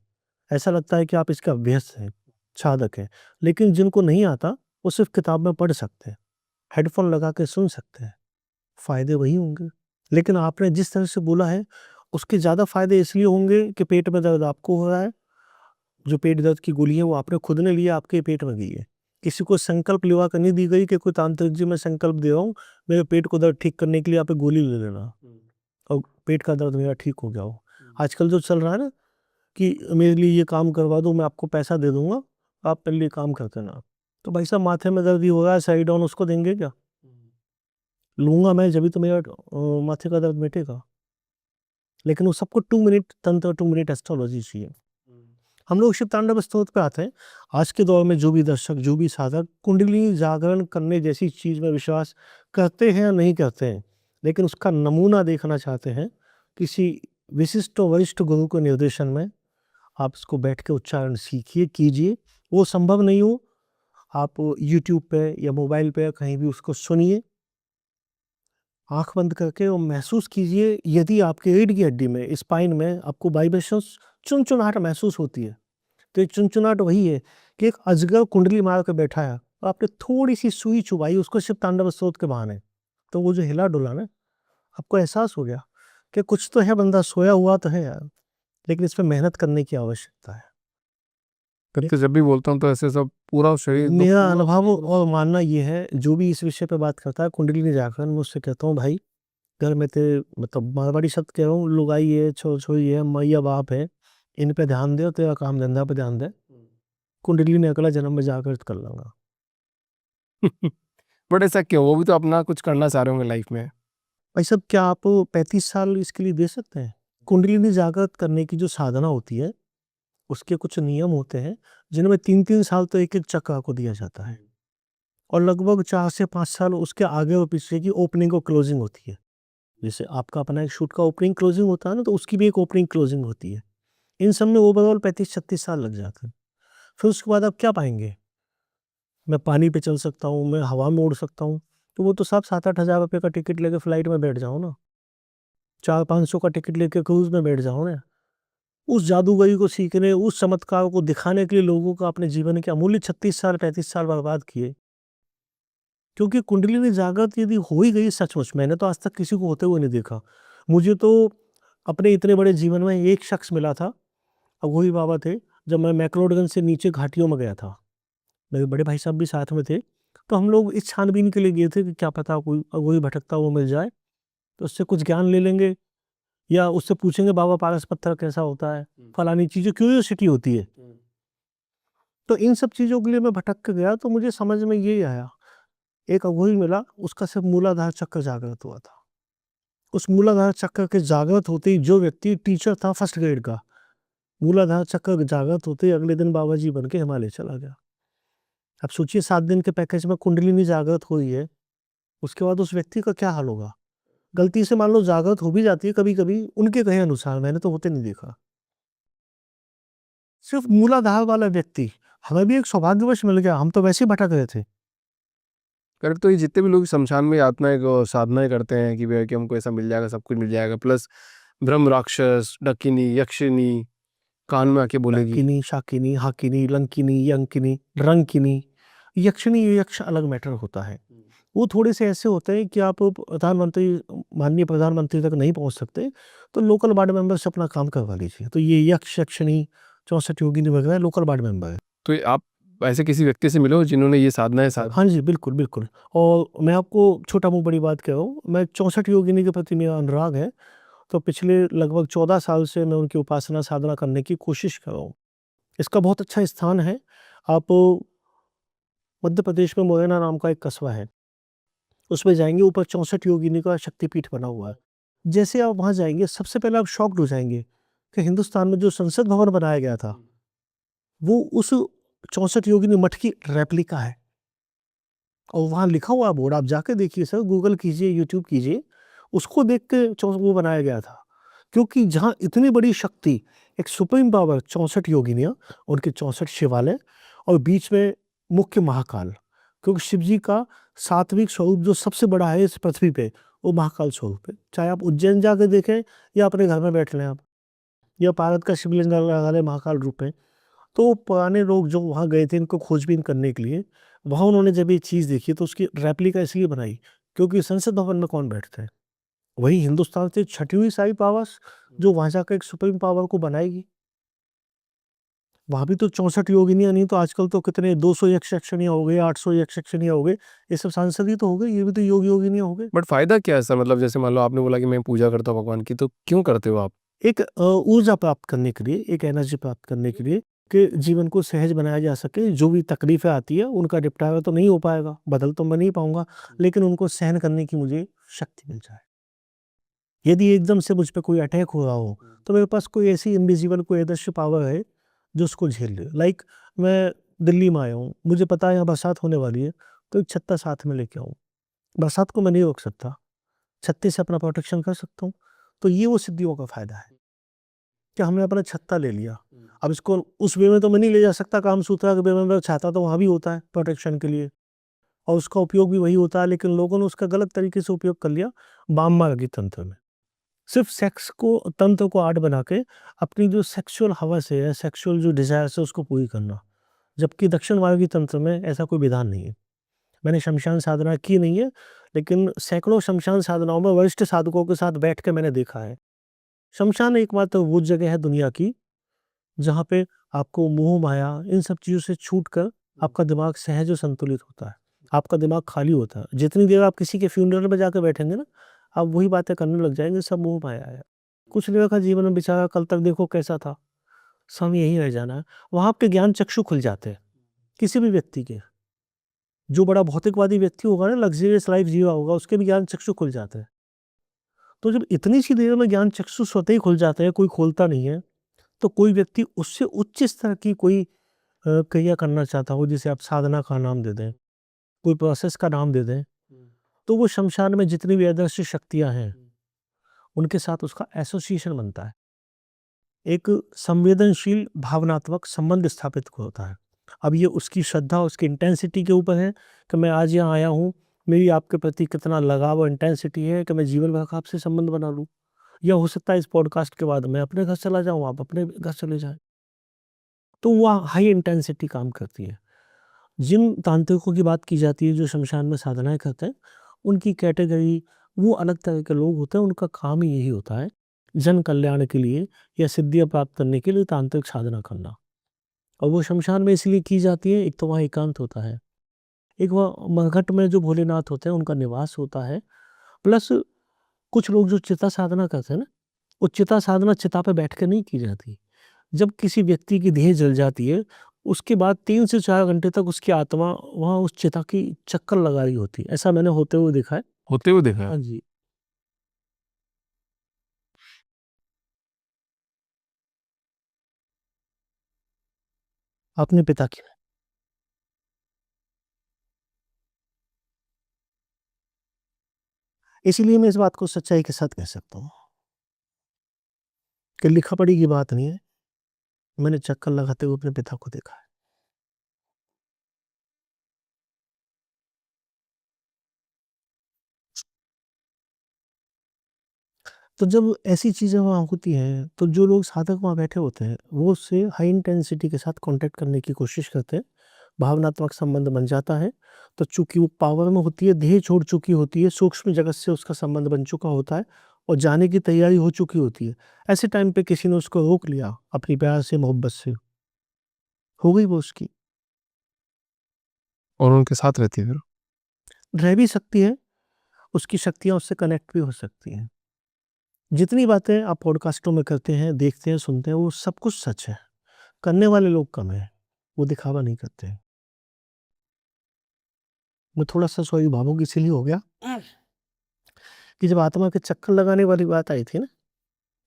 ऐसा लगता है कि आप इसका अभ्यस्त हैं, साधक हैं, लेकिन जिनको नहीं आता वो सिर्फ किताब में पढ़ सकते हैं, हेडफोन लगा के सुन सकते हैं, फायदे वही होंगे। लेकिन आपने जिस तरह से बोला है उसके ज़्यादा फायदे इसलिए होंगे कि पेट में दर्द आपको हो रहा है, जो पेट दर्द की गोली है वो आपने खुद ने लिया, आपके पेट में गई है। किसी को संकल्प लेवा कर नहीं दी गई कि कोई तांत्रिक जी मैं संकल्प दे रहा हूँ, मेरे पेट को दर्द ठीक करने के लिए आप एक गोली ले लेना और पेट का दर्द मेरा ठीक हो गया हो। आजकल जो चल रहा है ना कि मेरे लिए ये काम करवा दो, मैं आपको पैसा दे दूंगा, आप मेरे लिए काम करते ना। तो भाई साहब, माथे में दर्द ही हो रहा है, साइड डाउन, उसको देंगे क्या? लूंगा मैं, जब भी तो मेरा माथे का दर्द मिटेगा। लेकिन वो सबको 2 मिनट तंत्र, 2 मिनट एस्ट्रोलॉजी चाहिए। हम लोग शिव तांडव स्तोत्र पे आते हैं। आज के दौर में जो भी दर्शक, जो भी साधक कुंडली जागरण करने जैसी चीज में विश्वास करते हैं या नहीं करते हैं, लेकिन उसका नमूना देखना चाहते हैं, किसी विशिष्ट और वरिष्ठ गुरु के निर्देशन में आप इसको बैठ के उच्चारण सीखिए, कीजिए। वो संभव नहीं हो, आप यूट्यूब पे या मोबाइल पे कहीं भी उसको सुनिए, आँख बंद करके और महसूस कीजिए। यदि आपके रीढ़ की हड्डी में, स्पाइन में आपको वाइब्रेशंस, चुनचुनाहट महसूस होती है, तो ये चुनचुनाहट वही है कि एक अजगर कुंडली मार के बैठा है, और आपने थोड़ी-सी सुई चुभाई उसको सिर्फ तांडव स्तोत्र के बहाने। तो वो जो हिला-डुला ना, आपको एहसास हो गया कि कुछ तो है, बंदा सोया हुआ तो है यार, लेकिन इसमें मेहनत करने की आवश्यकता है। फिर तो जब भी बोलता हूँ तो ऐसे सब पूरा शरीर एकदम मेरा पूरा अनुभव और मानना ये है, जो भी इस विषय पे बात करता है कुंडलिनी जाकर, मैं उससे कहता हूँ भाई, घर में ते मतलब मारवाड़ी शब्द कह रहा हूँ, लुगाई है, छोरी है, मैया बाप है, इन पे ध्यान दे और तेरा काम धंधा पे ध्यान दे। कुंडलिनी अगला जन्म में जाकर कर लूँगा। बट ऐसा क्यों? वो भी तो अपना कुछ करना चाह रहे होंगे लाइफ में। भाई साहब, क्या आप 35 साल इसके लिए दे सकते हैं? कुंडलिनी जागृत करने की जो साधना होती है, उसके कुछ नियम होते हैं, जिनमें 3-3 साल तो एक-एक चक्र आपको दिया जाता है, और लगभग 4 से 5 साल उसके आगे और पीछे की ओपनिंग और क्लोजिंग होती है। जैसे आपका अपना एक शूट का ओपनिंग क्लोजिंग होता है ना, तो उसकी भी एक ओपनिंग क्लोजिंग होती है। इन सब में ओवरऑल 35-36 साल लग जाते हैं। फिर उसके बाद आप क्या पाएँगे? मैं पानी पे चल सकता हूँ, मैं हवा में उड़ सकता हूँ, तो वो तो साहब 7-8 हज़ार रुपए का टिकट लेके फ्लाइट में बैठ जाओ ना, 400-500 का टिकट लेके क्रूज़ में बैठ जाओ ना। उस जादूगरी को सीखने, उस चमत्कार को दिखाने के लिए लोगों को अपने जीवन के अमूल्य 36 साल, 35 साल बर्बाद किए। क्योंकि कुंडलिनी जागृत यदि हो ही गई सचमुच, मैंने तो आज तक किसी को होते हुए नहीं देखा। मुझे तो अपने इतने बड़े जीवन में एक शख्स मिला था, अघोरी बाबा थे, जब मैं मैक्लोडगंज से नीचे घाटियों में गया था। मेरे बड़े भाई साहब भी साथ में थे। तो हम लोग इस छानबीन के लिए गए थे कि क्या पता कोई अघोरी भटकता हुआ मिल जाए, तो उससे कुछ ज्ञान ले लेंगे, या उससे पूछेंगे बाबा पारस पत्थर कैसा होता है, फलानी चीज़ें, क्यूरियोसिटी होती है। तो इन सब चीज़ों के लिए मैं भटक के गया, तो मुझे समझ में यही आया, एक अघोरी मिला, उसका सिर्फ मूलाधार चक्र जागृत हुआ था। उस मूलाधार चक्र के जागृत होते ही, जो व्यक्ति टीचर था फर्स्ट ग्रेड का, मूलाधार चक्र जागृत होते ही अगले दिन बाबा जी बन के हिमालय चला गया। अब सोचिए 7 दिन के पैकेज में कुंडलिनी जागृत हुई है, उसके बाद उस व्यक्ति का क्या हाल होगा? गलती से मान लो जागृत हो भी जाती है कभी-कभी, उनके कहे अनुसार, मैंने तो होते नहीं देखा। सिर्फ मूलाधार वाला व्यक्ति, हमें भी एक सौभाग्यवश मिल गया, हम तो वैसे ही भटक रहे थे। करेक्ट। तो ये जितने भी लोग शमशान में यातनाएँ साधनाएँ करते हैं कि भैया कि हमको ऐसा मिल जाएगा, सब कुछ मिल जाएगा, प्लस ब्रह्म राक्षस, डकिनी, यक्षिनी कान में आके बोलेगी। डाकिनी, शाकिनी, हाकिनी, लंकिनी, यंकिनी, रंकिनी, यक्षिणी, यक्ष अलग मैटर होता है। वो थोड़े से ऐसे होते हैं कि आप प्रधानमंत्री, माननीय प्रधानमंत्री तक नहीं पहुँच सकते, तो लोकल वार्ड मेंबर से अपना काम करवा लीजिए। तो ये यक्ष, यक्षिणी, 64 योगिनी वगैरह लोकल वार्ड मेंबर है। तो ये आप ऐसे किसी व्यक्ति से मिले हो जिन्होंने ये साधनाएँ साधी? हाँ जी, बिल्कुल, बिल्कुल। और मैं आपको छोटा मुँह बड़ी बात कह रहा हूँ, मैं 64 योगिनी के प्रति मेरा अनुराग है, तो पिछले लगभग 14 साल से मैं उनकी उपासना साधना करने की कोशिश कर रहा हूँ। इसका बहुत अच्छा स्थान है। आप मध्य प्रदेश में मुरैना नाम का एक कस्बा है, उसमें जाएँगे, ऊपर 64 योगिनी का शक्तिपीठ बना हुआ है। जैसे आप वहाँ जाएँगे, सबसे पहले आप शॉक्ड हो जाएँगे कि हिंदुस्तान में जो संसद भवन बनाया गया था, वो उस 64 योगिनी मठ की रेप्लिका है। और वहाँ लिखा हुआ है बोर्ड, आप जाके देखिए सर, गूगल कीजिए, यूट्यूब कीजिए, उसको देख के वो बनाया गया था। क्योंकि जहाँ इतनी बड़ी शक्ति, एक सुप्रीम पावर, 64 योगिनियाँ, उनके 64 शिवालय, और बीच में मुख्य महाकाल, क्योंकि शिव जी का सात्विक स्वरूप जो सबसे बड़ा है इस पृथ्वी पे, वो महाकाल स्वरूप है। चाहे आप उज्जैन जाके देखें, या अपने घर में बैठ लें आप, या भारत का शिवलिंग लगा लें, महाकाल रूप है। तो पुराने लोग जो वहाँ गए थे इनको खोजबीन करने के लिए, वहाँ उन्होंने जब ये चीज़ देखी, तो उसकी रेप्लिका इसलिए बनाई, क्योंकि संसद भवन में कौन बैठता है? वही हिंदुस्तान से छँटी हुई सारी पावर्स, जो वहाँ जाकर एक सुप्रीम पावर को बनाएगी। वहाँ भी तो 64 योगिनियाँ, नहीं तो आजकल तो कितने 200 यक्षिणियाँ हो गई, 800 यक्षिणियाँ हो गई, ये सब सांसद ही तो हो गए, ये भी तो योगिनियाँ हो गए। बट फ़ायदा क्या है सर? मतलब जैसे मान लो आपने बोला कि मैं पूजा करता हूँ भगवान की, तो क्यों करते हो आप? एक ऊर्जा प्राप्त करने के लिए, एक एनर्जी प्राप्त करने के लिए, कि जीवन को सहज बनाया जा सके। जो भी तकलीफ़ें आती है, उनका निपटारा तो नहीं हो पाएगा, बदल तो मैं नहीं पाऊँगा, लेकिन उनको सहन करने की मुझे शक्ति मिल जाए। यदि एकदम से मुझ पे कोई अटैक हो रहा हो, तो मेरे पास कोई ऐसी इनविजिबल कोई अदृश्य पावर है, जो उसको झेल ले। लाइक मैं दिल्ली में आया हूँ, मुझे पता है यहाँ बरसात होने वाली है, तो एक छत्ता साथ में लेके आऊँ। बरसात को मैं नहीं रोक सकता, छत्ते से अपना प्रोटेक्शन कर सकता हूँ। तो ये वो सिद्धियों का फ़ायदा है। कि हमने अपना छत्ता ले लिया, अब इसको उस वे में तो मैं नहीं ले जा सकता, काम सूत्रा के वे में छाता तो वहाँ भी होता है प्रोटेक्शन के लिए, और उसका उपयोग भी वही होता है, लेकिन लोगों ने उसका गलत तरीके से उपयोग कर लिया बाम मार्गी तंत्र में। सिर्फ सेक्स को, तंत्र को आर्ट बना के अपनी जो सेक्सुअल हवस है, सेक्सुअल जो डिजायर है उसको पूरी करना, जबकि दक्षिण मार्गी तंत्र में ऐसा कोई विधान नहीं है। मैंने शमशान साधना की नहीं है, लेकिन सैकड़ों शमशान साधनाओं में वरिष्ठ साधकों के साथ बैठ के मैंने देखा है। शमशान एकमात्र वो जगह है दुनिया की जहाँ पे आपको मोह माया इन सब चीज़ों से छूट कर आपका दिमाग सहज और संतुलित होता है, आपका दिमाग खाली होता है। जितनी देर आप किसी के फ्यूनरल में जाकर बैठेंगे ना, आप वही बातें करने लग जाएंगे, सब मोह माया है। कुछ नहीं रखा जीवन में, बेचारा कल तक देखो कैसा था, सब यही रह जाना है। वहाँ आपके ज्ञान चक्षु खुल जाते हैं किसी भी व्यक्ति के। जो बड़ा भौतिकवादी व्यक्ति होगा ना, लग्जरियस लाइफ जिया होगा, उसके भी ज्ञान चक्षु खुल जाते हैं। तो जब इतनी सी देर में ज्ञान चक्षु स्वतः ही खुल जाते हैं, कोई खोलता नहीं है, तो कोई व्यक्ति उससे उच्च स्तर की कोई क्रिया करना चाहता हो, जिसे आप साधना का नाम दे दें, कोई प्रोसेस का नाम दे दें, तो वो शमशान में जितनी भी अदृश्य शक्तियां हैं उनके साथ उसका एसोसिएशन बनता है, एक संवेदनशील भावनात्मक संबंध स्थापित होता है। अब ये उसकी श्रद्धा, उसकी इंटेंसिटी के ऊपर है कि मैं आज यहाँ आया हूँ, मेरी आपके प्रति कितना लगाव और इंटेंसिटी है कि मैं जीवन भर का आपसे संबंध बना लूँ, या हो सकता है इस पॉडकास्ट के बाद मैं अपने घर चला जाऊँ, आप अपने घर चले जाएं। तो वह हाई इंटेंसिटी काम करती है। जिन तांत्रिकों की बात की जाती है जो शमशान में साधनाएँ करते हैं, उनकी कैटेगरी, वो अलग तरह के लोग होते हैं, उनका काम ही यही होता है, जन कल्याण के लिए या सिद्धियाँ प्राप्त करने के लिए तांत्रिक साधना करना। और वो शमशान में इसलिए की जाती है, एक तो वहाँ एकांत होता है, एक वहाँ मरघट में जो भोलेनाथ होते हैं उनका निवास होता है, प्लस कुछ लोग जो चिता साधना करते हैं ना, वो चिता साधना चिता पे बैठ के नहीं की जाती। जब किसी व्यक्ति की देह जल जाती है, उसके बाद 3 से 4 घंटे तक उसकी आत्मा वहाँ उस चिता की चक्कर लगा रही होती है। ऐसा मैंने होते हुए देखा है। होते हुए देखा है? हाँ जी। अपने पिता की। इसीलिए मैं इस बात को सच्चाई के साथ कह सकता हूँ कि लिखा-पढ़ी की बात नहीं है। मैंने चक्कर लगाते हुए अपने पिता को देखा है। तो जब ऐसी चीज़ें वहाँ होती हैं, तो जो लोग साधक वहाँ बैठे होते हैं, वो उससे हाई इंटेंसिटी के साथ कॉन्टैक्ट करने की कोशिश करते हैं। भावनात्मक संबंध बन जाता है, तो चूँकि वो पावर में होती है, देह छोड़ चुकी होती है, सूक्ष्म जगत से उसका संबंध बन चुका होता है और जाने की तैयारी हो चुकी होती है। ऐसे टाइम पे किसी ने उसको रोक लिया, अपनी प्यार से, मोहब्बत से, हो गई वो उसकी। और उनके साथ रहती है फिर? रह भी सकती है, उसकी शक्तियाँ उससे कनेक्ट भी हो सकती हैं। जितनी बातें आप पॉडकास्टों में करते हैं, देखते हैं, सुनते हैं, वो सब कुछ सच है। करने वाले लोग कम हैं, वो दिखावा नहीं करते हैं। मैं थोड़ा-सा सॉरी भावुक इसीलिए हो गया कि जब आत्मा के चक्कर लगाने वाली बात आई थी ना,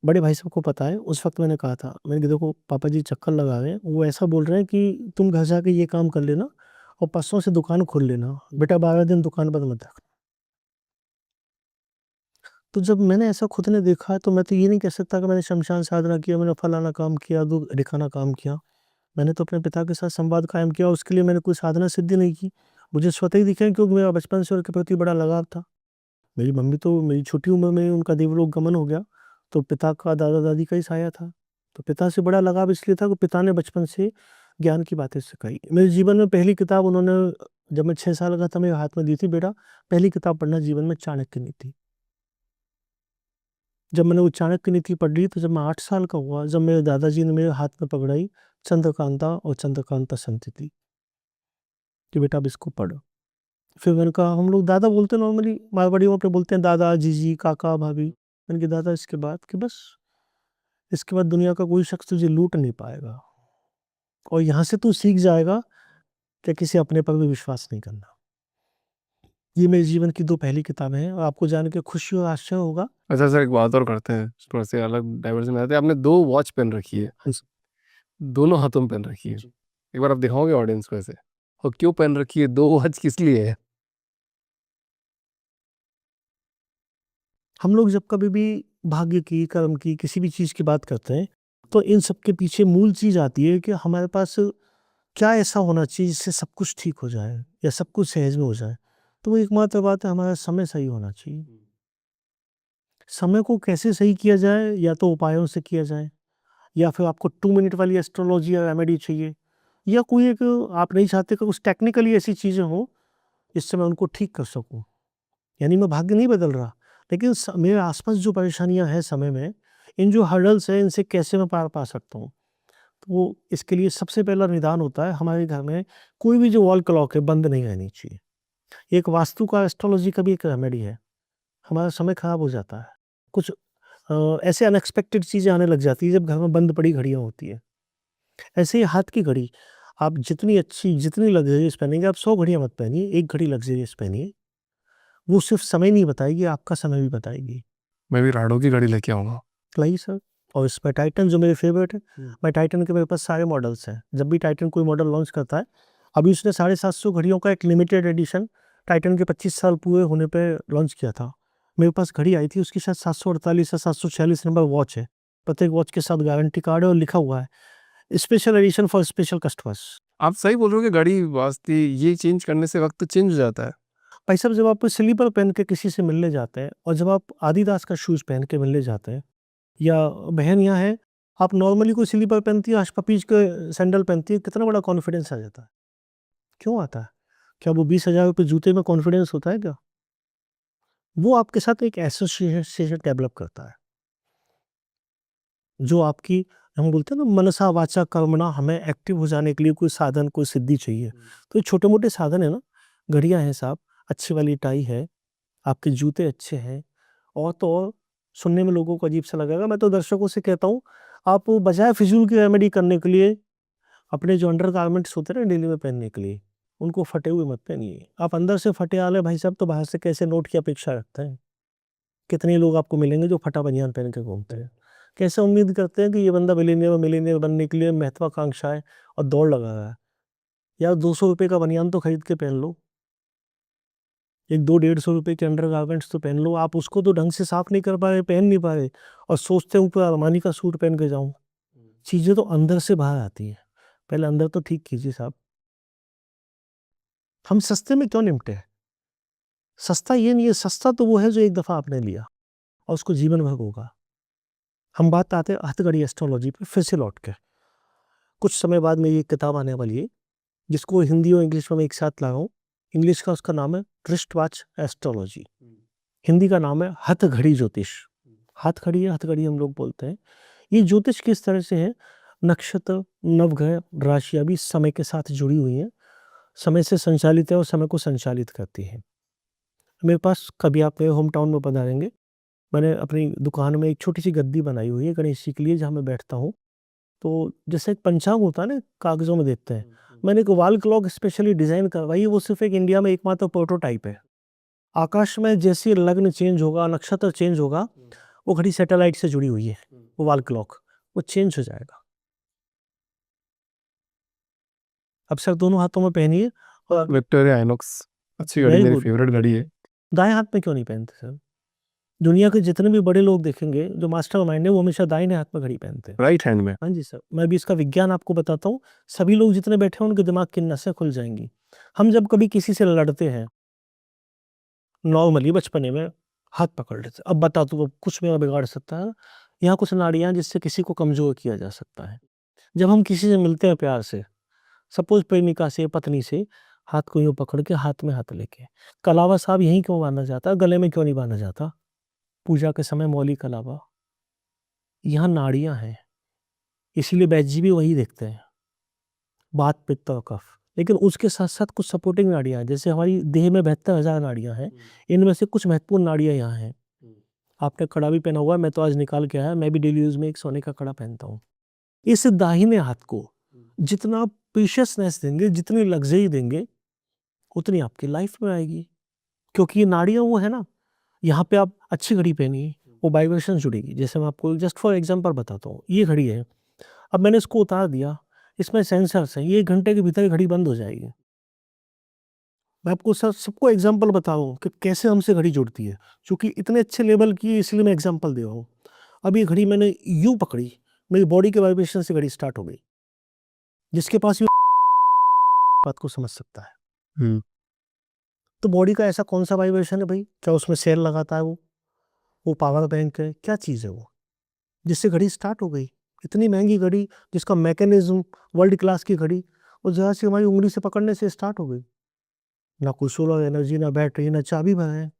बड़े भाई साहब को पता है, उस वक़्त मैंने कहा था, मैंने कहा देखो पापा जी चक्कर लगा रहे हैं, वो ऐसा बोल रहे हैं कि तुम घर जाके ये काम कर लेना और परसों से दुकान खोल लेना, बेटा 12 दिन दुकान बंद मत रखना। तो जब मैंने ऐसा खुद ने देखा, तो मैं तो ये नहीं कह सकता कि मैंने शमशान साधना किया, मैंने फलाना काम किया, दो ढिकाना काम किया। मैंने तो अपने पिता के साथ संवाद कायम किया, उसके लिए मैंने कोई साधना सिद्धि नहीं की। मुझे स्वतः ही दिखे, क्योंकि मेरा बचपन से उनके प्रति बड़ा लगाव था। मेरी मम्मी तो मेरी छोटी उम्र में उनका देवलोक गमन हो गया, तो पिता का दादा-दादी का ही साया था। तो पिता से बड़ा लगाव इसलिए था कि पिता ने बचपन से ज्ञान की बातें सिखाई। मेरे जीवन में पहली किताब उन्होंने जब मैं 6 साल का था मेरे हाथ में दी थी, बेटा पहली किताब पढ़ना जीवन में चाणक्य नीति। जब मैंने वो चाणक्य नीति पढ़ ली, तो जब मैं 8 साल का हुआ, जब मेरे दादाजी ने मेरे हाथ में पकड़ाई चंद्रकांता और चंद्रकांता संतति कि बेटा अब इसको पढ़। फिर मैंने कहा, हम लोग दादा बोलते हैं नॉर्मली, मारवाड़ियों में बोलते हैं दादा, जीजी, काका, भाभी। मैंने कहा दादा इसके बाद कि बस इसके बाद दुनिया का कोई शख्स तुझे लूट नहीं पाएगा, और यहाँ से तू सीख जाएगा कि किसी अपने पर भी विश्वास नहीं करना। ये मेरे जीवन की 2 पहली किताबें हैं, और आपको जान के खुशी और आश्चर्य होगा। अच्छा सर, एक बात और करते हैं, थोड़ा से अलग डाइवर्जन में आते हैं। आपने 2 वॉच पहन रखी है, हाँ जी। दोनों हाथों में पहन रखी है। जी। एक बार आप दिखाओगे ऑडियंस को ऐसे? और क्यों पहन रखी है? 2 वॉच किस लिए है? हम लोग जब कभी भी भाग्य की, कर्म की, किसी भी चीज़ की बात करते हैं, तो इन सब के पीछे मूल चीज़ आती है कि हमारे पास क्या ऐसा होना चाहिए जिससे सब कुछ ठीक हो जाए या सब कुछ सहज में हो जाए। तो वो एकमात्र बात है, हमारा समय सही होना चाहिए। समय को कैसे सही किया जाए, या तो उपायों से किया जाए, या फिर आपको 2 मिनट वाली एस्ट्रोलॉजी या रेमेडी चाहिए, या कोई एक आप नहीं चाहते कि कुछ टेक्निकली ऐसी चीज़ें हों जिससे मैं उनको ठीक कर सकूँ। यानी मैं भाग्य नहीं बदल रहा, लेकिन मेरे आसपास जो परेशानियां हैं समय में, इन जो हर्डल्स हैं, इनसे कैसे मैं पार पा सकता हूँ। तो वो इसके लिए सबसे पहला निदान होता है, हमारे घर में कोई भी जो वॉल क्लॉक है बंद नहीं रहनी चाहिए। एक वास्तु का, एस्ट्रोलॉजी का भी एक रेमेडी है। हमारा समय खराब हो जाता है, कुछ ऐसे अनएक्सपेक्टेड चीज़ें आने लग जाती है जब घर में बंद पड़ी घड़ियाँ होती है। ऐसे ही हाथ की घड़ी, आप जितनी अच्छी, जितनी लग्जरियस पहनेंगे, आप 100 घड़ियाँ मत पहनिए, एक घड़ी लग्जरियस पहनिए। वो सिर्फ समय नहीं बताएगी, आपका समय भी बताएगी। मैं भी राडो की घड़ी लेके आऊँगा। लाइए सर। और इसमें टाइटन जो मेरे फेवरेट है, मैं टाइटन के मेरे पास सारे मॉडल्स हैं। जब भी टाइटन कोई मॉडल लॉन्च करता है, अभी उसने 750 घड़ियों का एक लिमिटेड एडिशन टाइटन के 25 साल पूरे होने पे लॉन्च किया था। मेरे पास घड़ी आई थी, उसकी शायद 748 या 746 नंबर वॉच है। प्रत्येक वॉच के साथ गारंटी कार्ड है और लिखा हुआ है special edition for special customers. आप सही बोल रहे हो कि घड़ी वास्ते ये चेंज करने से वक्त चेंज हो जाता है। भाई साहब, जब आप स्लीपर पहन के किसी से मिलने जाते हैं, और जब आप आदिदास का शूज़ पहन के मिलने जाते हैं, या बहन यहाँ है, आप नॉर्मली कोई स्लीपर पहनती है, हश-पपीच के सैंडल पहनती है, कितना बड़ा कॉन्फिडेंस आ जाता है। क्यों आता है? क्या वो 20,000 रुपए जूते में कॉन्फिडेंस होता है क्या? वो आपके साथ एक एसोसिएशन डेवलप करता है, जो आपकी, हम बोलते हैं ना, मनसा वाचा कर्मणा, हमें एक्टिव हो जाने के लिए कोई साधन, कोई सिद्धि चाहिए। तो ये छोटे-मोटे साधन है ना, घड़ियाँ हैं साहब, अच्छी वाली टाई है, आपके जूते अच्छे हैं, और तो और सुनने में लोगों को अजीब-सा लगेगा, मैं तो दर्शकों से कहता हूँ, आप बजाय फिज़ूल की रेमेडी करने के लिए, अपने जो अंडरगारमेंट्स होते हैं ना डेली में पहनने के लिए, उनको फटे हुए मत पहनिए। आप अंदर से फटे हाल है भाई साहब, तो बाहर से कैसे नोट की अपेक्षा रखते हैं? कितने लोग आपको मिलेंगे जो फटा बनियान पहन के घूमते हैं? कैसे उम्मीद करते हैं कि ये बंदा मिलियनेयर बनने के लिए महत्वाकांक्षाएँ और दौड़ लगा रहा है? यार, ₹200 का बनियान तो खरीद के पहन लो। एक 2 ₹150 के अंडरगारमेंट्स तो पहन लो। आप उसको तो ढंग से साफ नहीं कर पा रहे, पहन नहीं पा रहे, और सोचते हैं ऊपर अरमानी का सूट पहन के जाऊँ। चीज़ें तो अंदर से बाहर आती हैं। पहले अंदर तो ठीक कीजिए साहब। हम सस्ते में क्यों निपटे हैं? सस्ता ये नहीं है, सस्ता तो वो है जो एक दफ़ा आपने लिया और उसको जीवन भर होगा। हम बात आते हैं हथकड़ी एस्ट्रोलॉजी पे फिर से लौट के। कुछ समय बाद मेरी एक किताब आने वाली है, जिसको हिंदी और इंग्लिश में मैं एक साथ ला रहा हूँ। इंग्लिश का उसका नाम है रिस्टवॉच एस्ट्रोलॉजी। हिंदी का नाम है हथघड़ी ज्योतिष। हथघड़ी या हथघड़ी हम लोग बोलते हैं। ये ज्योतिष किस तरह से है, नक्षत्र, नवग्रह, राशियाँ भी समय के साथ जुड़ी हुई हैं। समय से संचालित है और समय को संचालित करती है। मेरे पास, कभी आप मेरे होम टाउन में पधारेंगे, मैंने अपनी दुकान में एक छोटी-सी गद्दी बनाई हुई है गणेश जी के लिए, जहाँ मैं बैठता हूँ। तो जैसे एक पंचांग होता है ना, कागज़ों में देखते हैं, मैंने एक वॉल क्लॉक स्पेशली डिज़ाइन करवाई है, वो सिर्फ़ एक इंडिया में एकमात्र प्रोटोटाइप है। आकाश में जैसे ही लग्न चेंज होगा, नक्षत्र चेंज होगा, वो घड़ी सैटेलाइट से जुड़ी हुई है, वो वॉल क्लॉक, वो चेंज हो जाएगा। अब सर दोनों हाथों में पहनिए, और विक्टोरिया आइनॉक्स अच्छी घड़ी, वेरी मेरी गुड। फेवरेट घड़ी है। दाएँ हाथ में क्यों नहीं पहनते सर? दुनिया के जितने भी बड़े लोग देखेंगे, जो मास्टरमाइंड है, वो हमेशा दाहिने हाथ में घड़ी पहनते हैं। राइट हैंड में। हाँ जी सर, मैं भी इसका विज्ञान आपको बताता हूँ। सभी लोग जितने बैठे हैं, उनके दिमाग की नसें खुल जाएँगी। हम जब कभी किसी से लड़ते हैं, नॉर्मली बचपने में हाथ पकड़ लेते हैं। अब बता तू, अब कुछ मेरा बिगाड़ सकता है? यहाँ कुछ नाड़ियाँ हैं जिससे किसी को कमज़ोर किया जा सकता है। जब हम किसी से मिलते हैं प्यार से, सपोज़ प्रेमिका से, पत्नी से, हाथ को यूँ पकड़ के, हाथ में हाथ लेके, कलावा साहब यहीं क्यों बाँधा जाता है? गले में क्यों नहीं बाँधा जाता? पूजा के समय मौली कलावा, यहाँ नाड़ियाँ हैं, इसीलिए वैद्य जी भी वही देखते हैं, वात, पित्त और कफ। लेकिन उसके साथ-साथ कुछ सपोर्टिंग नाड़ियाँ हैं, जैसे हमारी देह में 72,000 नाड़ियाँ हैं, इनमें से कुछ महत्वपूर्ण नाड़ियाँ यहाँ हैं। आपने कड़ा भी पहना हुआ है, मैं तो आज निकाल के आया, मैं भी डेली यूज़ में एक सोने का कड़ा पहनता हूँ। इस दाहिने हाथ को जितना प्रीशियसनेस देंगे, जितनी लग्ज़री देंगे, उतनी आपकी लाइफ में आएगी। क्योंकि ये नाड़ियाँ वो है ना, यहाँ पे आप अच्छी घड़ी पहनिए, वो वाइब्रेशन जुड़ेगी। जैसे मैं आपको जस्ट फॉर एग्ज़ाम्पल बताता हूँ, ये घड़ी है, अब मैंने इसको उतार दिया, इसमें सेंसर्स हैं, ये 1 घंटे के भीतर ये घड़ी बंद हो जाएगी। मैं आपको सर सबको एग्ज़ाम्पल बता रहा हूँ कि कैसे हमसे घड़ी जुड़ती है। चूँकि इतने अच्छे लेवल की है, इसलिए मैं एग्ज़ाम्पल दे रहा हूँ। अब ये घड़ी मैंने यूँ पकड़ी, मेरी बॉडी के वाइब्रेशन से घड़ी स्टार्ट हो गई। जिसके पास ये बात को समझ सकता है। हम्म। तो बॉडी का ऐसा कौन सा वाइब्रेशन है भाई? क्या उसमें सेल लगाता है वो पावर बैंक है, क्या चीज़ है वो, जिससे घड़ी स्टार्ट हो गई? इतनी महंगी घड़ी जिसका मैकेनिज्म वर्ल्ड क्लास की घड़ी, और जरा सी हमारी उंगली से पकड़ने से स्टार्ट हो गई। ना कोई सोलर एनर्जी, ना बैटरी, ना चाबी भरा है।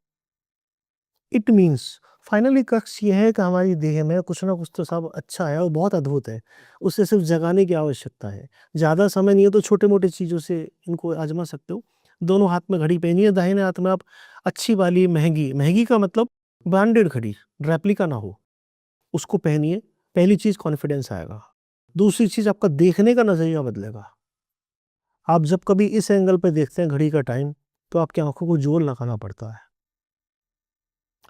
इट मीन्स फाइनली कक्ष ये है कि हमारी देह में कुछ ना कुछ तो सब अच्छा है और बहुत अद्भुत है। उससे सिर्फ जगाने की आवश्यकता है। ज़्यादा समय नहीं है तो छोटे मोटे चीज़ों से इनको आजमा सकते हो। दोनों हाथ में घड़ी पहनी है, दाहिने हाथ में आप अच्छी वाली महंगी, महंगी का मतलब ब्रांडेड घड़ी, रेप्लिका ना हो, उसको पहनिए। पहली चीज़ कॉन्फिडेंस आएगा। दूसरी चीज़ आपका देखने का नज़रिया बदलेगा। आप जब कभी इस एंगल पे देखते हैं घड़ी का टाइम, तो आपकी आंखों को जोर लगाना पड़ता है।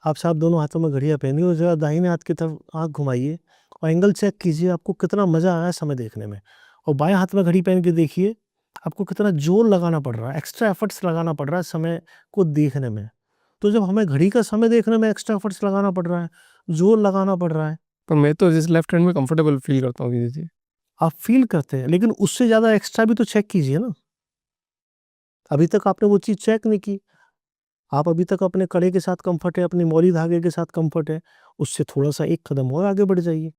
आप साहब दोनों हाथों में घड़ियाँ पहनिए और ज़रा दाहिने हाथ की तरफ आँख घुमाइए और एंगल चेक कीजिए, आपको कितना मज़ा आ रहा है समय देखने में। और बाएं हाथ में घड़ी पहन के देखिए, आपको कितना जोर लगाना पड़ रहा है, एक्स्ट्रा एफर्ट्स लगाना पड़ रहा है समय को देखने में। तो जब हमें घड़ी का समय देखने में एक्स्ट्रा एफर्ट्स लगाना पड़ रहा है, जोर लगाना पड़ रहा है, पर मैं तो जिस लेफ्ट हैंड में कंफर्टेबल फील करता हूँ दीदी। आप फील करते हैं, लेकिन उससे ज़्यादा एक्स्ट्रा भी तो चेक कीजिए ना। अभी तक आपने वो चीज़ चेक नहीं की। आप अभी तक अपने कड़े के साथ कंफर्ट है, अपनी मौली धागे के साथ कंफर्ट है, उससे थोड़ा-सा एक कदम और आगे बढ़ जाइए।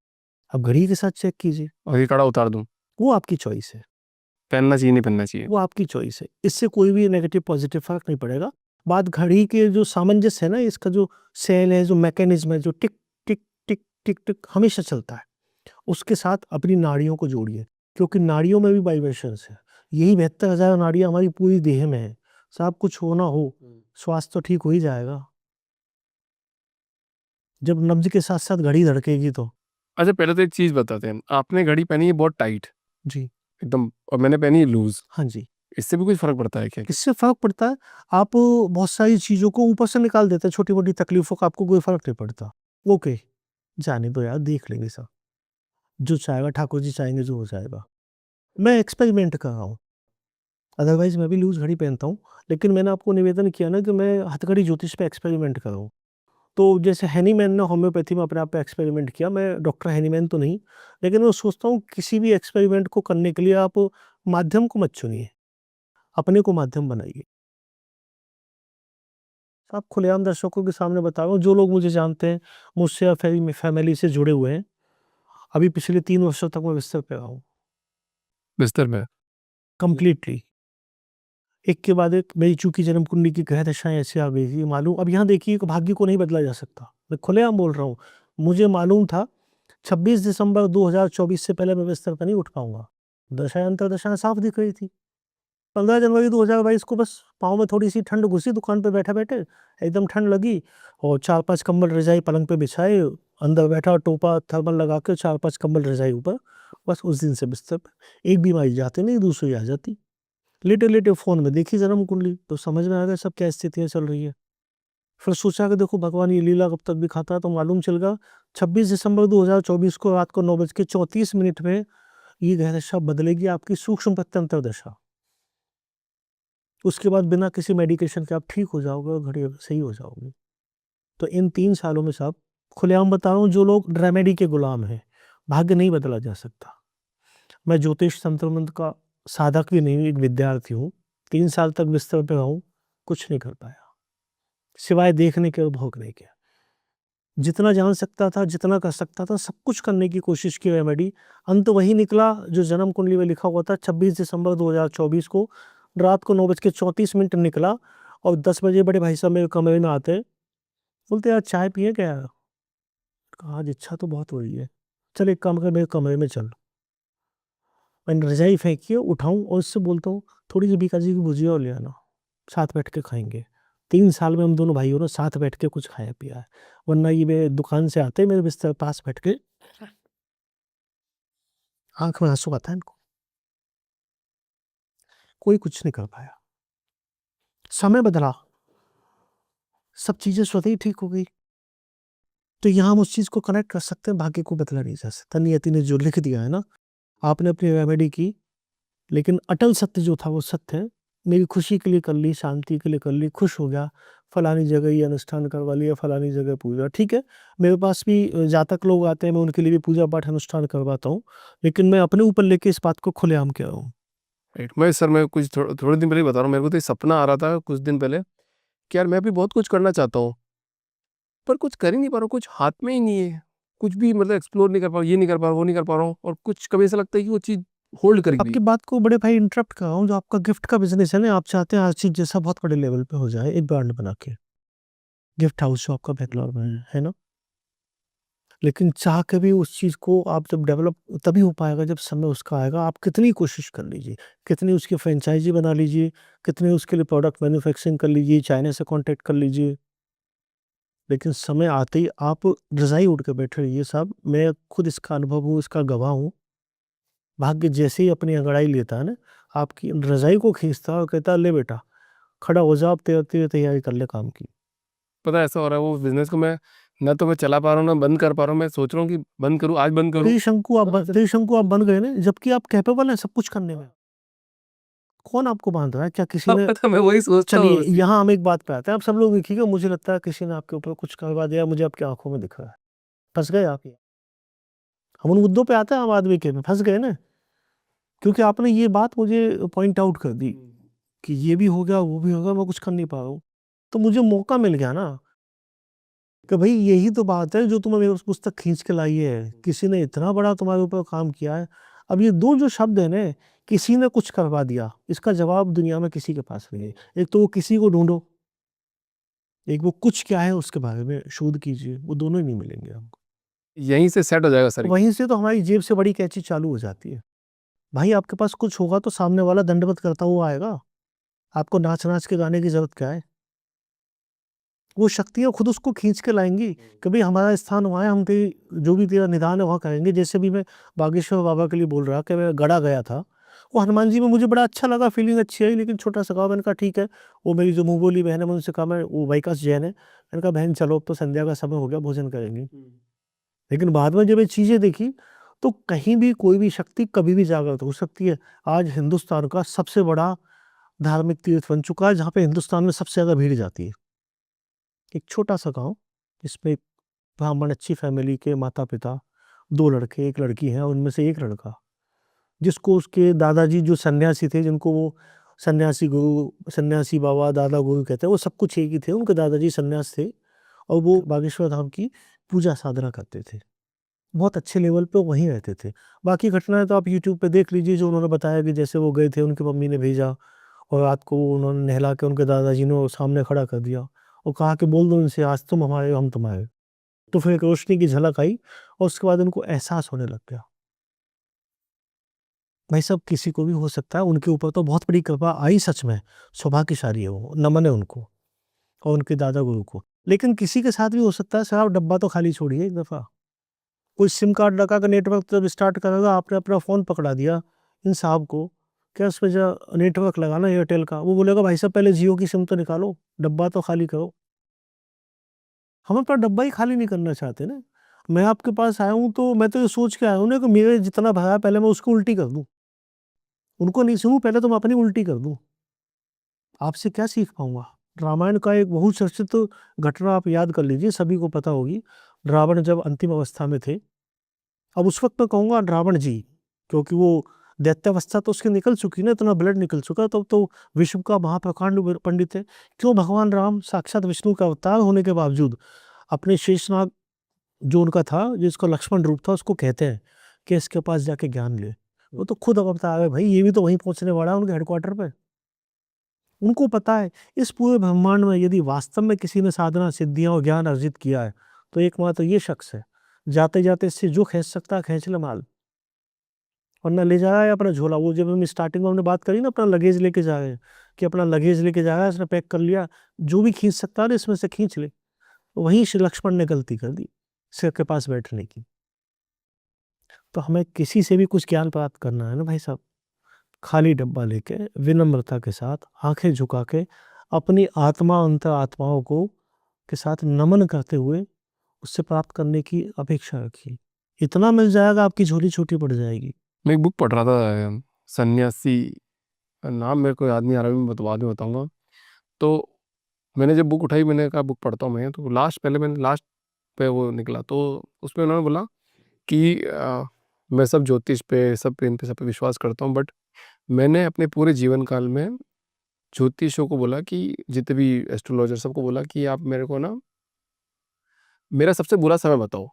अब घड़ी के साथ चेक कीजिए, और ये कड़ा उतार दूँ, वो आपकी चॉइस है, पहनना चाहिए नहीं पहनना चाहिए? वो आपकी चॉइस है। इससे कोई भी नेगेटिव पॉजिटिव फ़र्क नहीं पड़ेगा। बात घड़ी के जो सामंजस्य है ना, इसका जो सेल है, जो मैकेनिज़्म है, जो टिक, टिक, टिक, टिक, टिक हमेशा चलता है, उसके साथ अपनी नाड़ियों को जोड़िए, क्योंकि नाड़ियों में भी वाइब्रेशंस है। यही 72,000 नाड़ियाँ हमारी पूरी देह में हैं। साहब कुछ हो ना हो, स्वास्थ्य तो ठीक हो ही जाएगा। जब नब्ज़ के साथ-साथ घड़ी धड़केगी तो। अच्छा, पहले तो एक चीज़ बताते हैं, आपने घड़ी पहनी है बहुत टाइट जी। एकदम और मैंने पहनी है लूज़, हाँ जी। इससे भी कुछ फ़र्क पड़ता है क्या? किससे फ़र्क पड़ता है? आप बहुत सारी चीज़ों को ऊपर से निकाल देते हैं, छोटी-मोटी तकलीफ़ों का आपको कोई फ़र्क नहीं पड़ता। ओके, जाने दो यार, देख लेंगे सब। जो चाहेगा ठाकुर जी चाहेंगे जो हो जाएगा। मैं एक्सपेरिमेंट कर रहा हूँ, अदरवाइज़ मैं भी लूज़ घड़ी पहनता हूँ, लेकिन मैंने आपको निवेदन किया ना कि मैं हथकड़ी ज्योतिष पे एक्सपेरिमेंट कर रहा हूँ। तो जैसे हैनीमैन ने होम्योपैथी में अपने आप पे एक्सपेरिमेंट किया, मैं डॉक्टर हैनीमैन तो नहीं, लेकिन मैं सोचता हूँ किसी भी एक्सपेरिमेंट को करने के लिए आप माध्यम को मत चुनिए, अपने को माध्यम बनाइए। आप खुलेआम दर्शकों के सामने बता रहा हूँ, जो लोग मुझे जानते हैं, मुझसे या फैमिली से जुड़े हुए हैं, अभी पिछले 3 वर्षों तक मैं बिस्तर पे रहा हूँ, बिस्तर में? कंप्लीटली। एक के बाद एक मेरी चूँकि जन्म कुंडली की ग्रह दशाएँ ऐसी आ गई थी, मालूम अब यहाँ देखिए कि भाग्य को नहीं बदला जा सकता। मैं खुलेआम बोल रहा हूँ, मुझे मालूम था 26 दिसंबर 2024 से पहले मैं बिस्तर पे नहीं उठ पाऊँगा। दशाएँ अंतर्दशाएँ साफ दिख रही थी। 15 जनवरी 2022 को बस पाँव में थोड़ी-सी ठंड घुसी दुकान पे बैठे-बैठे, एकदम ठंड लगी और 4-5 कंबल रज़ाई पलंग पे बिछाए, अंदर बैठा टोपा थर्मल लगा के 4-5 कंबल रज़ाई ऊपर, बस उस दिन से बिस्तर पे। एक बीमारी जाती नहीं, दूसरी आ जाती। लेटे-लेटे फ़ोन में देखी जन्म कुंडली, तो समझ में आ गया सब क्या स्थितियाँ चल रही है। फिर सोचा कि देखो भगवान ये लीला कब तक दिखाता है, तो मालूम चल गया 26 दिसंबर 2024 को रात को 9:34 पे ये ग्रह दशा बदलेगी आपकी सूक्ष्म प्रत्यंतर दशा। उसके बाद बिना किसी मेडिकेशन के आप ठीक हो जाओगे और घड़ी सही हो जाओगे। तो इन 3 सालों में साहब खुलेआम बता रहा हूँ, जो लोग रेमेडी के गुलाम हैं, भाग्य नहीं बदला जा सकता। मैं ज्योतिष तंत्र मंत्र का साधक भी नहीं हूँ, एक विद्यार्थी हूँ। 3 साल तक बिस्तर पे रहा हूँ, कुछ नहीं कर पाया, सिवाय देखने के और भोगने के। जितना जान सकता था, जितना कर सकता था, सब कुछ करने की कोशिश की रेमेडी। अंत वही निकला जो जन्म कुंडली में लिखा हुआ था। 26 दिसंबर 2024 को रात को 9:34 निकला और 10 बजे बड़े भाई साहब मेरे कमरे में आते, बोलते यार चाय पिए क्या? कहा आज इच्छा तो बहुत हो रही है, चल एक काम कर मेरे कमरे में चल। मैंने रजाई फेंकी है, उठाऊं और उससे बोलता हूँ थोड़ी सी बीकाजी की भुजिया और ले आना, साथ बैठ के खाएंगे। 3 साल में हम दोनों भाइयों ने साथ बैठ के कुछ खाया पिया है, वरना ये मेरे दुकान से आते मेरे बिस्तर पास बैठ के, आंख में आंसू आता है इनको। कोई कुछ नहीं कर पाया। समय बदला, सब चीजें स्वतः ही ठीक हो गई। तो यहाँ हम उस चीज को कनेक्ट कर सकते हैं, भाग्य को बदला नहीं जा सकता। नियति ने जो लिख दिया है ना, आपने अपनी रेमेडी की, लेकिन अटल सत्य जो था वो सत्य है, मेरी खुशी के लिए कर ली, शांति के लिए कर ली, खुश हो गया, फलानी जगह ये अनुष्ठान करवा लिया, फलानी जगह पूजा, ठीक है। मेरे पास भी जातक लोग आते हैं, मैं उनके लिए भी पूजा पाठ अनुष्ठान करवाता हूँ, लेकिन मैं अपने ऊपर लेके इस बात को खुलेआम कह रहा हूँ। राइट। मैं सर मैं कुछ थोड़े दिन पहले ही बता रहा हूँ, मेरे को तो ये सपना आ रहा था कुछ दिन पहले कि यार मैं भी बहुत कुछ करना चाहता हूँ, पर कुछ कर ही नहीं पा रहा हूँ, कुछ हाथ में ही नहीं है, कुछ भी मतलब एक्सप्लोर नहीं कर पा रहा हूँ, ये नहीं कर पा रहा हूँ, वो नहीं कर पा रहा हूँ, और कुछ कभी ऐसा लगता है कि वो चीज़ होल्ड करी हुई आपकी बात को बड़े भाई इंटरप्ट कर रहा हूँ, जो आपका गिफ्ट का बिजनेस है ना, आप चाहते हैं हर चीज़ जैसा बहुत बड़े लेवल पे हो जाए, एक ब्रांड बना के, गिफ्ट हाउस जो आपका बैंगलोर में है ना? लेकिन चाह के भी उस चीज़ को आप जब डेवलप तभी हो पाएगा जब समय उसका आएगा। आप कितनी कोशिश कर लीजिए, कितनी उसकी फ्रेंचाइज़ी बना लीजिए, कितने उसके लिए प्रोडक्ट मैन्युफैक्चरिंग कर लीजिए, चाइना से कॉन्टैक्ट कर लीजिए, लेकिन समय आते ही आप रज़ाई ओढ़ के बैठे रहिए साहब। मैं खुद इसका अनुभव हूँ, इसका गवाह हूँ। भाग्य जैसे ही अपनी अंगड़ाई लेता है ना, आपकी रज़ाई को खींचता है और कहता है, "ले बेटा, खड़ा हो जा, अब तेरी तैयारी कर ले काम की।" पता है ऐसा हो रहा है, वो बिजनेस को मैं ना तो मैं चला पा रहा हूँ ना बंद कर पा रहा हूँ, मैं सोच रहा हूँ कि बंद करूँ, आज बंद करूँ। त्रिशंकु आप बन गए ना, जबकि आप कैपेबल हैं सब कुछ करने में। कौन आपको बाँध रहा है? क्या किसी अब ने पता मैं वही सोचता हूँ चलिए, यहाँ हम एक बात पे आते हैं। आप सब लोग देखिएगा, मुझे लगता है किसी ने आपके ऊपर कुछ करवा दिया, मुझे आपकी आँखों में दिख रहा है। फँस गए आप। हम उन मुद्दों पे आते हैं आम आदमी के, फँस गए ना, क्योंकि आपने ये बात मुझे पॉइंट आउट कर दी कि ये भी हो गया, वो भी हो गया, मैं कुछ कर नहीं पा रहा हूँ। तो मुझे मौका मिल गया ना कि भई यही तो बात है जो तुम्हें मेरे उस तक खींच के लाई है। किसी ने इतना बड़ा तुम्हारे ऊपर काम किया है। अब ये 2 जो शब्द हैं ना, किसी ने कुछ करवा दिया, इसका जवाब दुनिया में किसी के पास नहीं है। एक तो वो किसी को ढूँढो, एक वो कुछ क्या है उसके बारे में शोध कीजिए, वो दोनों ही नहीं मिलेंगे आपको। यहीं से सेट हो जाएगा सर। वहीं से तो हमारी जेब से बड़ी कैंची चालू हो जाती है। भाई आपके पास कुछ होगा तो सामने वाला दंडवत करता हुआ आएगा। आपको नाच-नाच के गाने की ज़रूरत क्या है? वो शक्तियाँ खुद उसको खींच के लाएँगी कि भई हमारा स्थान वहाँ है, हम तेरी जो भी तेरा निदान है वहाँ करेंगे। जैसे भी मैं बागेश्वर बाबा के लिए बोल रहा कि मैं गढ़ा गया था, वो हनुमान जी में मुझे बड़ा अच्छा लगा, फीलिंग अच्छी आई, लेकिन छोटा-सा गाँव। मैंने कहा ठीक है, वो मेरी जो मुँह बोली बहन है, मैं उनसे कहा, मैं वो वाइकास जैन है। मैंने कहा बहन चलो, अब तो संध्या का समय हो गया, भोजन करेंगे। लेकिन बाद में जब ये चीज़ें देखी, तो कहीं भी कोई भी शक्ति कभी भी जागृत हो सकती है। आज हिंदुस्तान का सबसे बड़ा धार्मिक तीर्थ बन चुका है, जहाँ पे हिंदुस्तान में सबसे ज़्यादा भीड़ जाती है। एक छोटा-सा गाँव, जिसमें एक ब्राह्मण अच्छी फैमिली के माता-पिता, 2 लड़के, 1 लड़की हैं, उनमें से 1 लड़का, जिसको उसके दादाजी जो सन्यासी थे, जिनको वो सन्यासी गुरु, सन्यासी बाबा, दादा गुरु कहते हैं, वो सब कुछ एक ही थे। उनके दादाजी सन्यास थे और वो बागेश्वर धाम की पूजा साधना करते थे। बहुत अच्छे लेवल पे वहीं रहते थे। बाकी घटनाएँ तो आप यूट्यूब पे देख लीजिए, जो उन्होंने बताया कि जैसे वो गए थे, उनकी मम्मी ने भेजा और रात को उन्होंने नहला के उनके दादाजी ने वो सामने खड़ा कर दिया और कहा कि बोल दो इनसे, आज तुम हमारे हो, हम तुम्हारे। तो फिर एक रोशनी की झलक आई और उसके बाद उनको एहसास होने लग गया। भाई साहब, किसी को भी हो सकता है, उनके ऊपर तो बहुत बड़ी कृपा आई सच में, सौभाग्यशाली है वो, नमन है उनको और उनके दादा गुरु को। लेकिन किसी के साथ भी हो सकता है, साहब डब्बा तो खाली छोड़िए एक दफ़ा। कोई सिम कार्ड लगा के नेटवर्क जब स्टार्ट करेगा, आपने अपना फ़ोन पकड़ा दिया इन साहब को, क्या उसपे जो नेटवर्क लगा ना एयरटेल का, वो बोलेगा भाई साहब पहले जियो की सिम तो निकालो, डब्बा तो खाली करो। हम अपना डब्बा ही खाली नहीं करना चाहते ना। मैं आपके पास आया हूँ तो मैं तो ये सोच के आया हूँ ना कि मेरे जितना भरा है पहले मैं उसको उल्टी कर दूँ। उनको नहीं सुनूँ, पहले तो मैं अपनी उल्टी कर दूँ। आपसे क्या सीख पाऊँगा? रामायण का एक बहुचर्चित घटना आप याद कर लीजिए, सभी को पता होगी। रावण जब अंतिम अवस्था में थे, अब उस वक़्त मैं कहूँगा रावण जी, क्योंकि वो दैत्यावस्था तो उसकी निकल चुकी ना, इतना ब्लड निकल चुका, तब तो विश्व का महाप्रकांड पंडित है। क्यों भगवान राम साक्षात विष्णु का अवतार होने के बावजूद अपने शेषनाग जो उनका था, जिसका लक्ष्मण रूप था, उसको कहते हैं कि इसके पास जाके ज्ञान ले। वो तो खुद अवतार है भाई, ये भी तो वहीं पहुँचने वाला है उनके हेडक्वार्टर पे। उनको पता है इस पूरे ब्रह्मांड में यदि वास्तव में किसी ने साधना, सिद्धियाँ और ज्ञान अर्जित किया है, तो एकमात्र ये शख्स है। जाते-जाते इससे जो खींच सकता है खींच ले माल, वरना ले जा रहा है अपना झोला। वो जब हम स्टार्टिंग में हमने बात करी ना, अपना लगेज लेके जा रहे हैं, कि अपना लगेज लेके जा रहा है, इसने पैक कर लिया, जो भी खींच सकता है ना इसमें से खींच ले। वहीं श्री लक्ष्मण ने गलती कर दी, सिर के पास बैठने की। तो हमें किसी से भी कुछ ज्ञान प्राप्त करना है ना भाई साहब, खाली डब्बा लेके, विनम्रता के साथ, आँखें झुका के, अपनी आत्मा अंतरात्माओं को के साथ नमन करते हुए उससे प्राप्त करने की अपेक्षा रखिए। इतना मिल जाएगा, आपकी झोली छोटी पड़ जाएगी। मैं एक बुक पढ़ रहा था, सन्यासी नाम मेरे को याद नहीं आ रहा, मैं बाद में बताऊंगा। तो मैंने जब बुक उठाई, मैंने कहा बुक पढ़ता हूँ मैं, तो लास्ट पहले मैंने लास्ट पे वो निकला, तो उसमें उन्होंने बोला कि मैं सब ज्योतिष पे, सब पे, इन पे, सब पे विश्वास करता हूँ, बट मैंने अपने पूरे जीवन काल में ज्योतिषों को बोला कि जितने भी एस्ट्रोलॉजर सबको बोला कि आप मेरे को ना मेरा सबसे बुरा समय बताओ,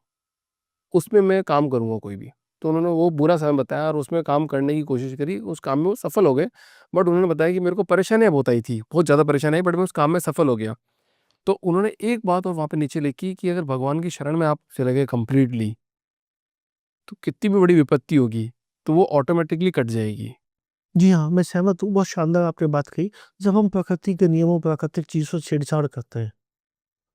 उसमें मैं काम करूँगा कोई भी। तो उन्होंने वो बुरा समय बताया और उसमें काम करने की कोशिश करी, उस काम में वो सफल हो गए। बट उन्होंने बताया कि मेरे को परेशानियाँ बहुत आई थी, बहुत ज़्यादा परेशानी आई, बट मैं उस काम में सफल हो गया। तो उन्होंने एक बात और वहाँ पे नीचे लिखी कि अगर भगवान की शरण में आप चले गए कंप्लीटली, तो कितनी भी बड़ी विपत्ति होगी, तो वो ऑटोमेटिकली कट जाएगी। जी हाँ, मैं सहमत हूँ, बहुत शानदार आपने बात कही। जब हम प्रकृति के नियमों, प्राकृतिक चीज़ों से छेड़छाड़ करते हैं,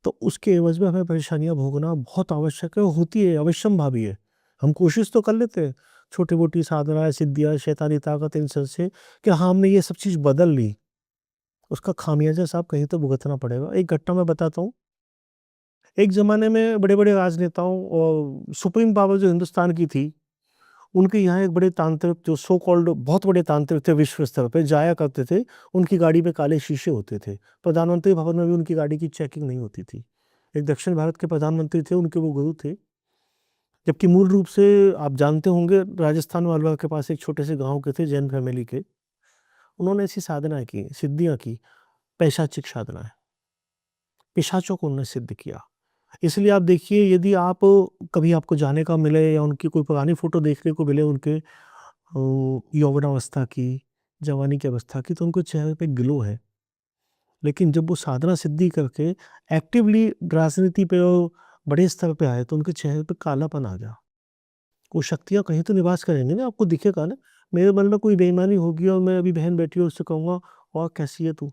तो उसके एवज़ में हमें परेशानियाँ भोगना बहुत आवश्यक है और होती है, अवश्यंभावी है। हम कोशिश तो कर लेते हैं, छोटी-मोटी साधनाएँ, सिद्धियाँ, शैतानी ताकत इन सब से कि हाँ, हमने ये सब चीज़ बदल ली, उसका खामियाज़ा साहब कहीं तो भुगतना पड़ेगा। एक घटना मैं बताता हूँ, एक ज़माने में बड़े-बड़े राजनेताओं और सुप्रीम पावर जो हिंदुस्तान की थी, उनके यहाँ एक बड़े तांत्रिक जो सो कॉल्ड बहुत बड़े तांत्रिक थे विश्व स्तर पे, जाया करते थे। उनकी गाड़ी में काले शीशे होते थे। प्रधानमंत्री भवन में भी उनकी गाड़ी की चेकिंग नहीं होती थी। एक दक्षिण भारत के प्रधानमंत्री थे, उनके वो गुरु थे। जबकि मूल रूप से आप जानते होंगे राजस्थान में अलवर के पास एक छोटे से गाँव के थे, जैन फैमिली के। उन्होंने ऐसी साधनाएँ की, सिद्धियाँ की, पैशाचिक साधनाएँ, पिशाचों को उन्होंने सिद्ध किया। इसलिए आप देखिए यदि आप कभी आपको जाने का मिले या उनकी कोई पुरानी फ़ोटो देखने को मिले उनके यौवनावस्था की, जवानी की अवस्था की, तो उनके चेहरे पे ग्लो है। लेकिन जब वो साधना सिद्धि करके एक्टिवली राजनीति पे और बड़े स्तर पे आए, तो उनके चेहरे पे कालापन आ गया। वो शक्तियाँ कहीं तो निवास करेंगी ना, आपको दिखेगा ना। मेरे मन में कोई बेईमानी होगी और मैं अभी बहन बैठी है, उससे कहूँगा, और कैसी है तू?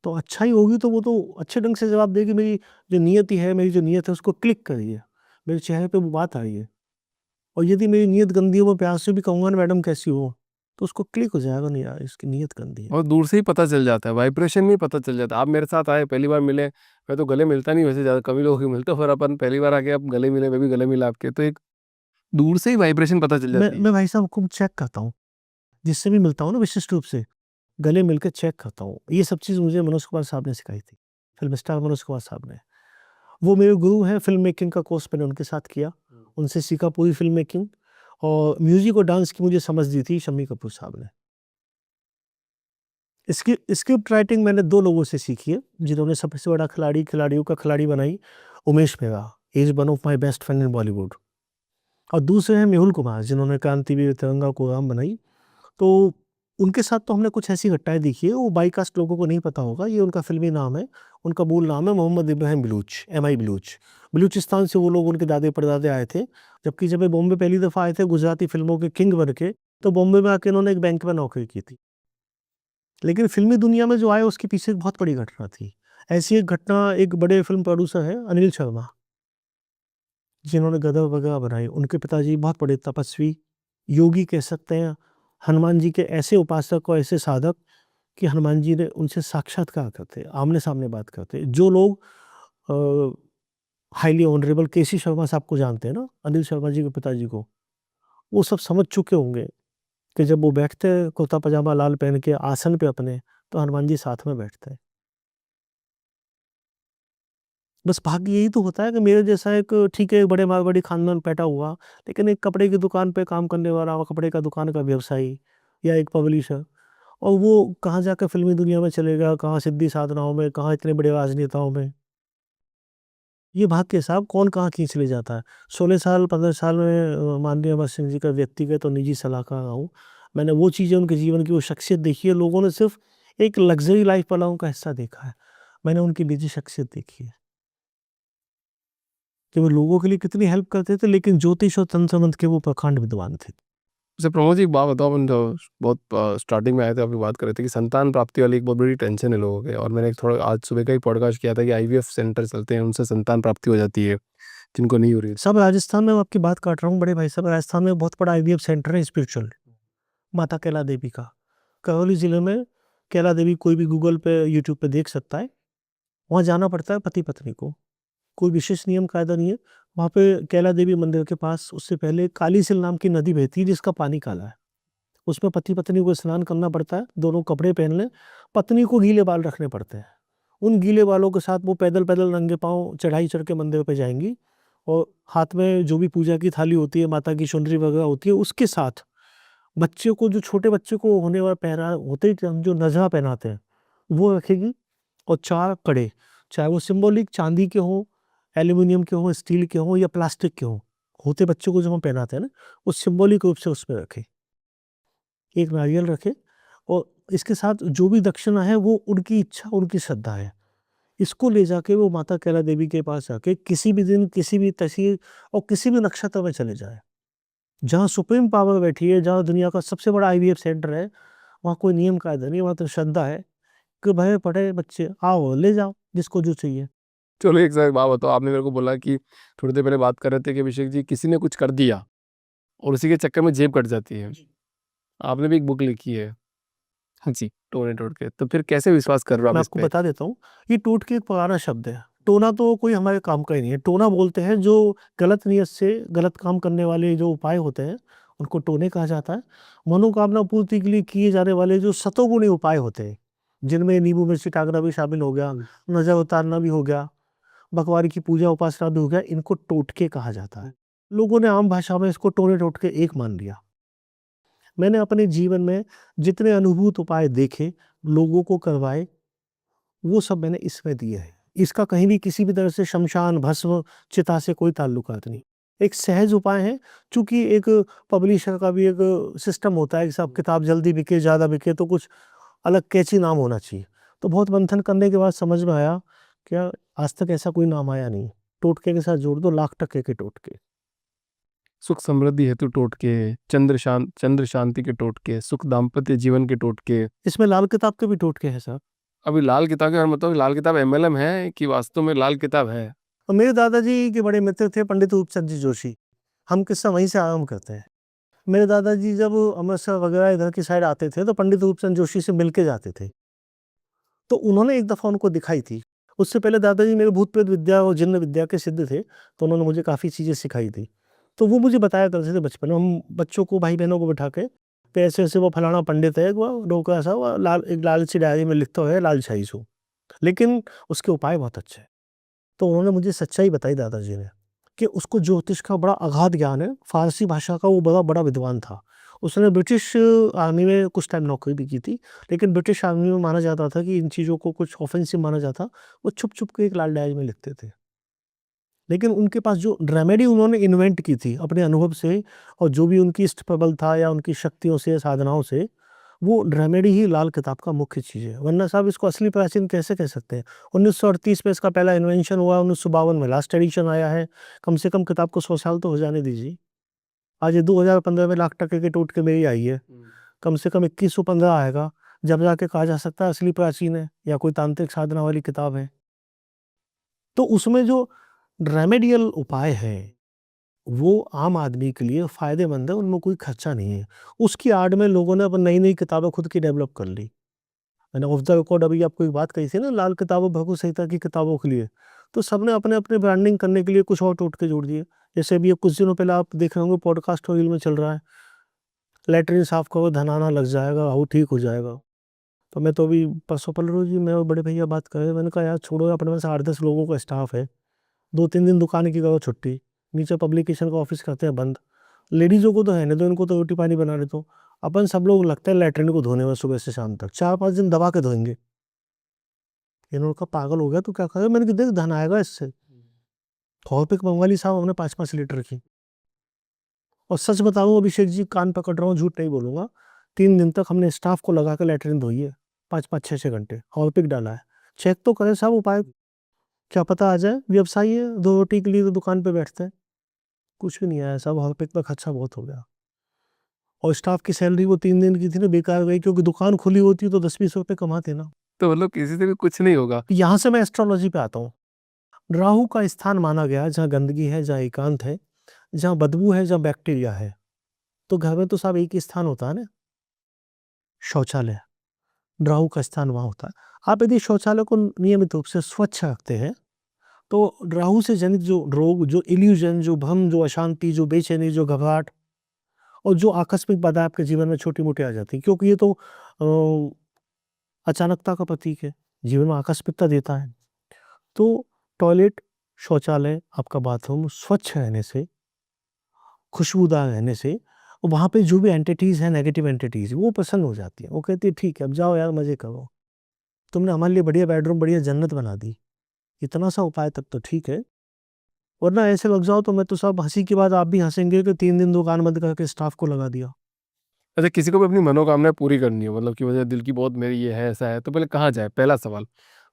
तो अच्छाई होगी तो वो तो अच्छे ढंग से जवाब देगी, मेरी जो नियति है, मेरी जो नीयत है उसको क्लिक करी है। मेरे चेहरे पे वो बात आई है। और यदि मेरी नीयत गंदी हो, मैं प्यार से भी कहूँगा ना, मैडम कैसी हो? तो उसको क्लिक हो जाएगा, नहीं यार इसकी नीयत गंदी है। और दूर से ही पता चल जाता है, वाइब्रेशन में ही पता चल जाता है। आप मेरे साथ आए, पहली बार मिले, मैं तो गले मिलता नहीं वैसे, ज़्यादा कम ही लोगों के मिलते हो, फिर अपन पहली बार आके आप गले मिले, मैं भी गले मिला आपके, तो एक दूर से ही वाइब्रेशन पता चल मैं जाती है। मैं भाई साहब खूब चेक करता हूँ। जिससे भी मिलता हूँ ना विशिष्ट रूप से, गले मिल के चेक करता हूँ। ये सब चीज़ मुझे मनोज कुमार साहब ने सिखाई थी। फ़िल्म स्टार मनोज कुमार साहब ने। वो मेरे गुरु हैं, फ़िल्म मेकिंग का कोर्स मैंने उनके साथ किया। उनसे सीखा पूरी फ़िल्म मेकिंग और म्यूज़िक और डांस की मुझे समझ दी थी शम्मी कपूर साहब ने। स्क्रिप्ट राइटिंग मैंने 2 लोगों से सीखी है, जिन्होंने सबसे बड़ा खिलाड़ी, खिलाड़ियों का खिलाड़ी बनाई, Umesh Mehra, he is one of my best friend in Bollywood. और दूसरे हैं मेहुल कुमार, जिन्होंने क्रांतिवीर, तिरंगा, कोराम बनाई। तो उनके साथ तो हमने कुछ ऐसी घटनाएँ देखी है, वो बाई कास्ट लोगों को नहीं पता होगा, ये उनका फ़िल्मी नाम है। उनका मूल नाम है मोहम्मद इब्राहिम बलूच, एमआई बलूच। बलूचिस्तान से वो लोग, उनके दादे-परदादे आए थे। जबकि जब ये बॉम्बे पहली दफ़ा आए थे गुजराती फ़िल्मों के किंग बन के, तो बॉम्बे में आके इन्होंने एक बैंक में नौकरी की थी। लेकिन फ़िल्मी दुनिया में जो आए उसके पीछे एक बहुत बड़ी घटना थी। ऐसी एक घटना, एक बड़े फ़िल्म प्रोड्यूसर हैं अनिल शर्मा, जिन्होंने गदर वगैरह बनाई। उनके पिताजी बहुत बड़े तपस्वी, योगी कह सकते हैं, हनुमान जी के ऐसे उपासक और ऐसे साधक कि हनुमान जी ने उनसे साक्षात्कार करते, आमने-सामने बात करते। जो लोग अ, हाइली ऑनरेबल केसी शर्मा साहब को जानते हैं ना, अनिल शर्मा जी के पिताजी को, वो सब समझ चुके होंगे कि जब वो बैठते हैं कुर्ता पजामा लाल पहन के आसन पे अपने, तो हनुमान जी साथ में बैठते हैं। बस भाग्य यही तो होता है कि मेरे जैसा एक, ठीक है, बड़े मारवाड़ी खानदान पैदा हुआ, लेकिन एक कपड़े की दुकान पे काम करने वाला और कपड़े का दुकान का व्यवसायी या एक पब्लिशर, और वो कहाँ जाकर फ़िल्मी दुनिया में चलेगा, कहाँ सिद्धि साधनाओं में, कहाँ इतने बड़े राजनेताओं में। ये भाग्य साहब कौन कहाँ खींच ले जाता है। 16 साल 15 साल में माननीय अमर सिंह जी का व्यक्तिगत और निजी सलाहकार रहा हूँ। मैंने वो चीज़ें उनके जीवन की वो शख्सियत देखी है, लोगों ने सिर्फ़ एक लग्ज़री लाइफ़ वाला उनका हिस्सा देखा है। मैंने उनकी निजी शख्सियत देखी है, कि वो लोगों के लिए कितनी हेल्प करते थे, लेकिन ज्योतिष और तंत्र मंत्र के वो प्रकांड विद्वान थे। वैसे प्रमोद जी एक बात बताओ, अपन तो बहुत स्टार्टिंग में आए थे, अभी बात कर रहे थे कि संतान प्राप्ति वाली एक बहुत बड़ी टेंशन है लोगों के, और मैंने एक थोड़ा आज सुबह का ही पॉडकास्ट किया था कि आईवीएफ सेंटर चलते हैं, उनसे संतान प्राप्ति हो जाती है जिनको नहीं हो रही। सब राजस्थान में, मैं आपकी बात काट रहा हूँ बड़े भाई साहब, राजस्थान में बहुत बड़ा आईवीएफ सेंटर है स्पिरिचुअल, माता कैला देवी का। करौली ज़िले में कैला देवी, कोई भी गूगल पे, यूट्यूब पे देख सकता है। वहाँ जाना पड़ता है पति-पत्नी को। कोई विशेष नियम कायदा नहीं है। वहाँ पे कैला देवी मंदिर के पास उससे पहले काली सील नाम की नदी बहती है जिसका पानी काला है। उसमें पति पत्नी को स्नान करना पड़ता है, दोनों कपड़े पहन लें, पत्नी को गीले बाल रखने पड़ते हैं। उन गीले बालों के साथ वो पैदल पैदल नंगे पाँव चढ़ाई चढ़ के मंदिर पे जाएंगी और हाथ में जो भी पूजा की थाली होती है, माता की चुनरी वगैरह होती है, उसके साथ बच्चे को, जो छोटे बच्चे को होने वाला पहना होते ही हम जो नजरा पहनाते हैं वो रखेगी, और 4 कड़े, चाहे वो सिंबॉलिक चांदी के हों, एल्यूमिनियम के हों, स्टील के हों या प्लास्टिक के हों, होते बच्चों को जब हम पहनाते हैं ना, वो सिंबॉलिक रूप से उसमें रखे, एक नारियल रखे, और इसके साथ जो भी दक्षिणा है वो उनकी इच्छा, उनकी श्रद्धा है। इसको ले जाके वो माता कैला देवी के पास जाके किसी भी दिन, किसी भी तहसील और किसी भी नक्षत्र में चले जाए, जहाँ सुप्रीम पावर बैठी है, जहाँ दुनिया का सबसे बड़ा IVF सेंटर है, वहाँ कोई नियम कायदा नहीं, वहाँ तो श्रद्धा है कि भाई पढ़े बच्चे आओ ले जाओ जिसको जो चाहिए। चलो एक बात बताओ, आपने मेरे को बोला कि थोड़ी देर पहले बात कर रहे थे कि अभिषेक जी किसी ने कुछ कर दिया और उसी के चक्कर में जेब कट जाती है। आपने भी एक बुक लिखी है, हाँ जी, टोने टोट के, तो फिर कैसे विश्वास कर रहे हो आप मैं इस आपको पे? बता देता हूँ, ये टोट के एक पुराना शब्द है। टोना तो कोई हमारे काम का ही नहीं है। टोना बोलते हैं जो गलत नियत से गलत काम करने वाले जो उपाय होते हैं, उनको टोने कहा जाता है। मनोकामना पूर्ति के लिए किए जाने वाले जो सतोगुणी उपाय होते हैं, जिनमें नींबू मिर्ची टांगना भी शामिल हो गया, नजर उतारना भी हो गया, बकवारी की पूजा उपासना भी हो गया, इनको टोटके कहा जाता है। लोगों ने आम भाषा में इसको टोने टोटके एक मान लिया। मैंने अपने जीवन में जितने अनुभूत उपाय देखे, लोगों को करवाए, वो सब मैंने इसमें दिए हैं। इसका कहीं भी किसी भी तरह से शमशान, भस्म, चिता से कोई ताल्लुकात नहीं। एक सहज उपाय है, चूँकि एक पब्लिशर का भी एक सिस्टम होता है कि साहब किताब जल्दी बिके, ज़्यादा बिके तो कुछ अलग कैची नाम होना चाहिए। तो बहुत मंथन करने के बाद समझ में आया, क्या आज तक ऐसा कोई नाम आया नहीं। टोटके के साथ जोड़ दो, लाख टके के टोटके। सुख समृद्धि हेतु टोटके, चंद्र शांति के टोटके, सुख दाम्पत्य जीवन के टोटके। इसमें लाल किताब के भी टोटके हैं साहब। अभी लाल किताब के बारे में बताओ, लाल किताब MLM है कि वास्तव में लाल किताब है? और मेरे दादाजी के बड़े मित्र थे पंडित रूपचंद जी जोशी। हम किस्सा वहीं से आरंभ करते हैं। मेरे दादाजी जब अमृतसर वगैरह इधर की साइड आते थे तो पंडित रूपचंद जोशी से मिल के जाते थे। तो उन्होंने एक दफ़ा उनको दिखाई थी। उससे पहले दादाजी मेरे भूत प्रेत विद्या और जिन्न विद्या के सिद्ध थे, तो उन्होंने मुझे काफ़ी चीज़ें सिखाई थी। तो वो मुझे बताया करते थे बचपन में, हम बच्चों को, भाई-बहनों को बिठा के, तो ऐसे-ऐसे वो फलाना पंडित है, वो डोकरा सा, वो एक लाल सी डायरी में लिखता है लाल शाही सो। लेकिन उसके उपाय बहुत अच्छे हैं। तो उन्होंने मुझे सच्चाई बताई दादाजी ने, कि उसको ज्योतिष का बड़ा अगाध ज्ञान है, फ़ारसी भाषा का वो बड़ा विद्वान था। उसने ब्रिटिश आर्मी में कुछ टाइम नौकरी भी की थी, लेकिन ब्रिटिश आर्मी में माना जाता था कि इन चीज़ों को कुछ ऑफ़ेंसिव माना जाता, वो छुप-छुप के एक लाल डायरी में लिखते थे। लेकिन उनके पास जो रेमेडी उन्होंने इन्वेंट की थी अपने अनुभव से, और जो भी उनकी इष्ट प्रबल था या उनकी शक्तियों से, साधनाओं से, वो रेमेडी ही लाल किताब का मुख्य चीज़ है। वरना साहब इसको असली प्राचीन कैसे कह सकते हैं? 1938 में इसका पहला इन्वेंशन हुआ, 1952 में लास्ट एडिशन आया है। कम से कम किताब को 100 साल तो हो जाने दीजिए। आज ये 2015 में लाख टके के टोटके मेरी आई है। कम से कम 2115 आएगा, जब जाके कहा जा सकता है असली प्राचीन है या कोई तांत्रिक साधना वाली किताब है। तो उसमें जो रेमेडियल उपाय है, वो आम आदमी के लिए फ़ायदेमंद है, उनमें कोई खर्चा नहीं है। उसकी आड़ में लोगों ने अब नई-नई किताबें खुद की डेवलप कर ली। मैंने ऑफ द रिकॉर्ड अभी आपको एक बात कही थी ना, लाल किताबें भगवत संहिता की किताबों के लिए। तो सबने अपने-अपने ब्रांडिंग करने के लिए कुछ और टोटके जोड़ दिए। जैसे अभी कुछ दिनों पहले आप देख रहे होंगे पॉडकास्ट रील में चल रहा है, लैट्रिन साफ करो धन आना लग जाएगा, वो ठीक हो जाएगा। तो मैं तो अभी परसों पलरोज जी, मैं और बड़े भैया बात कर रहे थे, मैंने कहा यार छोड़ो, अपने पास 8-10 लोगों का स्टाफ है, 2-3 दिन दुकान की करो छुट्टी, नीचे पब्लिकेशन का ऑफिस करते हैं बंद। लेडीज़ों को तो है नहीं, तो इनको तो रोटी पानी बना रहे, तो अपन सब लोग लगते हैं लैट्रिन को धोने में सुबह से शाम तक, 4-5 दिन दबा के धोएंगे। इन्होंने कहा पागल हो गया तो क्या करेगा? मैंने कहा देख धन आएगा इससे। हार्पिक मंगवा ली साहब हमने 5-5 लीटर की। और सच बताऊं अभिषेक जी, कान पकड़ रहा हूँ, झूठ नहीं बोलूंगा, 3 दिन तक हमने स्टाफ को लगा कर लैट्रिन धोई है, 5-5 6-6 घंटे हार्पिक डाला है। चेक तो करें साहब उपाय, क्या पता आ जाए। व्यवसायी है, 2 रोटी के लिए तो दुकान पे बैठते हैं। कुछ भी नहीं आया साहब, हार्पिक का खर्चा बहुत हो गया। और स्टाफ की सैलरी वो 3 दिन की थी ना, बेकार गई, क्योंकि दुकान खुली होती तो 10-20 रुपए कमाते ना। तो मतलब किसी से भी कुछ नहीं होगा। यहाँ से मैं एस्ट्रोलॉजी पे आता हूँ। राहु का स्थान माना गया जहाँ गंदगी है, जहाँ एकांत है, जहाँ बदबू है, जहाँ बैक्टीरिया है। तो घर में तो साहब एक ही स्थान होता है ना, शौचालय। राहु का स्थान वहाँ होता है। आप यदि शौचालय को नियमित रूप से स्वच्छ रखते हैं, तो राहु से जनित जो रोग, जो इल्यूजन, जो भ्रम, जो अशांति, जो बेचैनी, जो घबराहट, और जो आकस्मिक बाधा आपके जीवन में छोटी-मोटी आ जाती है, क्योंकि ये तो अचानकता का प्रतीक है, जीवन में आकस्मिकता देता है। तो टॉयलेट, शौचालय, आपका बाथरूम स्वच्छ रहने से, खुशबूदार रहने से, और वहाँ पे जो भी एंटिटीज़ हैं, नेगेटिव एंटिटीज़, वो प्रसन्न हो जाती हैं। वो कहती है ठीक है, अब जाओ यार मज़े करो। तुमने हमारे लिए बढ़िया बेडरूम, बढ़िया जन्नत बना दी। इतना सा उपाय तक तो ठीक है, वरना ऐसे लग जाओ तो मैं तो साहब हँसी की बात आप भी हँसेंगे कि 3 दिन दुकान बंद करके स्टाफ को लगा दिया। अच्छा, किसी को भी अपनी मनोकामनाएँ पूरी करनी हो, मतलब कि मुझे दिल की बहुत मेरी ये है, ऐसा है, तो पहले कहाँ जाए? पहला सवाल।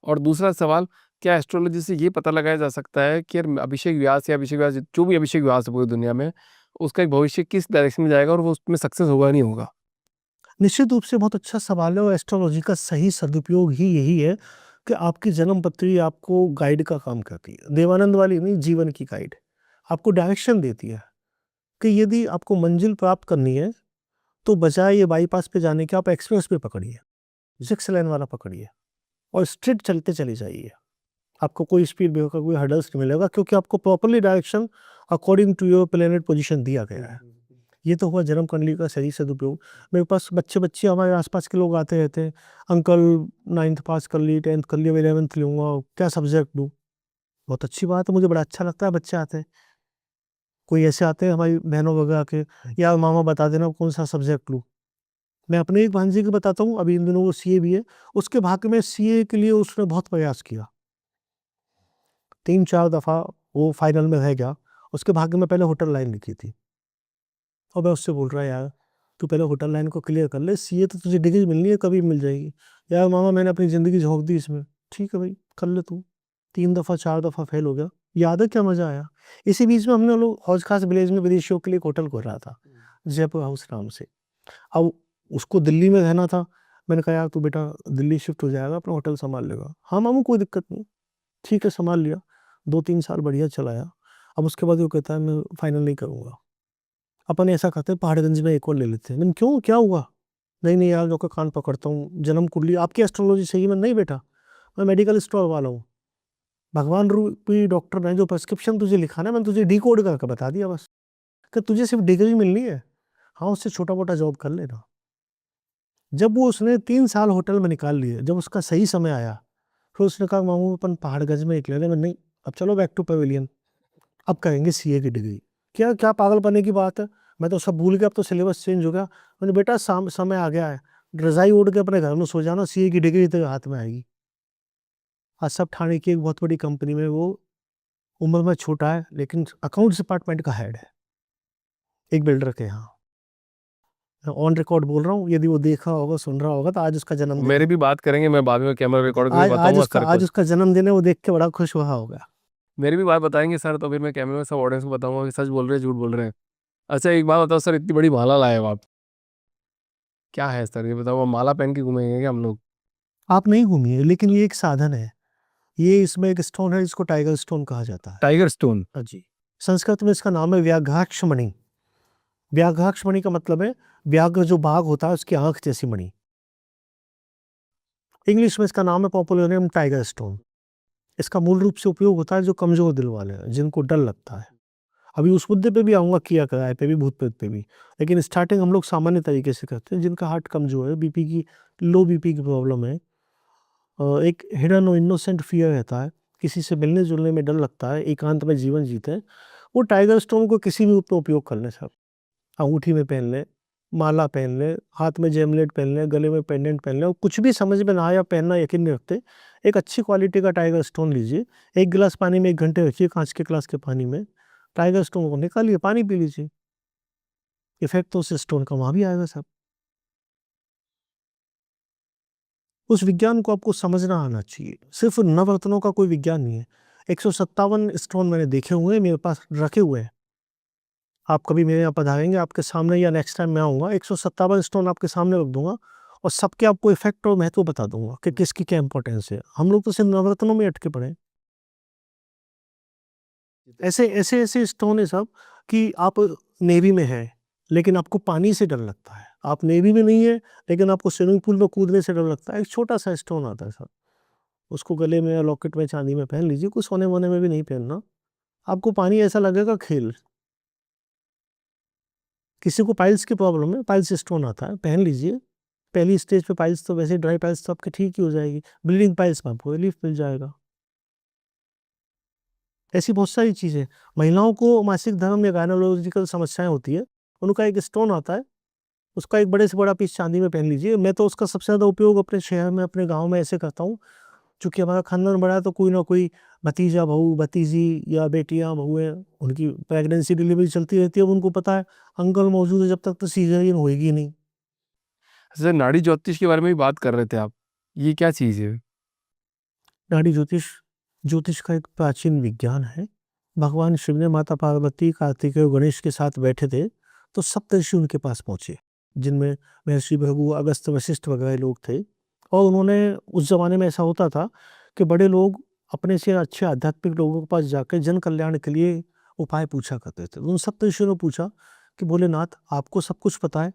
और दूसरा सवाल, क्या एस्ट्रोलॉजी से ये पता लगाया जा सकता है कि यार अभिषेक व्यास या अभिषेक व्यास, जो भी अभिषेक व्यास है पूरी दुनिया में, उसका एक भविष्य किस डायरेक्शन में जाएगा और वो उसमें सक्सेस होगा नहीं होगा? निश्चित रूप से बहुत अच्छा सवाल है, और एस्ट्रोलॉजी का सही सदुपयोग ही यही है कि आपकी जन्म पत्री आपको गाइड का काम करती है। देवानंद वाली नहीं, जीवन की गाइड। आपको डायरेक्शन देती है कि यदि आपको मंजिल प्राप्त करनी है, तो बजाय ये बाईपास पे जाने के आप एक्सप्रेस पे पकड़िए, 6 लेन वाला पकड़िए और स्ट्रेट चलते चले जाइए। आपको कोई स्पीड ब्रेकर का कोई हर्डल्स नहीं मिलेगा, क्योंकि आपको properly direction according to your planet position दिया गया है। ये तो हुआ जन्म कुंडली का सही सदुपयोग। मेरे पास बच्चे हमारे आसपास के लोग आते रहते हैं, अंकल 9th पास कर ली, 10th कर ली, 11th लूंगा, क्या सब्जेक्ट लूँ? बहुत अच्छी बात है, मुझे बड़ा अच्छा लगता है बच्चे आते हैं। कोई ऐसे आते हैं हमारी बहनों वगैरह के, यार मामा बता देना कौन सा सब्जेक्ट लूँ। मैं अपने एक भांजे की बताता हूँ, अभी इन दिनों वो सीए भी है। उसके भाग्य में सीए के लिए उसने बहुत प्रयास किया, 3-4 दफ़ा वो फाइनल में रह गया। उसके भाग्य में पहले होटल लाइन लिखी थी, और मैं उससे बोल रहा यार तू पहले होटल लाइन को क्लियर कर ले, सीए तो तुझे डिग्री मिलनी है, कभी मिल जाएगी। यार मामा मैंने अपनी ज़िंदगी झोंक दी इसमें। ठीक है भाई, कर ले तू। 3 दफ़ा 4 दफ़ा फेल हो गया, याद है क्या मज़ा आया। इसी बीच में हमने लोग हौज खास विलेज में विदेशियों के लिए एक होटल खोल रहा था, जयपुर हाउस नाम से। अब उसको दिल्ली में रहना था। मैंने कहा यार तू बेटा दिल्ली शिफ्ट हो जाएगा, अपना होटल संभाल लेगा। हाँ मामू कोई दिक्कत नहीं। ठीक है, संभाल लिया। 2-3 साल बढ़िया चलाया। अब उसके बाद वो कहता है मैं फाइनल नहीं करूँगा। अपन ऐसा करते हैं पहाड़गंज में एक और ले लेते हैं। मैंने क्यों, क्या हुआ? नहीं नहीं यार, जो का कान पकड़ता हूँ, जन्म कुंडली आपकी एस्ट्रोलॉजी सही है। मैं नहीं बेटा, मैं मेडिकल स्टोर वाला हूँ। भगवान रूपी डॉक्टर ने जो प्रेस्क्रिप्शन तुझे लिखा ना, मैंने तुझे डिकोड करके बता दिया बस, कि तुझे सिर्फ डिग्री मिलनी है। हाँ, उससे छोटा मोटा जॉब कर लेना। जब वो उसने 3 साल होटल में निकाल लिए, जब उसका सही समय आया, फिर उसने कहा मामू अपन पहाड़गंज में एक ले लें। मैं नहीं, अब चलो बैक टू पवेलियन, अब करेंगे सीए की डिग्री। क्या क्या पागलपने की बात है, मैं तो सब भूल गया, अब तो सिलेबस चेंज हो गया। मैंने बेटा समय आ गया है, रजाई ओढ़ के अपने घर में सो जाना, सीए की डिग्री तेरे हाथ में आएगी। आज सब ठाणे की एक बहुत बड़ी कंपनी में वो, उम्र में छोटा है लेकिन अकाउंट्स डिपार्टमेंट का हेड है, एक बिल्डर के यहाँ। ऑन रिकॉर्ड बोल रहा हूँ, यदि वो देखा होगा, सुन रहा होगा, तो आज उसका जन्मदिन मेरे है। भी बात करेंगे, मैं बाद में कैमरा रिकॉर्ड करके आज आज बताऊँगा उसका सर आज को। उसका जन्मदिन है, वो देख के बड़ा खुश हुआ होगा। मेरी भी बात बताएँगे सर, तो फिर मैं कैमरे में सब ऑडियंस को बताऊँगा कि सच बोल रहे हैं, झूठ बोल रहे हैं। अच्छा, एक बात बताओ सर, इतनी बड़ी माला लाए हो आप, क्या है सर ये बताओ? माला पहन के घूमेंगे क्या हम लोग? आप नहीं घूमिए, लेकिन ये एक साधन है। ये इसमें एक स्टोन है, इसको टाइगर स्टोन कहा जाता है। Tiger stone? जी। संस्कृत में इसका नाम है व्याघ्राक्ष मणि। व्याघ्राक्ष मणि का मतलब है व्याघ्र जो बाघ होता है उसकी आंख जैसी मणि। इंग्लिश में इसका नाम है पॉपुलर नेम टाइगर स्टोन। इसका मूल रूप से उपयोग होता है जो कमजोर दिल वाले हैं, जिनको डर लगता है। अभी उस मुद्दे पे भी आऊँगा, किया किराए पे भी, भूत प्रेत पे भी। लेकिन स्टार्टिंग हम लोग सामान्य तरीके से करते हैं, जिनका हार्ट कमज़ोर है, बीपी की, लो बीपी की प्रॉब्लम है, एक हिडन और इनोसेंट फ़ियर रहता है, किसी से मिलने-जुलने में डर लगता है, एकांत में जीवन जीते हैं, वो टाइगर स्टोन को किसी भी रूप में उपयोग कर लें साहब। अंगूठी में पहन लें, माला पहन लें, हाथ में जेमलेट पहन लें, गले में पेंडेंट पहन लें, और कुछ भी समझ में ना आए, आप पहनना यकीन नहीं रखते, एक अच्छी क्वालिटी का टाइगर स्टोन लीजिए, 1 गिलास पानी में 1 घंटे रखिए, काँच के ग्लास के पानी में, टाइगर स्टोन को निकालिए, पानी पी लीजिए। इफ़ेक्ट तो उस स्टोन का वहाँ भी आएगा साहब। उस विज्ञान को आपको समझना आना चाहिए। सिर्फ़ नवरत्नों का कोई विज्ञान नहीं है। 157 स्टोन मैंने देखे हुए हैं, मेरे पास रखे हुए हैं। आप कभी मेरे यहाँ पधारेंगे, आपके सामने या नेक्स्ट टाइम मैं आऊँगा, 157 स्टोन आपके सामने रख दूँगा, और सबके आपको इफ़ेक्ट और महत्व बता दूँगा कि किसकी क्या इम्पोर्टेंस है। हम लोग तो सिर्फ़ नवरत्नों में अटके पड़े हैं। ऐसे स्टोन है साहब कि आप नेवी में हैं, लेकिन आपको पानी से डर लगता है। आप नेवी में नहीं है, लेकिन आपको स्विमिंग पूल में कूदने से डर लगता है। एक छोटा-सा स्टोन आता है साहब, उसको गले में या लॉकेट में चाँदी में पहन लीजिए, कोई सोने-वोने में भी नहीं पहनना। आपको पानी ऐसा लगेगा खेल, किसी को पाइल्स की प्रॉब्लम है, पाइल्स स्टोन आता है, पहन लीजिए, पहली स्टेज पे पाइल्स तो वैसे ड्राई पाइल्स तो आपकी ठीक ही हो जाएगी, ब्लीडिंग पाइल्स में आपको रिलीफ मिल जाएगा। ऐसी बहुत सारी चीज़ें, महिलाओं को मासिक धर्म या गायनोलॉजिकल समस्याएं होती है, उनका एक स्टोन आता है, उसका एक बड़े से बड़ा पीस चांदी में पहन लीजिए। मैं तो उसका सबसे ज़्यादा उपयोग अपने शहर में, अपने गांव में ऐसे करता हूँ, चूँकि हमारा खानदान बड़ा है, तो कोई ना कोई भतीजा, बहू, भतीजी या बेटियाँ, बहुएँ, उनकी प्रेगनेंसी, डिलीवरी चलती रहती है। अब उनको पता है अंकल मौजूद है, जब तक तो सीज़ेरियन होएगी नहीं। सर नाड़ी ज्योतिष के बारे में भी बात कर रहे थे आप, ये क्या चीज़ है? नाड़ी ज्योतिष ज्योतिष का एक प्राचीन विज्ञान है। भगवान शिव ने माता पार्वती, कार्तिकेय और गणेश के साथ बैठे थे, तो सप्तऋषि उनके पास पहुँचे, जिनमें महर्षि भृगु, अगस्त्य, वशिष्ठ वगैरह लोग थे। और उन्होंने, उस ज़माने में ऐसा होता था कि बड़े लोग अपने से अच्छे आध्यात्मिक लोगों के पास जाकर जन कल्याण के लिए उपाय पूछा करते थे। उन सप्तऋषियों ने पूछा कि भोलेनाथ, आपको सब कुछ पता है,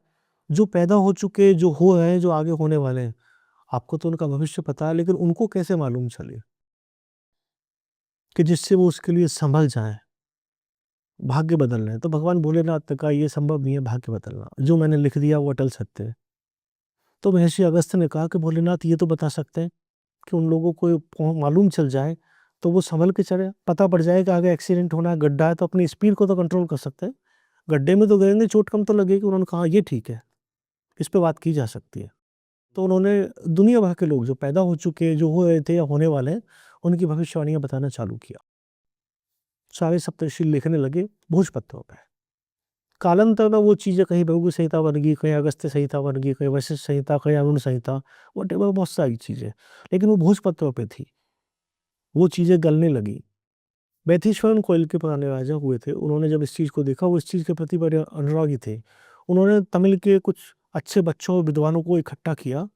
जो पैदा हो चुके, जो हो रहे हैं, जो आगे होने वाले हैं, आपको तो उनका भविष्य पता है, लेकिन उनको कैसे मालूम चले कि जिससे वो उसके लिए संभल जाएँ, भाग्य बदलना है। तो भगवान भोलेनाथ ने कहा, ये संभव नहीं है भाग्य बदलना, जो मैंने लिख दिया वो अटल सत्य है। तो महर्षि अगस्त्य ने कहा कि भोलेनाथ, ये तो बता सकते हैं कि उन लोगों को मालूम चल जाए तो वो संभल के चले, पता पड़ जाए कि आगे एक्सीडेंट होना है, गड्ढा है, तो अपनी स्पीड को तो कंट्रोल कर सकते हैं, गड्ढे में तो गिरेंगे, चोट कम तो लगेगी। उन्होंने कहा, ये ठीक है, इस पे बात की जा सकती है। तो उन्होंने दुनिया भर के लोग जो पैदा हो चुके, जो हो रहे थे या होने वाले हैं, उनकी भविष्यवाणियां बताना चालू किया। सारे सप्तर्षि लिखने लगे भोजपत्रों पे। कालांतर में वो चीज़ें कहीं भृगु संहिता बन गई, कहीं अगस्त्य संहिता बन गई, कहीं वशिष्ठ संहिता, कहीं अरुण संहिता, वटेवर, बहुत सारी चीज़ें, लेकिन वो भोजपत्रों पे थी। वो चीज़ें गलने लगी। बैथेश्वरन कोयल के पुराने राजा हुए थे, उन्होंने जब इस चीज़ को देखा, वो इस चीज़ के प्रति बड़े अनुरागी थे। उन्होंने तमिल के कुछ अच्छे बच्चों और विद्वानों को इकट्ठा किया,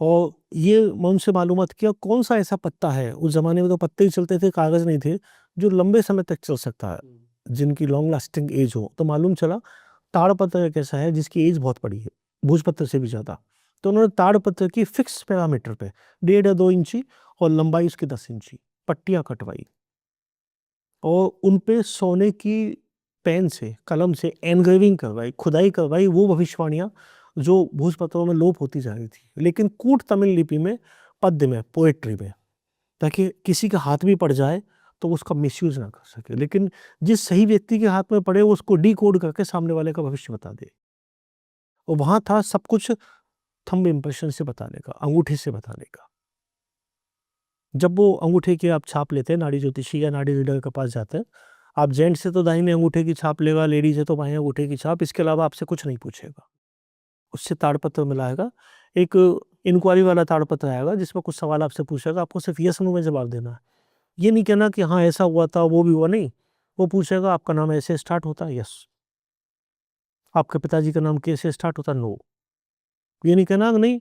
और ये मैं उनसे मालूमात किया कौन सा ऐसा पत्ता है, उस ज़माने में तो पत्ते ही चलते थे, कागज़ नहीं थे, जो लंबे समय तक चल सकता है, जिनकी लॉन्ग लास्टिंग एज हो। तो मालूम चला ताड़पत्र एक ऐसा है जिसकी एज बहुत बड़ी है, भोजपत्र से भी ज़्यादा। तो उन्होंने ताड़पत्र की फिक्स पैरामीटर पे 1.5 या 2 इंची और लंबाई उसकी 10 इंची पट्टियाँ कटवाई, और उन पे सोने की पेन से, कलम से एनग्रेविंग करवाई, खुदाई करवाई, वो भविष्यवाणियाँ जो भोजपत्रों में लोप होती जा रही थी, लेकिन कूट तमिल लिपि में, पद्य में, पोएट्री में, ताकि किसी के हाथ भी पड़ जाए तो उसका मिसयूज ना कर सके, लेकिन जिस सही व्यक्ति के हाथ में पड़े वो उसको डिकोड करके सामने वाले का भविष्य बता दे। और वहाँ था सब कुछ थंब इम्प्रेशन से बताने का, अंगूठे से बताने का। जब वो अंगूठे की आप छाप लेते हैं, नाड़ी ज्योतिषी या नाड़ी रीडर के पास जाते हैं, आप जेंट्स से तो दाहिने अंगूठे की छाप लेगा, लेडीज है तो बाएं अंगूठे की छाप, इसके अलावा आपसे कुछ नहीं पूछेगा। उससे ताड़पत्र मिलाएगा, एक इंक्वायरी वाला ताड़पत्र आएगा जिसमें कुछ सवाल आपसे पूछेगा, आपको सिर्फ यस नो में जवाब देना है। ये नहीं कहना कि हाँ ऐसा हुआ था, वो भी हुआ, नहीं। वो पूछेगा आपका नाम ऐसे स्टार्ट होता है, यस। आपके पिताजी का नाम कैसे स्टार्ट होता है, नो। ये नहीं कहना नहीं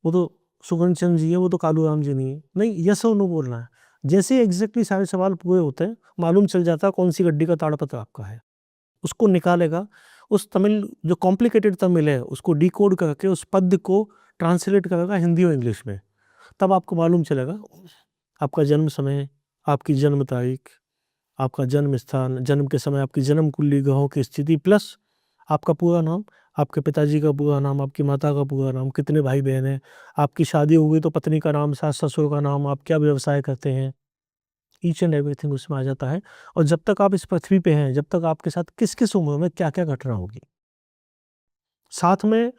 वो तो सुगन चंद जी है, वो तो कालू राम जी नहीं है, नहीं, यस और नो बोलना है। जैसे एग्जैक्टली सारे सवाल पूरे होते हैं, मालूम चल जाता है कौन सी गड्डी का ताड़पत्र आपका है। उसको निकालेगा, उस तमिल जो कॉम्प्लिकेटेड तमिल है उसको डिकोड करके उस पद को ट्रांसलेट करेगा हिंदी और इंग्लिश में। तब आपको मालूम चलेगा आपका जन्म समय, आपकी जन्म तारीख, आपका जन्म स्थान, जन्म के समय आपकी जन्म कुंडली, ग्रहों की स्थिति, प्लस आपका पूरा नाम, आपके पिताजी का पूरा नाम, आपकी माता का पूरा नाम, कितने भाई बहन हैं, आपकी शादी हो गई तो पत्नी का नाम, सास ससुर का नाम, आप क्या व्यवसाय करते हैं, ईच एंड एवरीथिंग उसमें आ जाता है। और जब तक आप इस पृथ्वी पे हैं, जब तक आपके साथ किस किस उम्र में क्या क्या घटना होगी। साथ में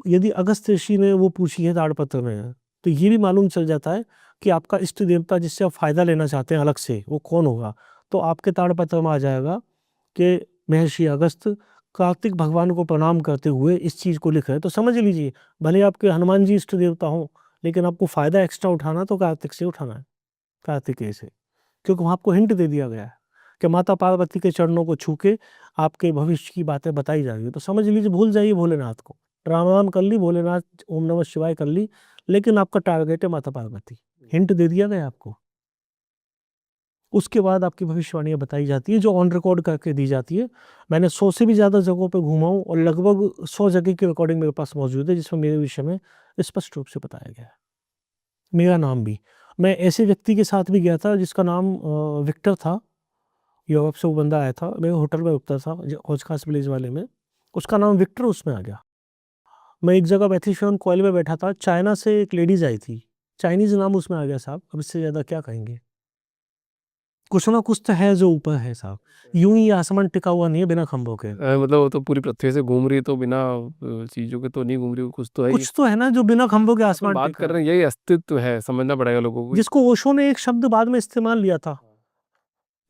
यदि अगस्त ऋषि ने वो पूछी है ताड़पत्र में, तो ये भी मालूम चल जाता है कि आपका इष्ट देवता जिससे आप फायदा लेना चाहते हैं अलग से, वो कौन होगा। तो आपके ताड़पत्र में आ जाएगा कि महर्षि अगस्त कार्तिक भगवान को प्रणाम करते हुए इस चीज़ को लिख रहे हैं। तो समझ लीजिए, भले आपके हनुमान जी इष्ट देवता हों, लेकिन आपको फायदा एक्स्ट्रा उठाना तो कार्तिक से उठाना है, कार्तिकेय से, क्योंकि वहाँ आपको हिंट दे दिया गया है कि माता पार्वती के चरणों को छू के आपके भविष्य की बातें बताई जा रही है। तो समझ लीजिए, भूल जाइए भोलेनाथ को, राम राम कर ली, भोलेनाथ ओम नमः शिवाय कर ली, लेकिन आपका टारगेट है माता पार्वती। हिंट दे दिया गया आपको। उसके बाद आपकी भविष्यवाणियाँ बताई जाती है, जो ऑन रिकॉर्ड करके दी जाती है। मैंने 100 से भी ज़्यादा जगहों पे घूमा हूँ, और लगभग 100 जगह की रिकॉर्डिंग मेरे पास मौजूद है, जिसमें मेरे विषय में स्पष्ट रूप से बताया गया है। मेरा नाम भी, मैं ऐसे व्यक्ति के साथ भी गया था जिसका नाम विक्टर था, यूरोप से वो बंदा आया था, मैं होटल में रुकता था हौज खास विलेज वाले में, उसका नाम विक्टर उसमें आ गया। मैं एक जगह बैथीश्योन कॉल में बैठा था, चाइना से एक लेडीज आई थी, चाइनीज नाम उसमें आ गया साहब, अब इससे ज़्यादा क्या कहेंगे। कुछ ना कुछ तो है जो ऊपर है साहब, यूं ही आसमान टिका हुआ नहीं है बिना खंभों के। मतलब वो तो पूरी पृथ्वी से घूम रही है, तो बिना चीजों के तो नहीं घूम रही, कुछ तो है ही। कुछ तो है ना जो बिना खंभों के अपन आसमान बात टिका कर है, रहे हैं, यही अस्तित्व है, समझना पड़ेगा लोगों को। जिसको ओशो ने एक शब्द बाद में इस्तेमाल लिया था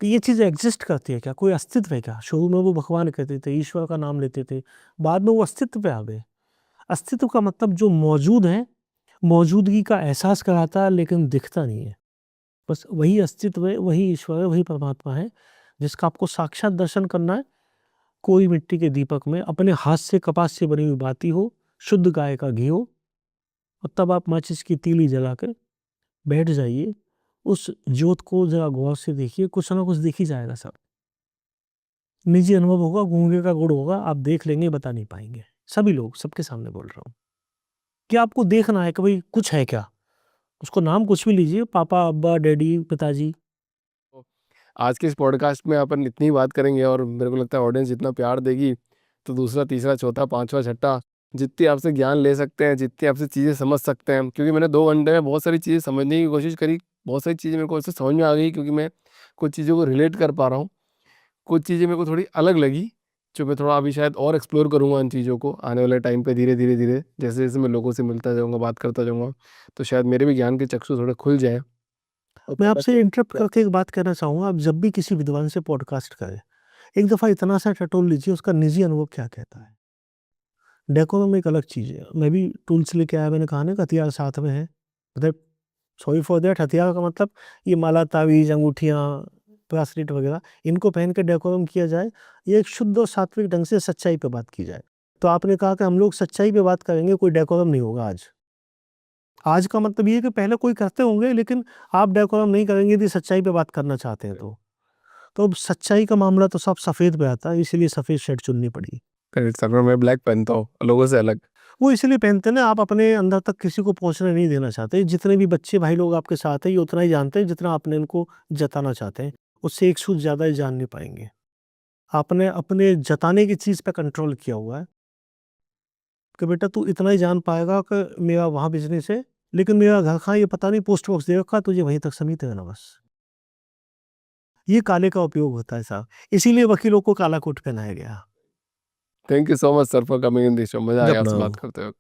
कि ये चीज़ एग्जिस्ट करती है क्या, कोई अस्तित्व है क्या। शुरू में वो भगवान कहते थे, ईश्वर का नाम लेते थे, बाद में वो अस्तित्व पे आ गए। अस्तित्व का मतलब जो मौजूद है, मौजूदगी का एहसास कराता है लेकिन दिखता नहीं है। बस वही अस्तित्व है, वही ईश्वर है, वही परमात्मा है जिसका आपको साक्षात दर्शन करना है। कोई मिट्टी के दीपक में अपने हाथ से कपास से बनी हुई बाती हो, शुद्ध गाय का घी हो, और तब आप माचिस की तीली जला कर बैठ जाइए, उस ज्योत को जरा गौर से देखिए, कुछ ना कुछ दिख ही जाएगा सब। निजी अनुभव होगा, गूंगे का गुड़ होगा, आप देख लेंगे, बता नहीं पाएंगे। सभी लोग, सबके सामने बोल रहा हूँ कि आपको देखना है कि भाई कुछ है क्या। उसको नाम कुछ भी लीजिए, पापा, अब्बा, डैडी, पिताजी। आज के इस पॉडकास्ट में अपन इतनी बात करेंगे, और मेरे को लगता है ऑडियंस जितना प्यार देगी, तो दूसरा, तीसरा, चौथा, पांचवा, छठा, जितनी आपसे ज्ञान ले सकते हैं, जितनी आपसे चीज़ें समझ सकते हैं, क्योंकि मैंने 2 घंटे में बहुत सारी चीज़ें समझने की कोशिश करी। बहुत सारी चीज़ें मेरे को उससे समझ में आ गई, क्योंकि मैं कुछ चीज़ों को रिलेट कर पा रहा हूँ। कुछ चीज़ें मेरे को थोड़ी अलग लगी, जो मैं थोड़ा अभी शायद और एक्सप्लोर करूँगा इन चीज़ों को आने वाले टाइम पे, धीरे धीरे धीरे, जैसे जैसे मैं लोगों से मिलता जाऊँगा, बात करता जाऊँगा, तो शायद मेरे भी ज्ञान के चक्षु थोड़े खुल जाए। और मैं पता आपसे चले इंटरप्ट क्या। करके एक बात कहना चाहूँगा, आप जब भी किसी विद्वान से पॉडकास्ट करें, एक दफ़ा इतना सा टटोल लीजिए उसका निजी अनुभव क्या कहता है। डेकोरम एक अलग चीज़ है। मैं भी टूल्स लेके आया, मैंने कहा ना कि हथियार साथ में है। मतलब सॉरी फॉर दैट, हथियार का मतलब ये माला, तावीज़, अंगूठियाँ, ब्रेसलेट वगैरह, इनको पहन के डेकोरम किया जाए, ये एक शुद्ध और सात्विक ढंग से सच्चाई पे बात की जाए। तो आपने कहा कि हम लोग सच्चाई पे बात करेंगे, कोई डेकोरम नहीं होगा आज। आज का मतलब ये है कि पहले कोई करते होंगे, लेकिन आप डेकोरम नहीं करेंगे यदि सच्चाई पे बात करना चाहते हैं तो। तो अब सच्चाई का मामला तो सब सफ़ेद पे आता है, इसीलिए सफ़ेद शर्ट चुननी पड़ी। करेक्ट सर, मैं ब्लैक पहनता हूँ लोगों से अलग। वो इसलिए पहनते हैं ना, आप अपने अंदर तक किसी को पहुँचने नहीं देना चाहते। जितने भी बच्चे भाई लोग आपके साथ हैं, ये उतना ही जानते हैं जितना आपने इनको जताना चाहते हैं। उससे एक सूद ज़्यादा ही जान नहीं पाएँगे। आपने अपने जताने की चीज़ पे कंट्रोल किया हुआ है कि बेटा तू इतना ही जान पाएगा कि मेरा वहाँ बिज़नेस है, लेकिन मेरा घर कहाँ है ये पता नहीं, पोस्ट बॉक्स दे रखा है, तुझे वहीं तक सीमित रहना बस। ये काले का उपयोग होता है साहब, इसीलिए वकीलों को काला कोट पहनाया गया। Thank you so much sir for coming in this show, मजा जब आया आपसे ना बात करते हुए।